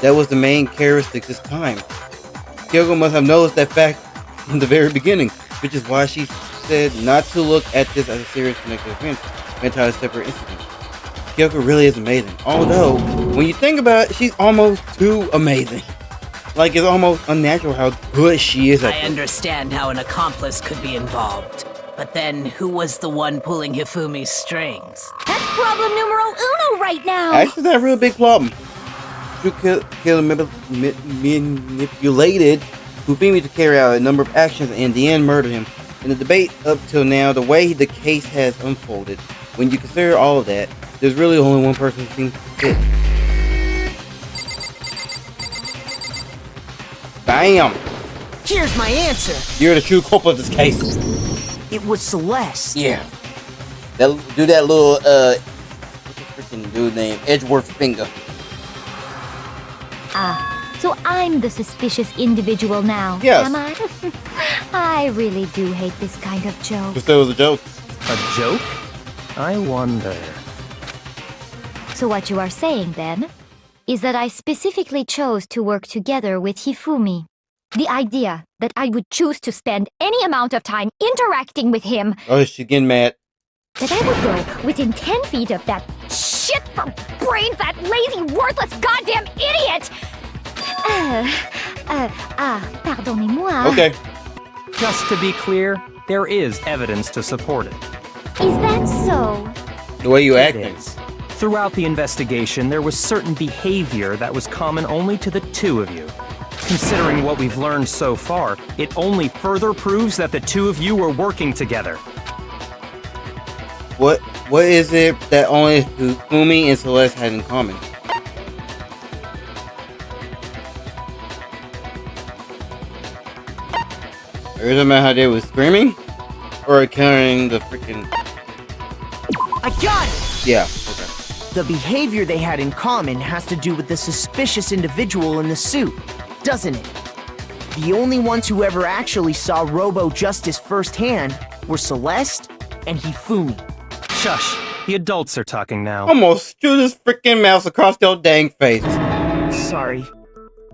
that was the main characteristic this time. Kyoko must have noticed that fact from the very beginning, which is why she said not to look at this as a serious connected event, but entirely separate incident. Kyoko really is amazing, although, when you think about it, she's almost too amazing. Like, it's almost unnatural how good she is at I understand how an accomplice could be involved. But then, who was the one pulling Hifumi's strings? That's problem numero uno right now. Actually, that's a real big problem. You manipulated Hifumi to carry out a number of actions and in the end murdered him. In the debate up till now, the way the case has unfolded, when you consider all of that, there's really only one person who seems to fit. Bam! Here's my answer. You're the true culprit of this case. It was Celeste. Yeah. Do that little, what's the freaking dude name? Edgeworth finger. So I'm the suspicious individual now, Yes. am I? I really do hate this kind of joke. Just that was a joke. A joke? I wonder. So what you are saying, then, is that I specifically chose to work together with Hifumi. The idea that I would choose to spend any amount of time interacting with him, Oh, she's getting mad. that I would go within 10 feet of that shit for brains, that lazy, worthless, goddamn idiot! Pardonnez-moi. Okay. Just to be clear, there is evidence to support it. Is that so? The way you It acting. is. Throughout the investigation, there was certain behavior that was common only to the two of you. Considering what we've learned so far, it only further proves that the two of you were working together. What is it that only Hifumi and Celeste had in common? Are you talking about how they were screaming? Or carrying the freaking... I got it! Yeah, okay. The behavior they had in common has to do with the suspicious individual in the suit, doesn't it? The only ones who ever actually saw Robo Justice firsthand were Celeste and Hifumi. Shush, the adults are talking now. Almost threw this freaking mouse across your dang face. Sorry.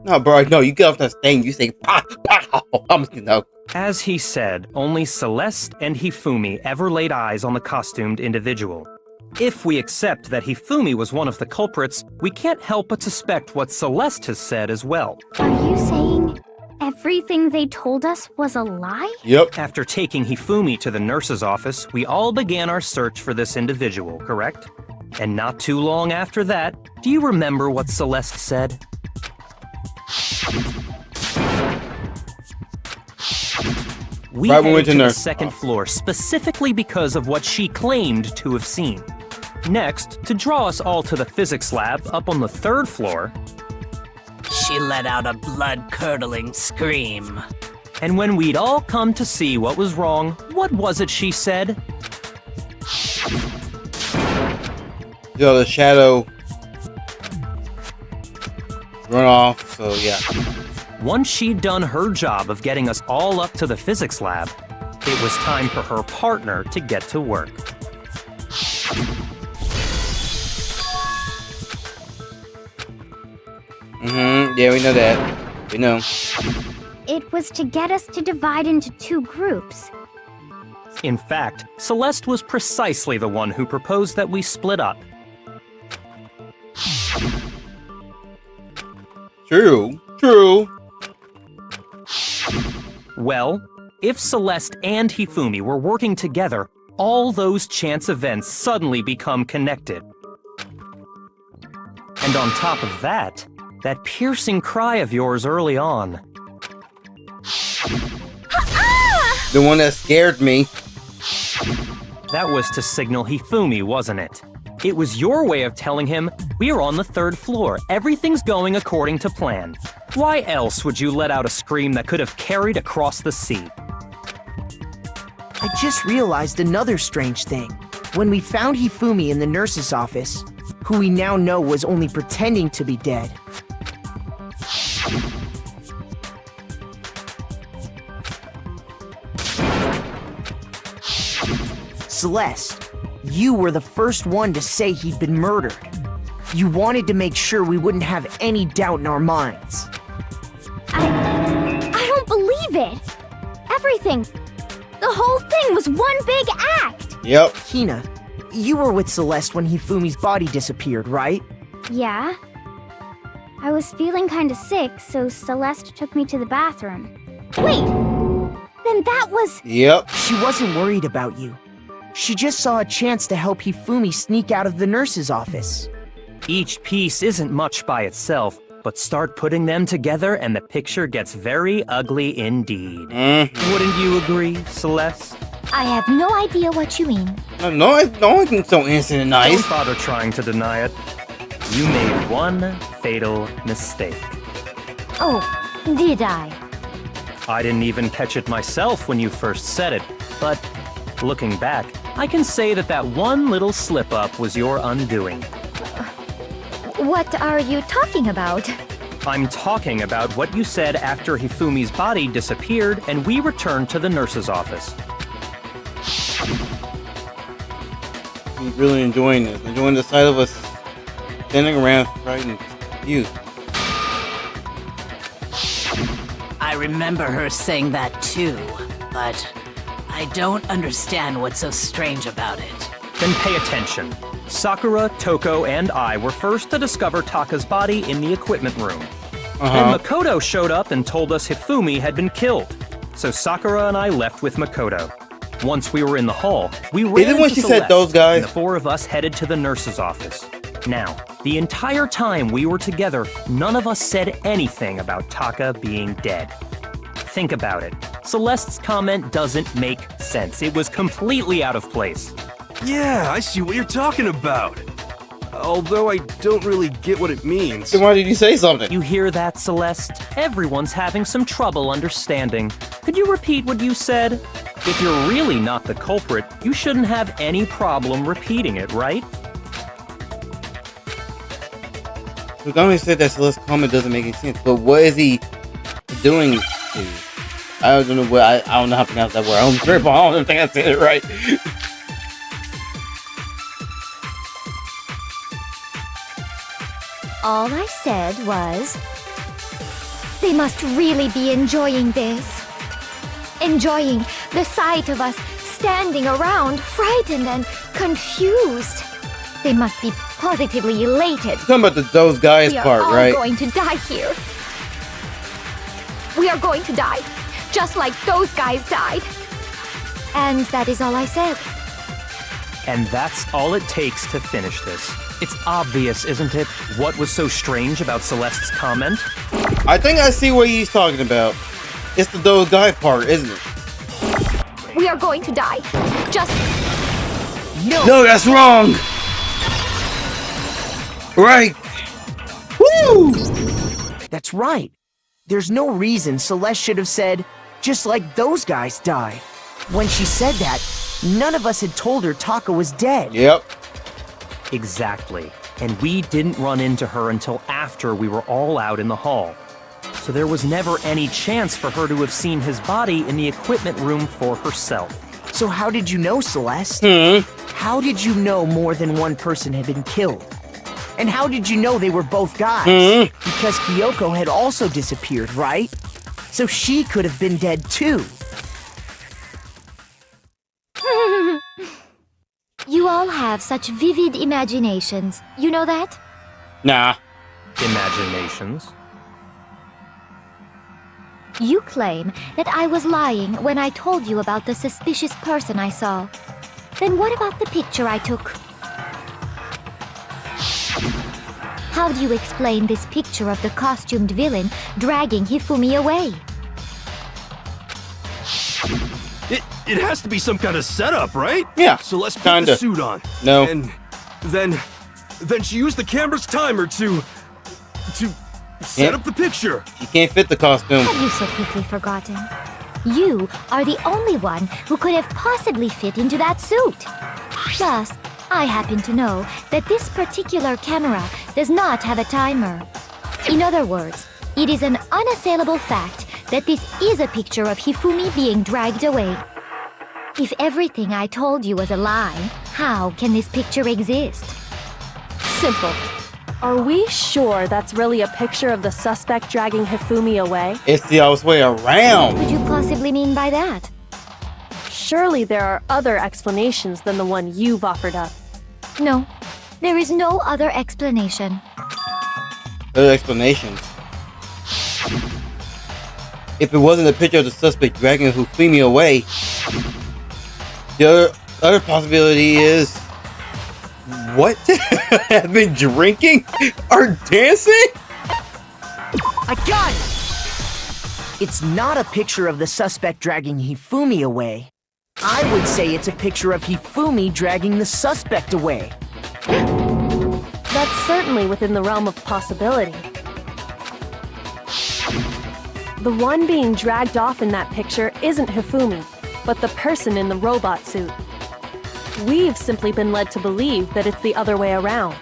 No, bro, no, you get off that stage, you say, pow, pow. No. As he said, only Celeste and Hifumi ever laid eyes on the costumed individual. If we accept that Hifumi was one of the culprits, we can't help but suspect what Celeste has said as well. Are you saying everything they told us was a lie? Yep. After taking Hifumi to the nurse's office, we all began our search for this individual, correct? And not too long after that, do you remember what Celeste said? We Right when we went headed to to the nurse. second floor specifically because of what she claimed to have seen. Next, to draw us all to the physics lab up on the third floor, She let out a blood-curdling scream. and when we'd all come to see what was wrong, what was it she said? Yo, the shadow run off, so yeah. Once she'd done her job of getting us all up to the physics lab, it was time for her partner to get to work. Yeah, we know that. We know. It was to get us to divide into two groups. In fact, Celeste was precisely the one who proposed that we split up. True. True. Well, if Celeste and Hifumi were working together, all those chance events suddenly become connected. And on top of that, that piercing cry of yours early on. The one that scared me. That was to signal Hifumi, wasn't it? It was your way of telling him, we're on the 3rd floor, everything's going according to plan. Why else would you let out a scream that could have carried across the sea? I just realized another strange thing. When we found Hifumi in the nurse's office, who we now know was only pretending to be dead, Celeste, you were the first one to say he'd been murdered. You wanted to make sure we wouldn't have any doubt in our minds. I don't believe it. Everything. The whole thing was one big act. Yep. Hina, you were with Celeste when Hifumi's body disappeared, right? Yeah. I was feeling kinda sick, so Celeste took me to the bathroom. Wait! Then that was... Yep. She wasn't worried about you. She just saw a chance to help Hifumi sneak out of the nurse's office. Each piece isn't much by itself, but start putting them together and the picture gets very ugly indeed. Wouldn't you agree, Celeste? I have no idea what you mean. No, I think so innocent and nice. Don't bother trying to deny it. You made one fatal mistake. Oh, did I? I didn't even catch it myself when you first said it, but looking back, I can say that one little slip-up was your undoing. What are you talking about? I'm talking about what you said after Hifumi's body disappeared and we returned to the nurse's office. I'm really enjoying this. Enjoying the sight of us standing around frightened, confused. I remember her saying that too, but I don't understand what's so strange about it. Then pay attention. Sakura, Toko, and I were first to discover Taka's body in the equipment room. Then Makoto showed up and told us Hifumi had been killed. So Sakura and I left with Makoto. Once we were in the hall, we ran Isn't when into she said Celeste, those guys? and the 4 of us headed to the nurse's office. Now, the entire time we were together, none of us said anything about Taka being dead. Think about it. Celeste's comment doesn't make sense. It was completely out of place. Yeah, I see what you're talking about. Although I don't really get what it means. Then why did you say something? You hear that, Celeste? Everyone's having some trouble understanding. Could you repeat what you said? If you're really not the culprit, you shouldn't have any problem repeating it, right? Lugami said that Celeste's comment doesn't make any sense, but what is he doing to? I don't know what I don't know how to pronounce that word. I don't think I said it right. All I said was, they must really be enjoying this. Enjoying the sight of us standing around, frightened and confused. They must be positively elated. You're talking about those guys We are part, all right? going to die here. We are going to die, just like those guys died. And that is all I said. And that's all it takes to finish this. It's obvious, isn't it, what was so strange about Celeste's comment? I think I see what he's talking about. It's the those guy part, isn't it? We are going to die. Just... No, that's wrong! Right! Woo! That's right. There's no reason Celeste should have said, just like those guys died. When she said that, none of us had told her Taka was dead. Yep. Exactly. And we didn't run into her until after we were all out in the hall. So there was never any chance for her to have seen his body in the equipment room for herself. So how did you know, Celeste? How did you know more than one person had been killed? And how did you know they were both guys? Because Kyoko had also disappeared, right? So she could have been dead too. have such vivid imaginations. You know that? Nah. Imaginations. You claim that I was lying when I told you about the suspicious person I saw. Then what about the picture I took? How do you explain this picture of the costumed villain dragging Hifumi away? It has to be some kind of setup, right? Yeah. So let's put kinda. the suit on. No. And then she used the camera's timer to set up the picture. You can't fit the costume. Have you so quickly forgotten? You are the only one who could have possibly fit into that suit. Plus, I happen to know that this particular camera does not have a timer. In other words, it is an unassailable fact that this is a picture of Hifumi being dragged away. If everything I told you was a lie, how can this picture exist? Simple. Are we sure that's really a picture of the suspect dragging Hifumi away? It's the other way around. What could you possibly mean by that? Surely there are other explanations than the one you've offered up. No, there is no other explanation. Other explanations. If it wasn't a picture of the suspect dragging Hifumi away, the other possibility is... What? Have been drinking? Or dancing? I got it! It's not a picture of the suspect dragging Hifumi away. I would say it's a picture of Hifumi dragging the suspect away. That's certainly within the realm of possibility. The one being dragged off in that picture isn't Hifumi, but the person in the robot suit. We've simply been led to believe that it's the other way around.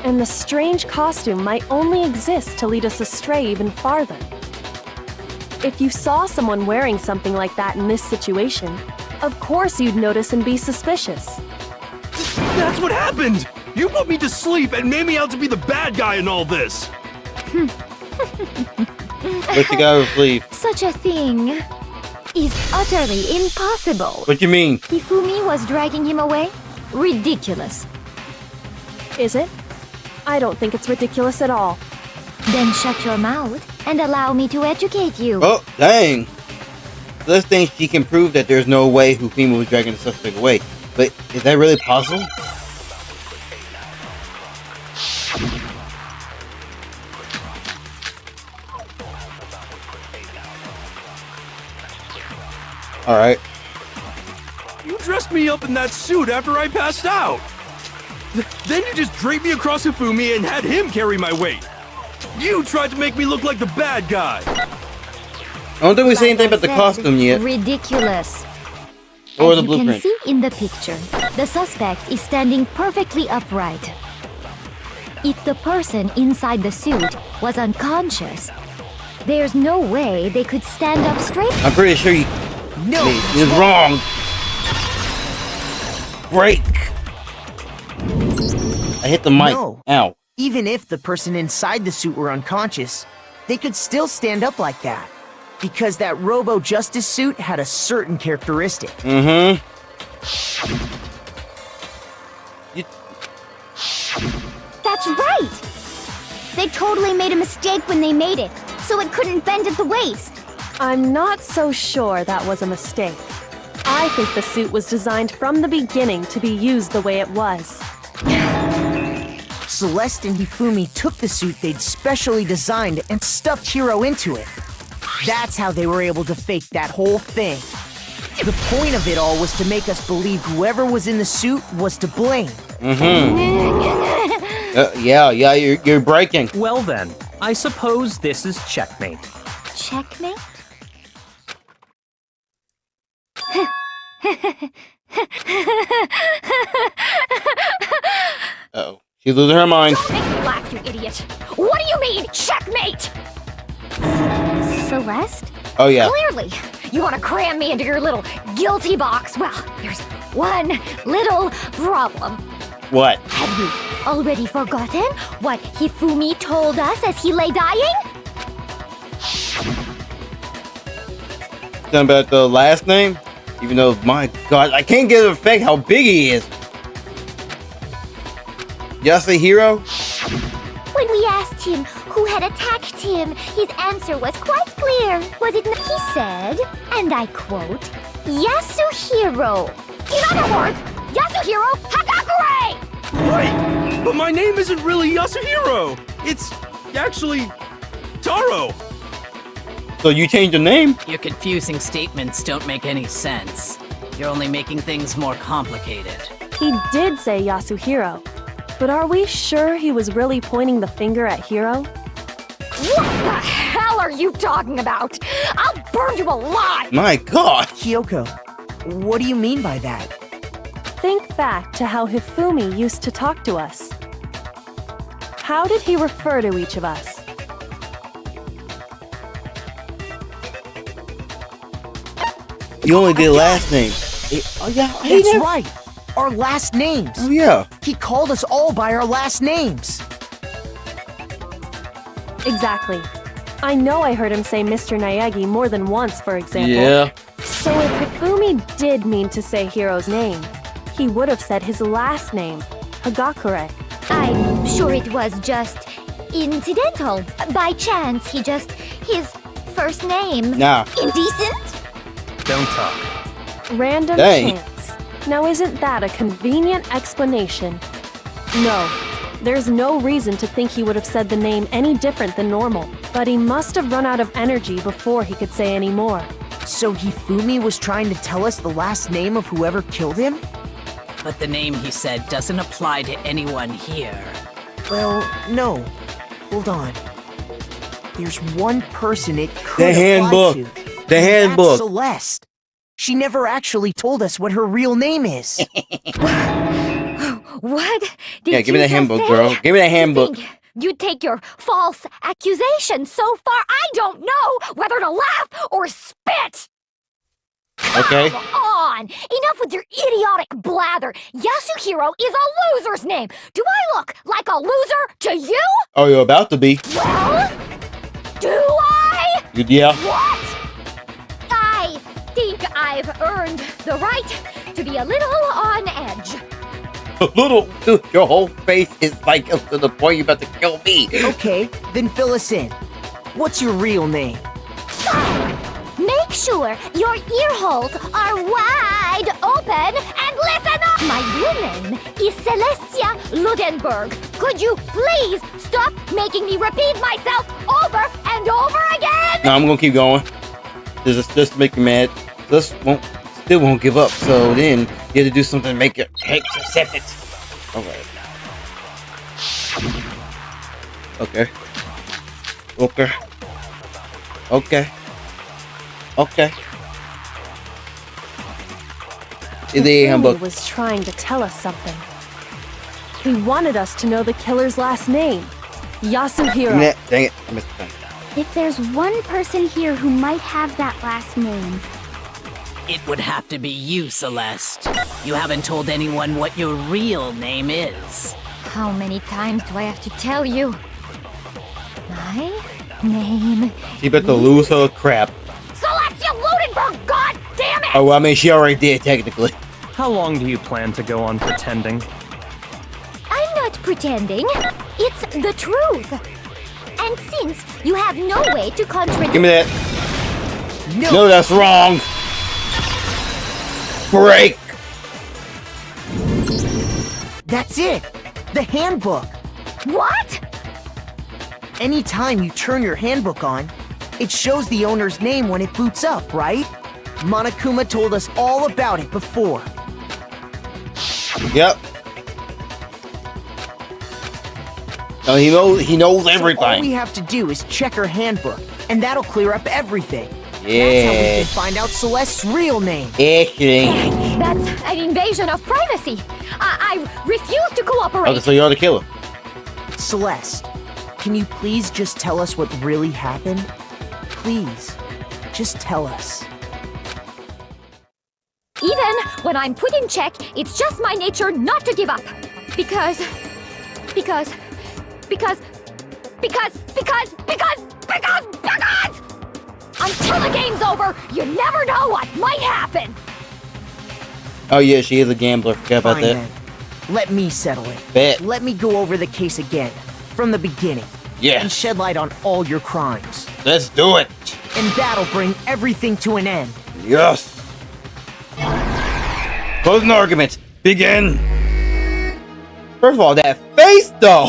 And the strange costume might only exist to lead us astray even farther. If you saw someone wearing something like that in this situation, of course you'd notice and be suspicious. That's what happened! You put me to sleep and made me out to be the bad guy in all this! What you got to leave? Such a thing is utterly impossible. What you mean? Hifumi was dragging him away? Ridiculous. Is it? I don't think it's ridiculous at all. Then shut your mouth and allow me to educate you. Oh, dang. Celeste thinks she can prove that there's no way Hifumi was dragging the suspect away. But is that really possible? Alright. You dressed me up in that suit after I passed out! Then you just draped me across Hifumi and had him carry my weight! You tried to make me look like the bad guy! I don't think we say anything about the costume yet. Ridiculous. Or As the you blueprint. can see in the picture, the suspect is standing perfectly upright. If the person inside the suit was unconscious, there's no way they could stand up straight. I'm pretty sure you... No! It's wrong! Break! I hit the mic. No. Ow. Even if the person inside the suit were unconscious, they could still stand up like that. Because that Robo-Justice suit had a certain characteristic. Mm-hmm. That's right! They totally made a mistake when they made it, so it couldn't bend at the waist. I'm not so sure that was a mistake. I think the suit was designed from the beginning to be used the way it was. Celeste and Hifumi took the suit they'd specially designed and stuffed Hiro into it. That's how they were able to fake that whole thing. The point of it all was to make us believe whoever was in the suit was to blame. Mm-hmm. Yeah, you're breaking. Well then, I suppose this is checkmate. Checkmate? Uh-oh. She's losing her mind. Don't make me laugh, you idiot! What do you mean, checkmate? Celeste? Oh, yeah. Clearly, you want to cram me into your little guilty box. Well, there's one little problem. What? Have you already forgotten what Hifumi told us as he lay dying? Something about the last name? Even though, my God, I can't get an effect how big he is. Yasuhiro? When we asked him who had attacked him, his answer was quite clear. Was it not? He said, and I quote, Yasuhiro. In other words, Yasuhiro Hagakure! Right! But my name isn't really Yasuhiro! It's actually Taro! So you changed the name? Your confusing statements don't make any sense. You're only making things more complicated. He did say Yasuhiro, but are we sure he was really pointing the finger at Hiro? What the hell are you talking about? I'll burn you alive! My God! Kyoko, what do you mean by that? Think back to how Hifumi used to talk to us. How did he refer to each of us? You only did last name. Oh yeah, That's right. Our last names. Oh yeah. He called us all by our last names. Exactly. I know I heard him say Mr. Naegi more than once, for example. Yeah. So if Hifumi did mean to say Hiro's name, he would have said his last name, Hagakure. I'm sure it was just incidental. By chance, his first name. Nah. Indecent? Don't talk. Random Dang. chance. Now isn't that a convenient explanation? No. There's no reason to think he would have said the name any different than normal, but he must have run out of energy before he could say any more. So Hifumi was trying to tell us the last name of whoever killed him? But the name he said doesn't apply to anyone here. Well, no. Hold on. There's one person it could The handbook. apply to. The and handbook. That's Celeste. She never actually told us what her real name is. What? Did Yeah, give me you the just handbook, say? girl. Give me the handbook. You think you'd take your false accusation so far? I don't know whether to laugh or spit! Okay. Come on! Enough with your idiotic blather! Yasuhiro is a loser's name! Do I look like a loser to you? Oh, you're about to be. Well, do I? Yeah. What? I think I've earned the right to be a little on edge. Little, dude, your whole face is like up to the point you're about to kill me. Okay, then fill us in. What's your real name? Make sure your ear holes are wide open and listen up! My real name is Celestia Ludenberg. Could you please stop making me repeat myself over and over again? No, I'm gonna keep going. Just to make you mad. Still won't give up. So then you have to do something to make it accept it. Alright. Okay. Okay. Okay. Okay. In the Hifumi handbook. was trying to tell us something. He wanted us to know the killer's last name, Yasuhiro. Nah, dang it. I missed the thing. If there's one person here who might have that last name, It would have to be you, Celeste. You haven't told anyone what your real name is. How many times do I have to tell you? My name She better lose her crap. Celestia Ludenberg, god damn it! Oh, well, I mean, she already did, technically. How long do you plan to go on pretending? I'm not pretending. It's the truth. and since you have no way to contradict... Give me that. No, that's wrong. Break. That's it! The handbook! What? Anytime you turn your handbook on, it shows the owner's name when it boots up, right? Monokuma told us all about it before. Yep. No, he knows everything. So all we have to do is check her handbook, and that'll clear up everything. Yeah. That's how we can find out Celeste's real name. Excellent. That's an invasion of privacy. I refuse to cooperate. Okay, so you're the killer. Celeste, can you please just tell us what really happened? Please, just tell us. Even when I'm put in check, it's just my nature not to give up. Because until the game's over, you never know what might happen. Oh yeah, she is a gambler. Forget about Fine that. then. Let me settle it. Bet. Let me go over the case again, from the beginning. Yeah. And shed light on all your crimes. Let's do it. And that'll bring everything to an end. Yes. Closing arguments. Begin. First of all, that face though.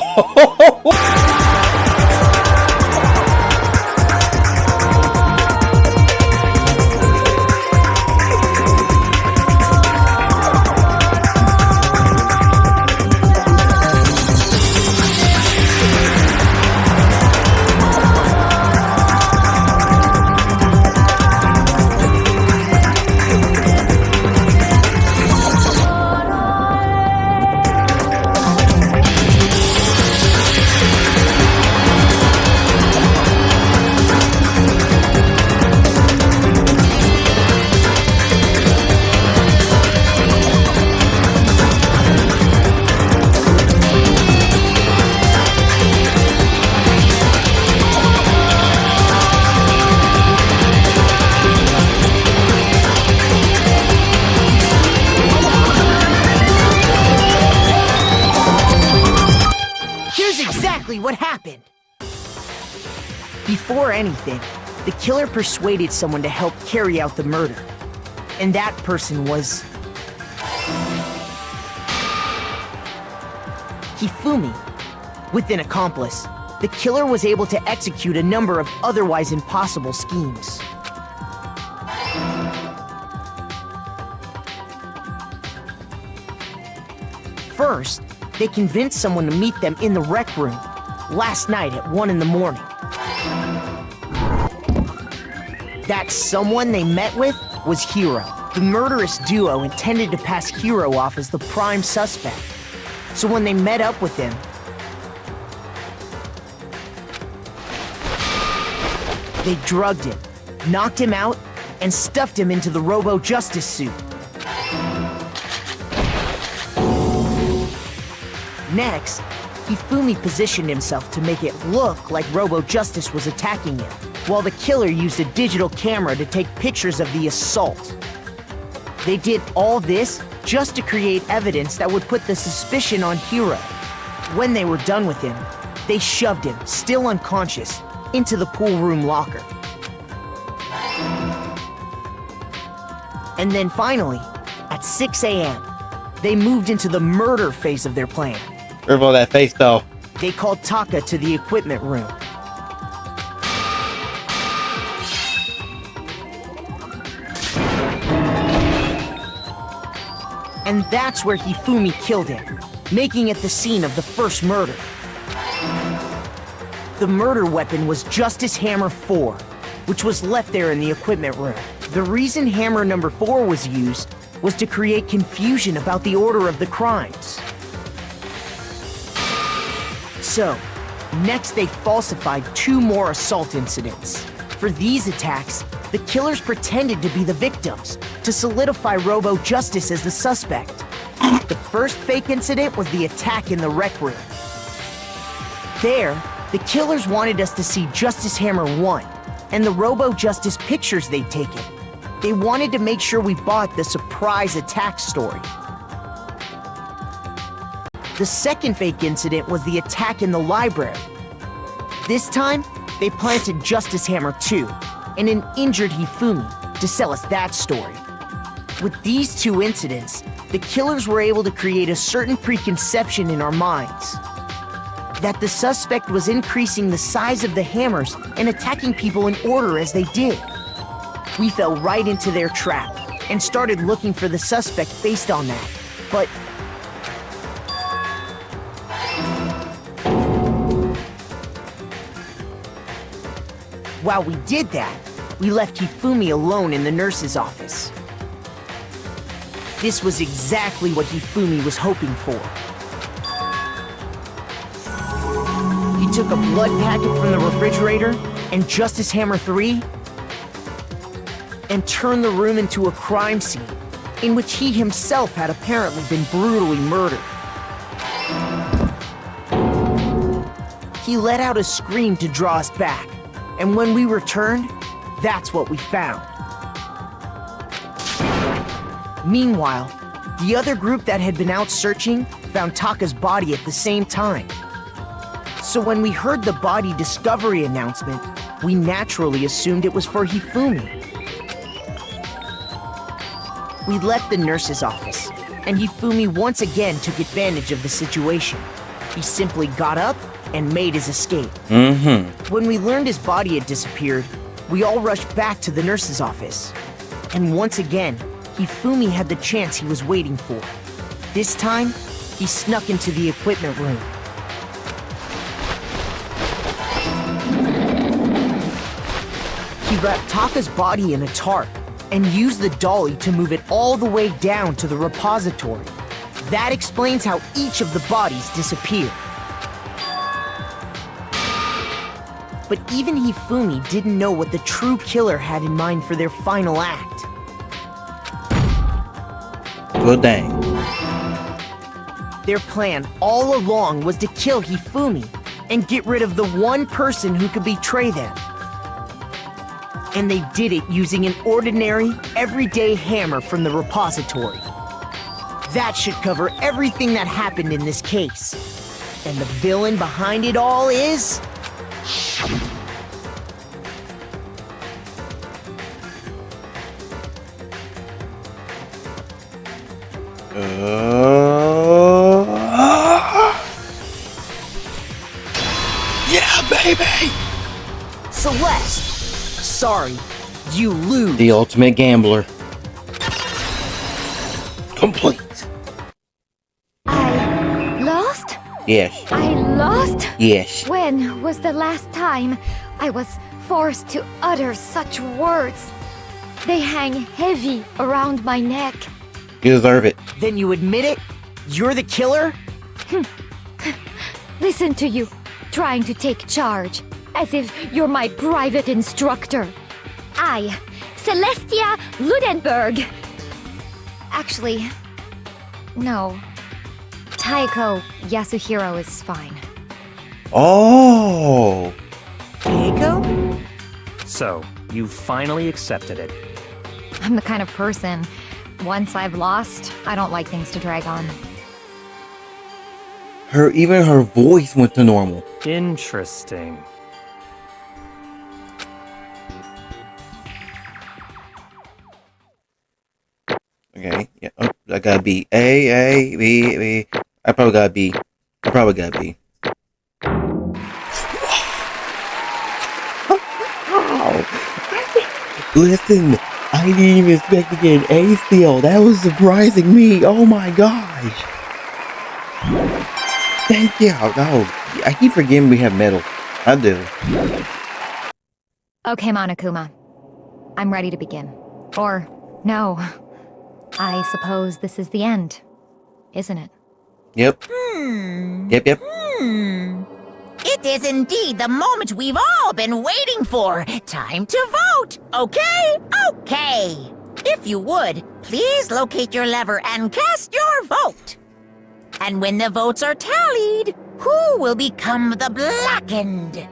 What happened? Before anything, the killer persuaded someone to help carry out the murder. And that person was... Hifumi. With an accomplice, the killer was able to execute a number of otherwise impossible schemes. First, they convinced someone to meet them in the rec room last night at 1 in the morning. That someone they met with was Hiro. The murderous duo intended to pass Hiro off as the prime suspect. So when they met up with him, they drugged him, knocked him out, and stuffed him into the Robo-Justice suit. Next, Hifumi positioned himself to make it look like Robo-Justice was attacking him, while the killer used a digital camera to take pictures of the assault. They did all this just to create evidence that would put the suspicion on Hiro. When they were done with him, they shoved him, still unconscious, into the pool room locker. And then finally, at 6 a.m., they moved into the murder phase of their plan. Careful of that face, though. They called Taka to the equipment room. And that's where Hifumi killed him, making it the scene of the first murder. The murder weapon was Justice Hammer 4, which was left there in the equipment room. The reason Hammer number 4 was used was to create confusion about the order of the crimes. So, next they falsified 2 more assault incidents. For these attacks, the killers pretended to be the victims, to solidify Robo-Justice as the suspect. The first fake incident was the attack in the rec room. There, the killers wanted us to see Justice Hammer 1, and the Robo-Justice pictures they'd taken. They wanted to make sure we bought the surprise attack story. The second fake incident was the attack in the library. This time, they planted Justice Hammer 2 and an injured Hifumi to sell us that story. With these 2 incidents, the killers were able to create a certain preconception in our minds that the suspect was increasing the size of the hammers and attacking people in order as they did. We fell right into their trap and started looking for the suspect based on that. But while we did that, we left Hifumi alone in the nurse's office. This was exactly what Hifumi was hoping for. He took a blood packet from the refrigerator and Justice Hammer 3 and turned the room into a crime scene in which he himself had apparently been brutally murdered. He let out a scream to draw us back, and when we returned, that's what we found. Meanwhile, The other group that had been out searching found Taka's body at the same time. So when we heard the body discovery announcement, we naturally assumed it was for Hifumi. We left the nurse's office, and Hifumi once again took advantage of the situation. He simply got up and made his escape. When we learned his body had disappeared, we all rushed back to the nurse's office. And once again, Hifumi had the chance he was waiting for. This time, he snuck into the equipment room. He wrapped Taka's body in a tarp and used the dolly to move it all the way down to the repository. That explains how each of the bodies disappeared. But even Hifumi didn't know what the true killer had in mind for their final act. Well, dang. Their plan all along was to kill Hifumi and get rid of the one person who could betray them. And they did it using an ordinary, everyday hammer from the repository. That should cover everything that happened in this case. And the villain behind it all is... Yeah, baby! Celeste! Sorry, you lose. The ultimate gambler. Complete. I lost? Yes. I lost? Yes. When was the last time I was forced to utter such words? They hang heavy around my neck. You deserve it. Then you admit it? You're the killer? Listen to you, trying to take charge, as if you're my private instructor. I, Celestia Ludenberg. Actually, no. Taiko Yasuhiro is fine. Oh. Taiko? So, you finally accepted it. I'm the kind of person, once I've lost, I don't like things to drag on. Even her voice went to normal. Interesting. Okay, yeah. Oh, I gotta be A, B. I probably gotta be. Listen, I didn't even expect to get an A still. That was surprising me. Oh my gosh. Thank you. No, I keep forgetting we have metal. I do. Okay, Monokuma. I'm ready to begin. Or, no. I suppose this is the end, isn't it? Yep. Yep. It is indeed the moment we've all been waiting for. Time to vote. Okay? Okay. If you would, please locate your lever and cast your vote. And when the votes are tallied, who will become the blackened?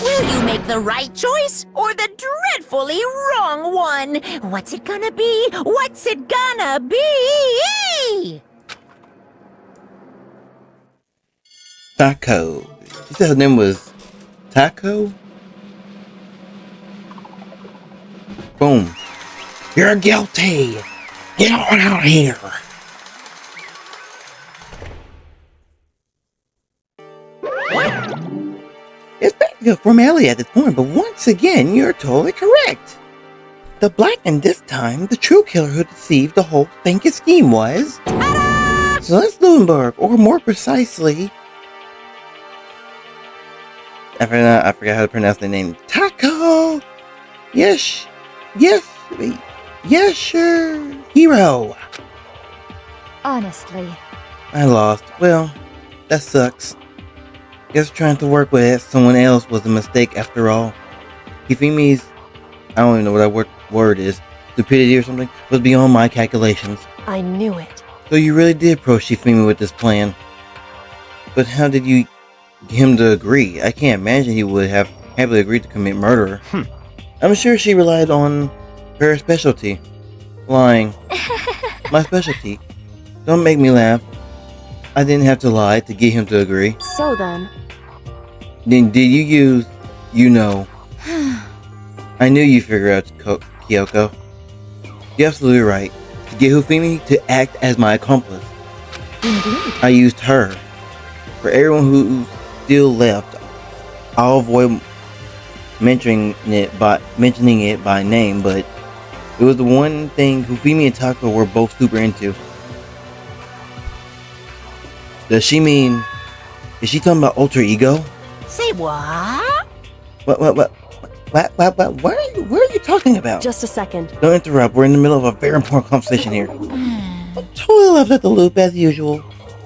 Will you make the right choice or the dreadfully wrong one? What's it gonna be? What's it gonna be? Taco. You said her name was Taco? Boom. You're guilty. Get on out of here. It's basically a formality at this point, but once again, you're totally correct. The blackened this time, the true killer who deceived the whole thinking scheme was... Ta-da! Celeste Ludenberg, or more precisely... I forgot how to pronounce the name. Taco! Yes, sure. Hero. Honestly. I lost. Well, that sucks. Guess trying to work with someone else was a mistake after all. Hifumi's, I don't even know what that word is, stupidity or something, was beyond my calculations. I knew it. So you really did approach Hifumi with this plan. But how did you get him to agree? I can't imagine he would have happily agreed to commit murder. I'm sure she relied on her specialty, lying. My specialty. Don't make me laugh. I didn't have to lie to get him to agree. So then, Then did you use, you know... I knew you'd figure out, Kyoko. You're absolutely right. To get Hifumi to act as my accomplice, Indeed. I used her. For everyone who's still left, I'll avoid mentioning it by name, but it was the one thing Hifumi and Taka were both super into. Does she mean... Is she talking about alter ego? Say what? What are you talking about? just a second. Don't interrupt. We're in the middle of a very important conversation here. I'm totally left at the loop as usual.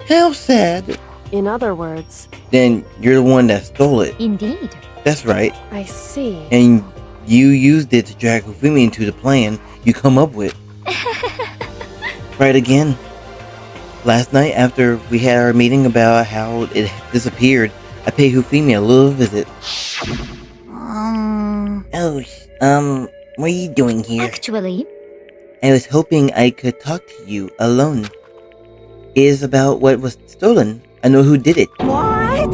How sad. In other words, Then you're the one that stole it. Indeed. That's right. I see. And you used it to drag Hifumi into the plan you come up with. Right again. Last night, after we had our meeting about how it disappeared, I paid Hifumi a little visit. What are you doing here? Actually, I was hoping I could talk to you alone. It is about what was stolen. I know who did it. What?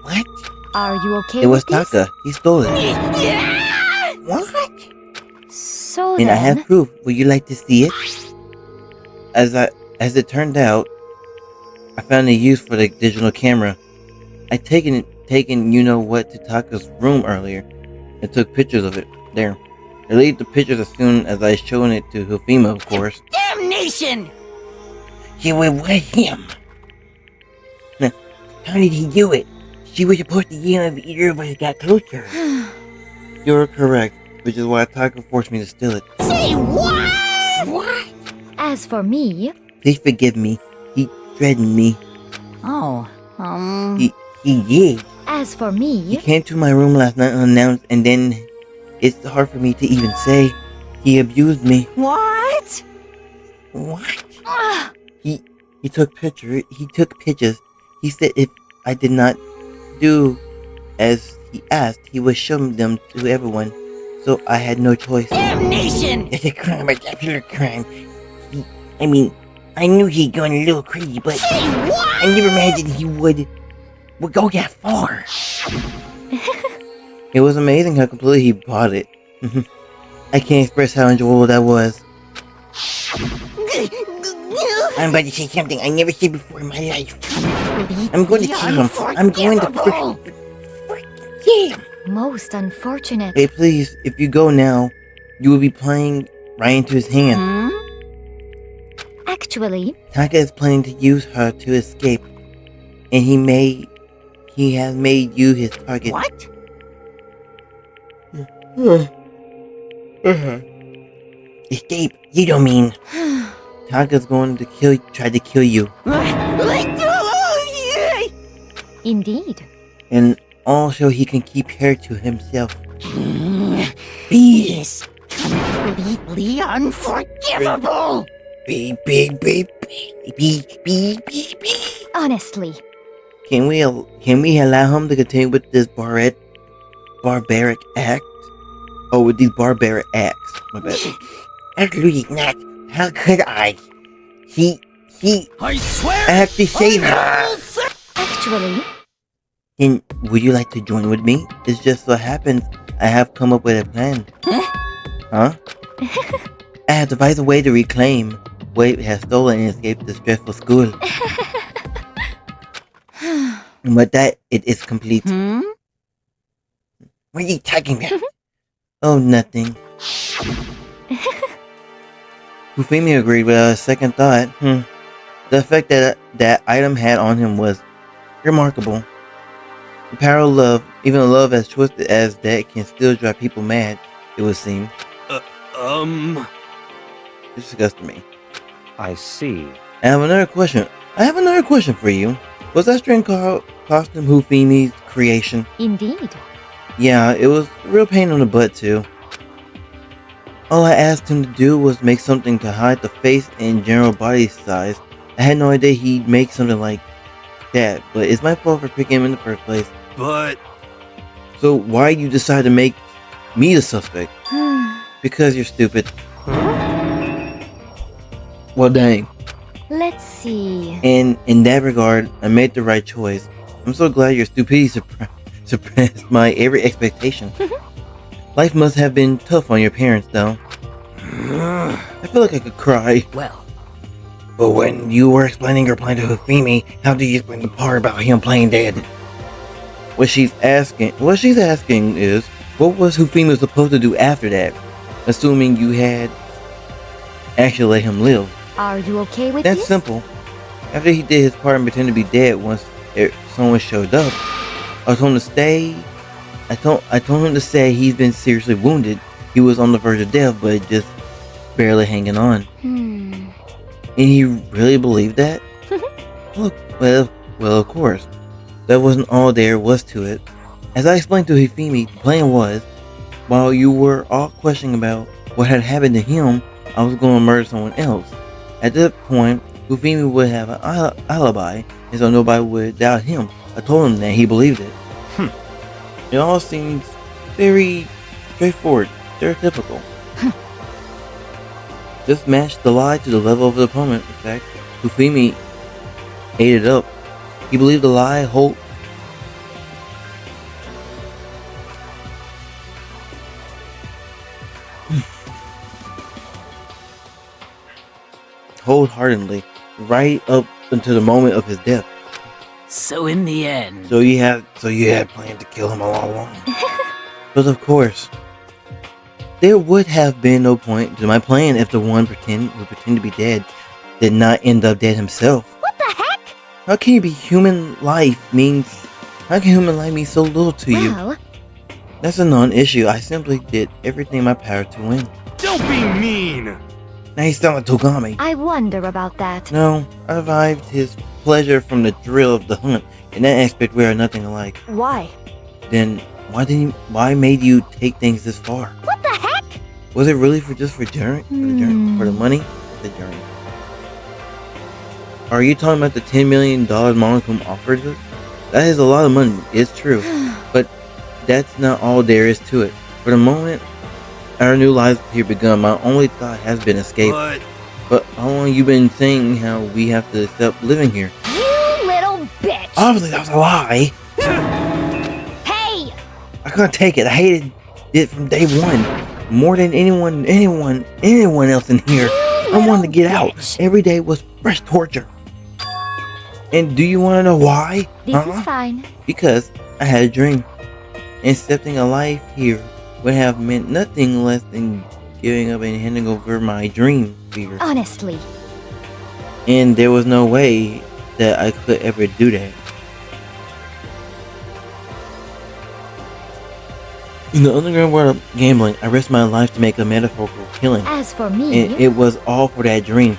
What? are you okay It was with this? Taka. He stole it. What? So And I then, have proof. Would you like to see it? As it turned out, I found a use for the digital camera. I taken you know what to Taka's room earlier and took pictures of it there. I deleted the pictures as soon as I showed it to Hifumi, of course. Damnation! You were with him. Now, how did he do it? She was supposed to yell if either of us got closer. You're correct, which is why Taka forced me to steal it. Say what? What? as for me, Please forgive me. He threatened me. Oh, He did. as for He me, came to my room last night unannounced, and then it's hard for me to even say. He abused me. what? What? Ugh. He took pictures. He said if I did not do as he asked, he would show them to everyone. So I had no choice. Damnation! It's a crime. It's absolute crime. I knew he'd gone a little crazy, but Say what? I never imagined he would go that far. It was amazing how completely he bought it. I can't express how enjoyable that was. I'm about to say something I never said before in my life. I'm going to kill him. I'm going to kill him. most unfortunate. Hey, please, if you go now, you will be playing right into his hand. Actually, Taka is planning to use her to escape, and he has made you his target. What? Escape? You don't mean. Taka's going to try to kill you, indeed. and all so he can keep her to himself. Beast. Completely unforgivable! Beep. Honestly, Can we allow him to continue with this barbaric act? Oh, with these barbaric acts. My bad. Absolutely not. How could I? I swear! I have to save her. actually, And would you like to join with me? It just so happens I have come up with a plan. Huh? I have devised a way to reclaim what has stolen and escape the stressful school. And with that, it is complete. What are you talking about? Oh, nothing. Hifumi agreed without a second thought. The effect that item had on him was remarkable. The power of love, even a love as twisted as that, can still drive people mad, it would seem. It disgusted me. I see. I have another question for you. Was that string costume Hufumi's creation? indeed. Yeah, it was a real pain in the butt too. All I asked him to do was make something to hide the face and general body size. I had no idea he'd make something like that, but it's my fault for picking him in the first place. But So why you decide to make me the suspect? Because you're stupid. Well, dang. Let's see. And in that regard, I made the right choice. I'm so glad your stupidity surpassed my every expectation. Life must have been tough on your parents, though. I feel like I could cry. Well, But when you were explaining your plan to Hifumi, how do you explain the part about him playing dead? What she's asking is, what was Hifumi supposed to do after that? Assuming you had actually let him live. Are you okay with That's this? simple. After he did his part and pretended to be dead once someone showed up, I told him to stay. I told him to say he's been seriously wounded. He was on the verge of death, but just barely hanging on. And he really believed that? Look, well, of course. That wasn't all there was to it. As I explained to Hifumi, the plan was, while you were all questioning about what had happened to him, I was going to murder someone else. At that point, Hifumi would have an alibi, and so nobody would doubt him. I told him that he believed it. It all seems very straightforward, stereotypical. Just matched the lie to the level of the opponent. In fact, Hifumi ate it up. He believed the lie wholeheartedly, right up until the moment of his death. so in the end, So you had planned to kill him all along. But of course, there would have been no point to my plan if the one who pretend to be dead did not end up dead himself. What the heck? How can human life mean so little to you? Well, That's a non-issue. I simply did everything in my power to win. Don't be mean! Now you sound like Togami. I wonder about that. No, I revived his pleasure from the thrill of the hunt. In that aspect, we are nothing alike. Why? Then why made you take things this far? what the heck? Was it really for the money? The journey. Are you talking about the $10 million Monochrome offered us? That is a lot of money, it's true. But that's not all there is to it. For the moment our new lives here begun, my only thought has been escape. But how long you been saying how we have to stop living here? You little bitch! Obviously that was a lie. Hey! I couldn't take it. I hated it from day one. More than anyone else in here. I wanted to get out. Every day was fresh torture. And do you want to know why? This is fine. Because I had a dream. Accepting a life here would have meant nothing less than giving up and handing over my dream fears. Honestly. And there was no way that I could ever do that. In the underground world of gambling, I risked my life to make a metaphorical killing. As for me, And it was all for that dream.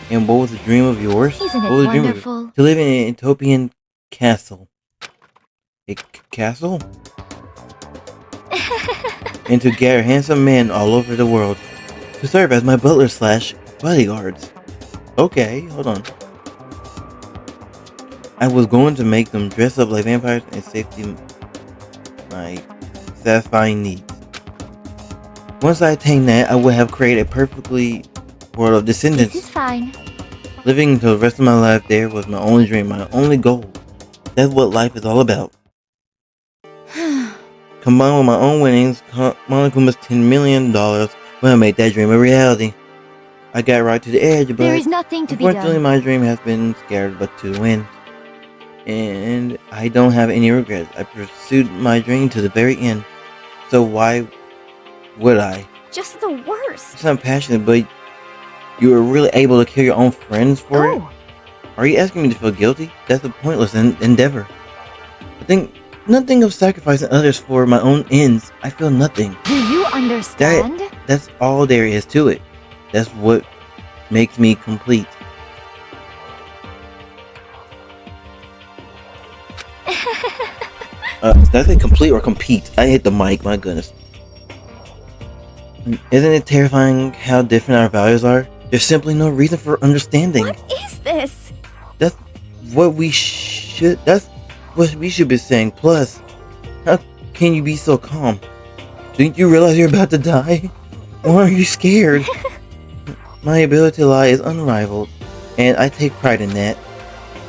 And what was the dream of yours? Isn't it What was the dream of wonderful? yours? To live in an utopian castle. A castle? And to gather handsome men all over the world to serve as my butler / bodyguards. Okay, hold on. I was going to make them dress up like vampires and safety my satisfying needs. Once I attained that, I would have created a perfectly world of descendants. This is fine. Living until the rest of my life there was my only dream, my only goal. That's what life is all about. Combined with my own winnings, Monokuma's $10 million would have made that dream a reality. I got right to the edge, but There is nothing to be unfortunately done. my dream has been scattered but to the wind. And I don't have any regrets. I pursued my dream to the very end. So why would I? Just the worst. It's not passionate, but you were really able to kill your own friends for it? Oh, Are you asking me to feel guilty? That's a pointless endeavor. I think nothing of sacrificing others for my own ends. I feel nothing. do you understand? That's all there is to it. That's what makes me complete. Did I say complete or compete? I hit the mic, my goodness. Isn't it terrifying how different our values are? There's simply no reason for understanding. What is this? That's what we should be saying. Plus, how can you be so calm? Didn't you realize you're about to die? Why are you scared? My ability to lie is unrivaled, and I take pride in that.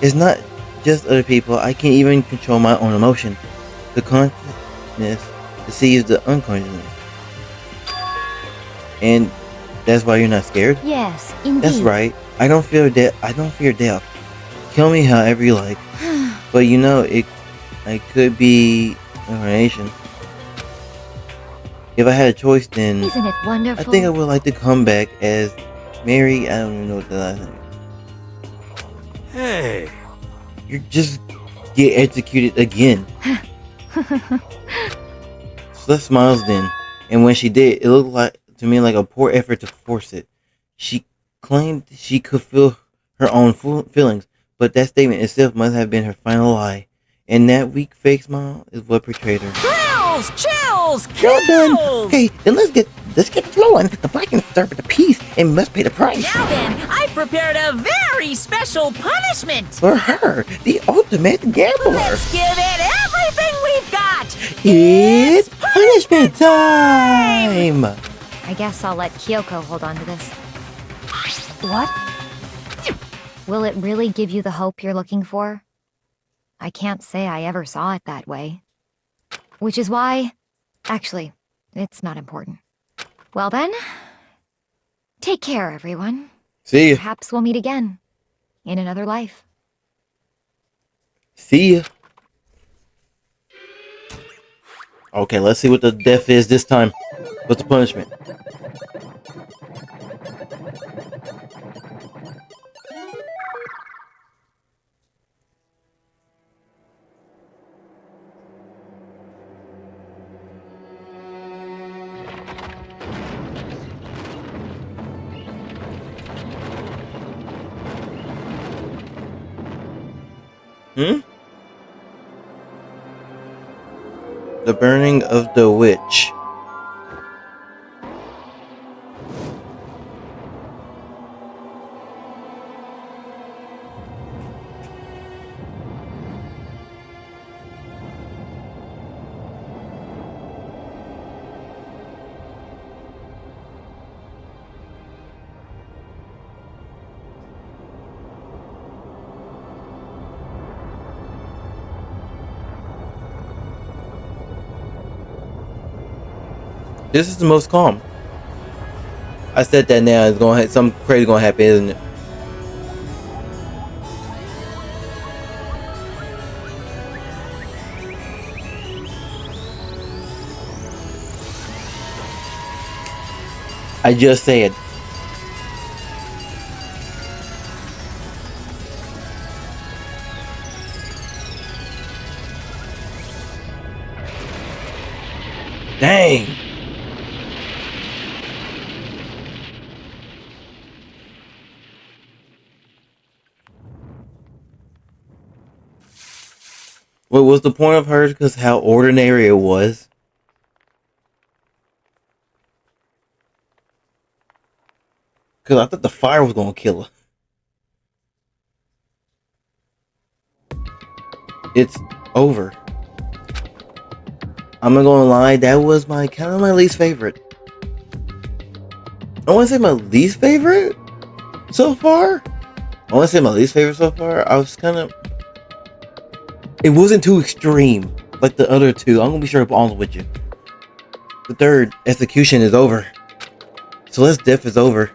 It's not just other people, I can even control my own emotion. The consciousness deceives the unconsciousness. And that's why you're not scared? Yes, indeed. That's right. I don't fear death. Kill me however you like. But you know, I could be incarnation. If I had a choice, then Isn't it wonderful? I think I would like to come back as Mary. I don't even know what the last name. Hey. You just get executed again. Celeste smiles then, and when she did, it looked like to me like a poor effort to force it. She claimed she could feel her own feelings, but that statement itself must have been her final lie. And that weak fake smile is what betrayed her. Chills! Chills! Well done. Chills! Okay, then let's get flowing. The Vikings deserve the peace and must pay the price. Now then, I've prepared a very special punishment! For her, the ultimate gambler. Let's give it everything we've got! It's punishment time! I guess I'll let Kyoko hold on to this. What? Will it really give you the hope you're looking for? I can't say I ever saw it that way. Which is why... Actually, it's not important. Well then, take care, everyone. See ya. Perhaps we'll meet again. In another life. See ya. Okay, let's see what the death is this time. What's the punishment? The burning of the witch. This is the most calm. I said that now. It's gonna something crazy gonna happen, isn't it? I just said. Dang. What was the point of hers? Because how ordinary it was. Because I thought the fire was going to kill her. It's over. I'm not going to lie, that was kind of my least favorite. I want to say my least favorite so far. I was kind of... It wasn't too extreme like the other two. I'm gonna be sure to be honest with you. The third execution is over. Celeste's death is over.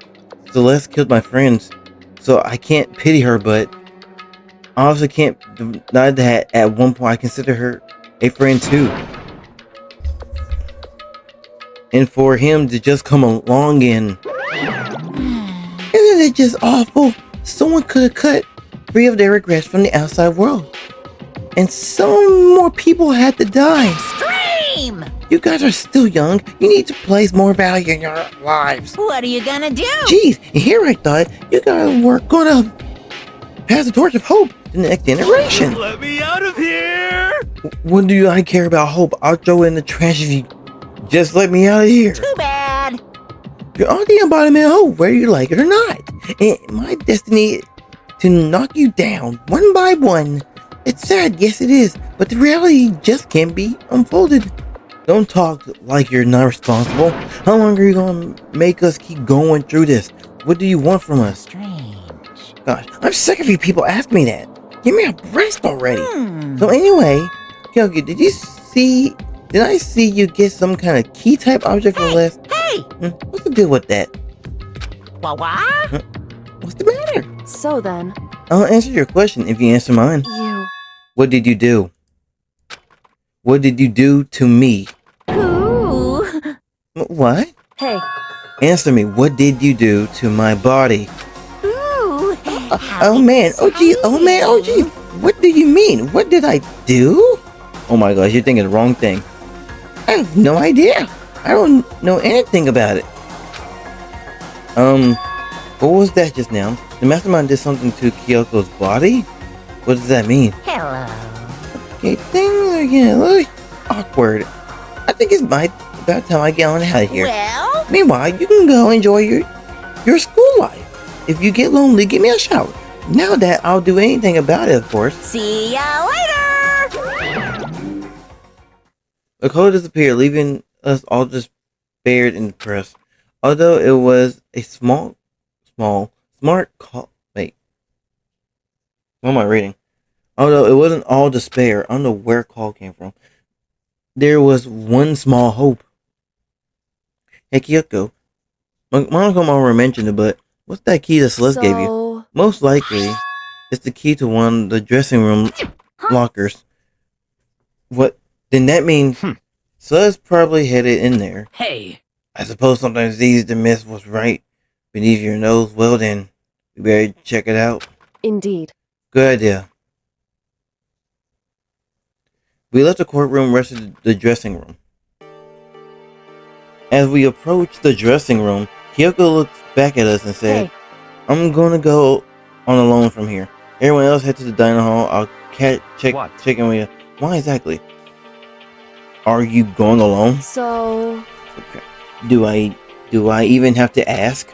Celeste killed my friends, so I can't pity her, but I also can't deny that at one point I consider her a friend too. And for him to just come along and... Isn't it just awful? Someone could have cut free of their regrets from the outside world. And some more people had to die. Extreme! You guys are still young. You need to place more value in your lives. What are you gonna do? Jeez, here I thought you guys were gonna pass the torch of hope to the next generation. Let me out of here! What do I care about hope? I'll throw it in the trash if you just let me out of here. Too bad. You're on the embodiment of hope, whether you like it or not. And my destiny is to knock you down one by one. It's sad, yes it is, but the reality just can't be unfolded. Don't talk like you're not responsible. How long are you gonna make us keep going through this? What do you want from us? Strange. Gosh, I'm sick of you people asking me that. Give me a breast already. Hmm. So anyway, Kyoki, did I see you get some kind of key type object from the list? Hey! What's the deal with that? What? What's the matter? So then, I'll answer your question if you answer mine. you. What did you do? What did you do to me? Ooh. What? Hey, Answer me. What did you do to my body? Ooh. Oh man. Oh gee. Oh man. Oh gee. What do you mean? What did I do? Oh my gosh, you're thinking the wrong thing. I have no idea. I don't know anything about it. What was that just now? The mastermind did something to Kyoko's body? What does that mean? Hello. Okay, things are getting a little awkward. I think it's about time I get on out of here. Well? Meanwhile, you can go enjoy your school life. If you get lonely, give me a shout. Now that I'll do anything about it, of course. See ya later! Makoto disappeared, leaving us all despaired and depressed. Although it was a smart call. Wait. What am I reading? Although it wasn't all despair, I don't know where call came from. There was one small hope. Hey Kyoko, Monaco already mentioned it, but what's that key that Celeste gave you? Most likely, it's the key to one of the dressing room lockers. What? Then that means Celeste probably headed in there. Hey, I suppose sometimes it's easy to miss what's right beneath your nose. Well then, we better check it out. Indeed. Good idea. We left the courtroom, rested the dressing room. As we approached the dressing room, Kyoko looked back at us and said, Hey. I'm gonna go on alone from here. Everyone else head to the dining hall. I'll check in with you. Why exactly? Are you going alone? So... Okay. Do I even have to ask?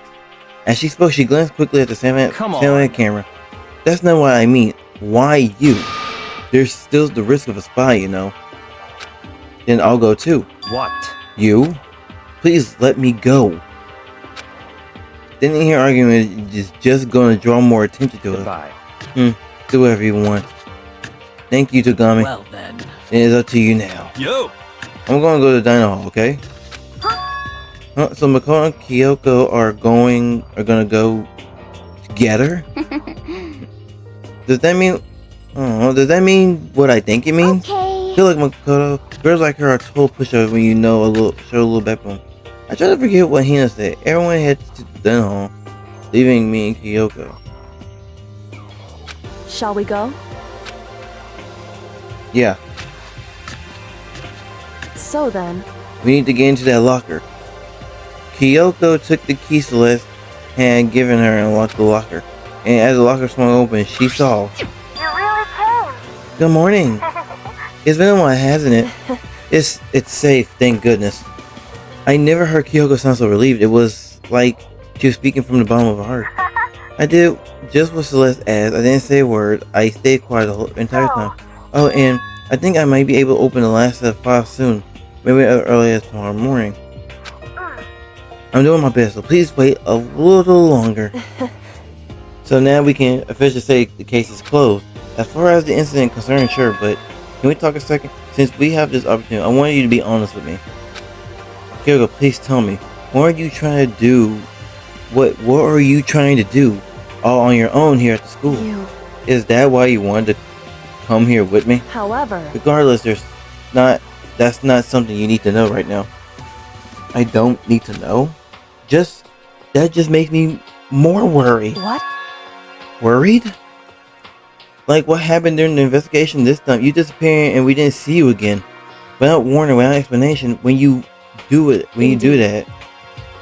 As she spoke, she glanced quickly at the silhouette camera. That's not what I mean. Why you? There's still the risk of a spy, you know. Then I'll go too. What? You? Please let me go. Didn't hear argument is just gonna draw more attention to it. Goodbye. Do whatever you want. Thank you, Togami. well then. It is up to you now. Yo! I'm gonna go to the dining hall, okay? So Makoto and Kyoko are gonna go together? Does that mean what I think it means? Okay. I feel like Makoto, girls like her are total pushovers when you know show a little backbone. I try to forget what Hina said. Everyone heads to the dining hall, leaving me and Kyoko. Shall we go? Yeah, So then, we need to get into that locker. Kyoko took the key Celeste had given her and unlocked the locker. And as the locker swung open, she saw. You're really cold. Good morning. It's been a while, hasn't it? It's safe, thank goodness. I never heard Kyoko sound so relieved. It was like she was speaking from the bottom of her heart. I did just what Celeste asked. I didn't say a word. I stayed quiet the whole entire time. Oh, and I think I might be able to open the last set of files soon. Maybe as early as tomorrow morning. I'm doing my best, so please wait a little longer. So now we can officially say the case is closed. As far as the incident concerned, sure, but can we talk a second? Since we have this opportunity, I want you to be honest with me. Kyoko, please tell me, what are you trying to do? What are you trying to do all on your own here at the school? Is that why you wanted to come here with me? However, Regardless, that's not something you need to know right now. I don't need to know. That just makes me more worried. What? Worried? Like what happened during the investigation this time? You disappeared and we didn't see you again. Without warning, without explanation, when you do that,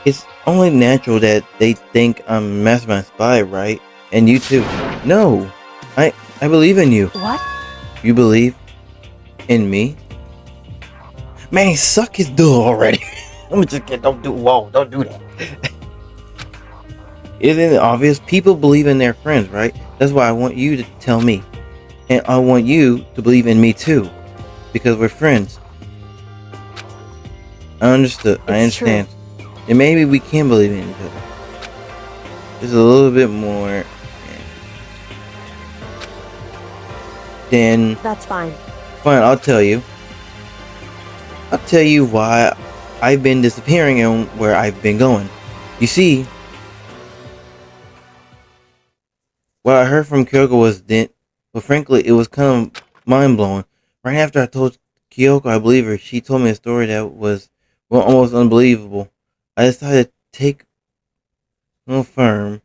it's only natural that they think I'm a mastermind spy, right? And you too. No. I believe in you. What? You believe in me? Man, suck his dude already. Let me just don't do that. Isn't it obvious? People believe in their friends, right? That's why I want you to tell me. And I want you to believe in me too. Because we're friends. I understand. And maybe we can believe in each other. Just a little bit more. Then That's fine. fine, I'll tell you. I'll tell you why I've been disappearing and where I've been going. You see, what I heard from Kyoko was but frankly, it was kind of mind blowing. Right after I told Kyoko I believe her, she told me a story that was, well, almost unbelievable. I decided to take confirm.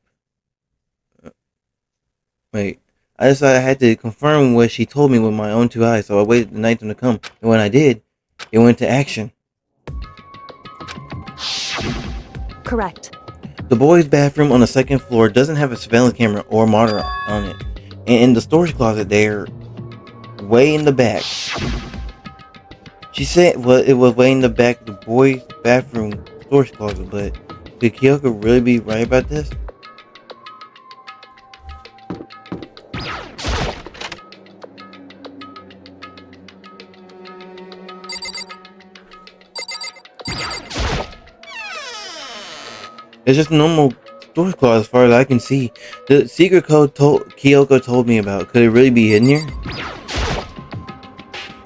Wait. I decided I had to confirm what she told me with my own two eyes, so I waited the night to come. And when I did, it went to action. Correct. The boys' bathroom on the second floor doesn't have a surveillance camera or monitor on it. And in the storage closet there, way in the back. She said it was way in the back of the boys' bathroom storage closet, but could Kyoko really be right about this? It's just a normal storage closet as far as I can see. The secret code Kyoko told me about, could it really be hidden here?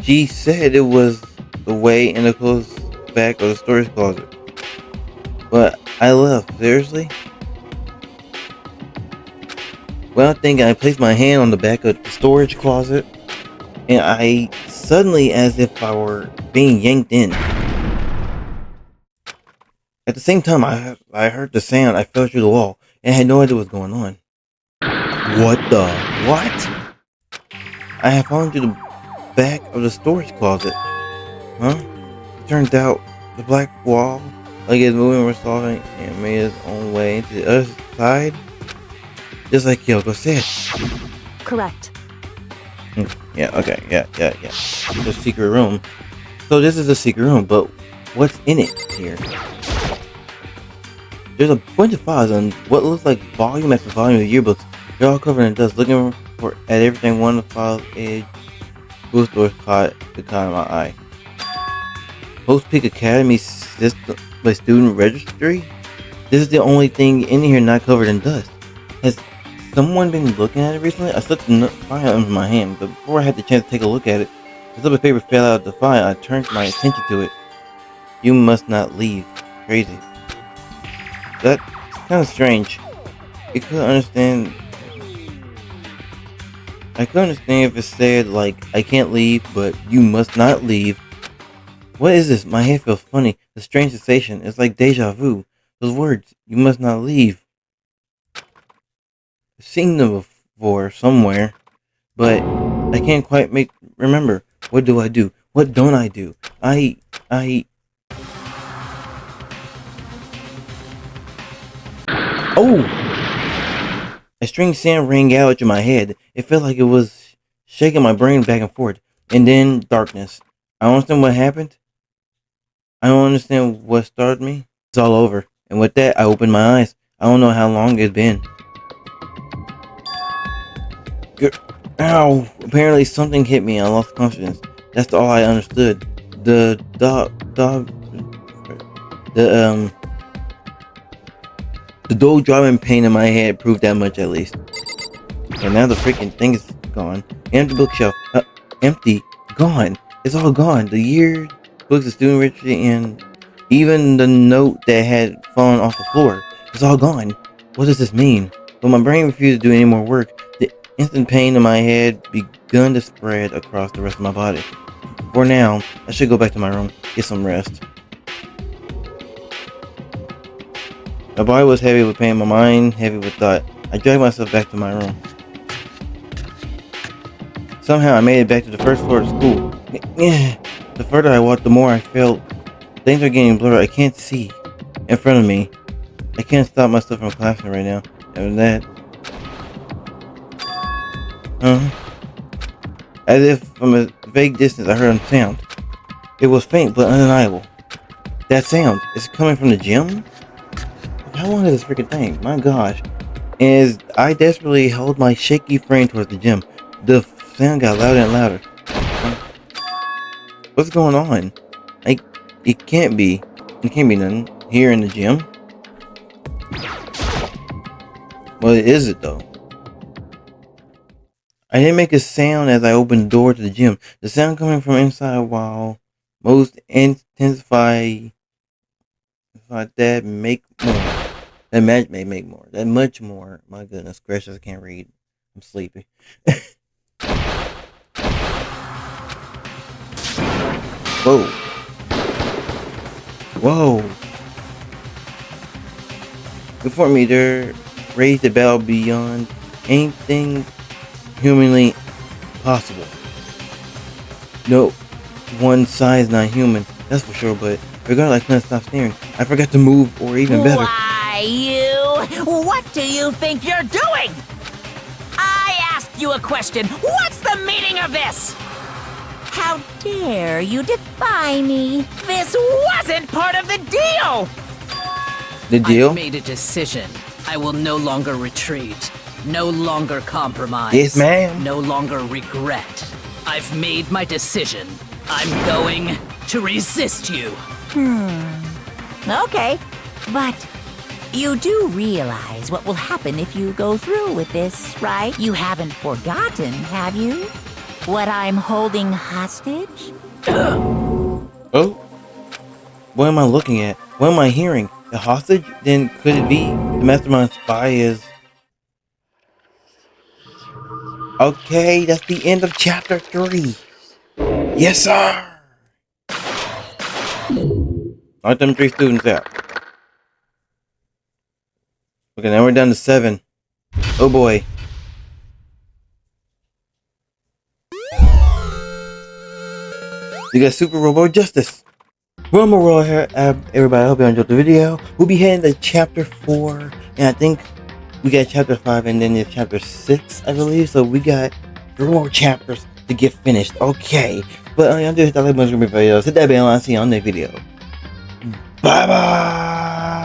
She said it was the way in the close back of the storage closet. But I left, seriously? Well, I placed my hand on the back of the storage closet, and I suddenly, as if I were being yanked in. At the same time, I heard the sound. I fell through the wall and had no idea what was going on. What the? What? I had fallen through the back of the storage closet. Huh? It turns out the black wall, like it's moving, resolving, and made its own way to the other side. Just like Kyoko said. Correct. Yeah, okay, yeah. The secret room. So this is a secret room, but what's in it here? There's a bunch of files on what looks like volume after volume of yearbooks. They're all covered in dust. Looking at everything, one of the files edge booth doors caught the kind of my eye. Post Peak Academy system by student registry? This is the only thing in here not covered in dust. Has someone been looking at it recently? I slipped the file into my hand, but before I had the chance to take a look at it, the slip of paper fell out of the file. I turned my attention to it. You must not leave. Crazy. That's kind of strange. I could understand if it said, like, I can't leave, but you must not leave. What is this? My head feels funny. A strange sensation. It's like deja vu. Those words, you must not leave. I've seen them before somewhere, but I can't quite remember. What do I do? What don't I do? Oh! A strange sound rang out in my head. It felt like it was shaking my brain back and forth. And then darkness. I don't understand what happened. I don't understand what started me. It's all over. And with that, I opened my eyes. I don't know how long it's been. Ow! Apparently something hit me and I lost confidence. That's all I understood. The dull driving pain in my head proved that much at least. And now the freaking thing is gone. Empty bookshelf. Empty. Gone. It's all gone. The year, books, the student registry, and even the note that had fallen off the floor. It's all gone. What does this mean? But my brain refused to do any more work. The instant pain in my head begun to spread across the rest of my body. For now, I should go back to my room, get some rest. My body was heavy with pain, my mind heavy with thought. I dragged myself back to my room. Somehow I made it back to the first floor of school. The further I walked, the more I felt things are getting blurred. I can't see in front of me. I can't stop myself from collapsing right now. And that. As if from a vague distance, I heard a sound. It was faint but undeniable. That sound is coming from the gym? How long is this freaking thing? My gosh. As I desperately held my shaky frame towards the gym, the sound got louder and louder. What's going on? It can't be nothing here in the gym. Well, is it though? I didn't make a sound as I opened the door to the gym. The sound coming from inside while most intensify that make more. That match may make more. That much more. My goodness gracious, I can't read. I'm sleepy. Whoa. Whoa. Before me there raised the battle beyond anything humanly possible. No one size not human, that's for sure, but regardless, I couldn't stop staring. I forgot to move, or even better. Why, you? What do you think you're doing? I asked you a question. What's the meaning of this? How dare you defy me? This wasn't part of the deal! The deal? I've made a decision. I will no longer retreat. No longer compromise. Yes, ma'am. No longer regret. I've made my decision. I'm going to resist you. Okay, but you do realize what will happen if you go through with this, right? You haven't forgotten, have you? What I'm holding hostage? Oh? What am I looking at? What am I hearing? The hostage? Then could it be the mastermind spy is... Okay, that's the end of chapter 3. Yes, sir! Knock them 3 students out. Okay, now we're down to 7. Oh boy. We got Super Robo Justice. One more roll here, everybody. I hope you enjoyed the video. We'll be heading to chapter 4, and I think we got chapter 5, and then there's chapter 6, I believe. So we got 3 more chapters to get finished. Okay, but I'm doing that like much more videos. Hit that bell, and I'll see you on the next video. Bye bye.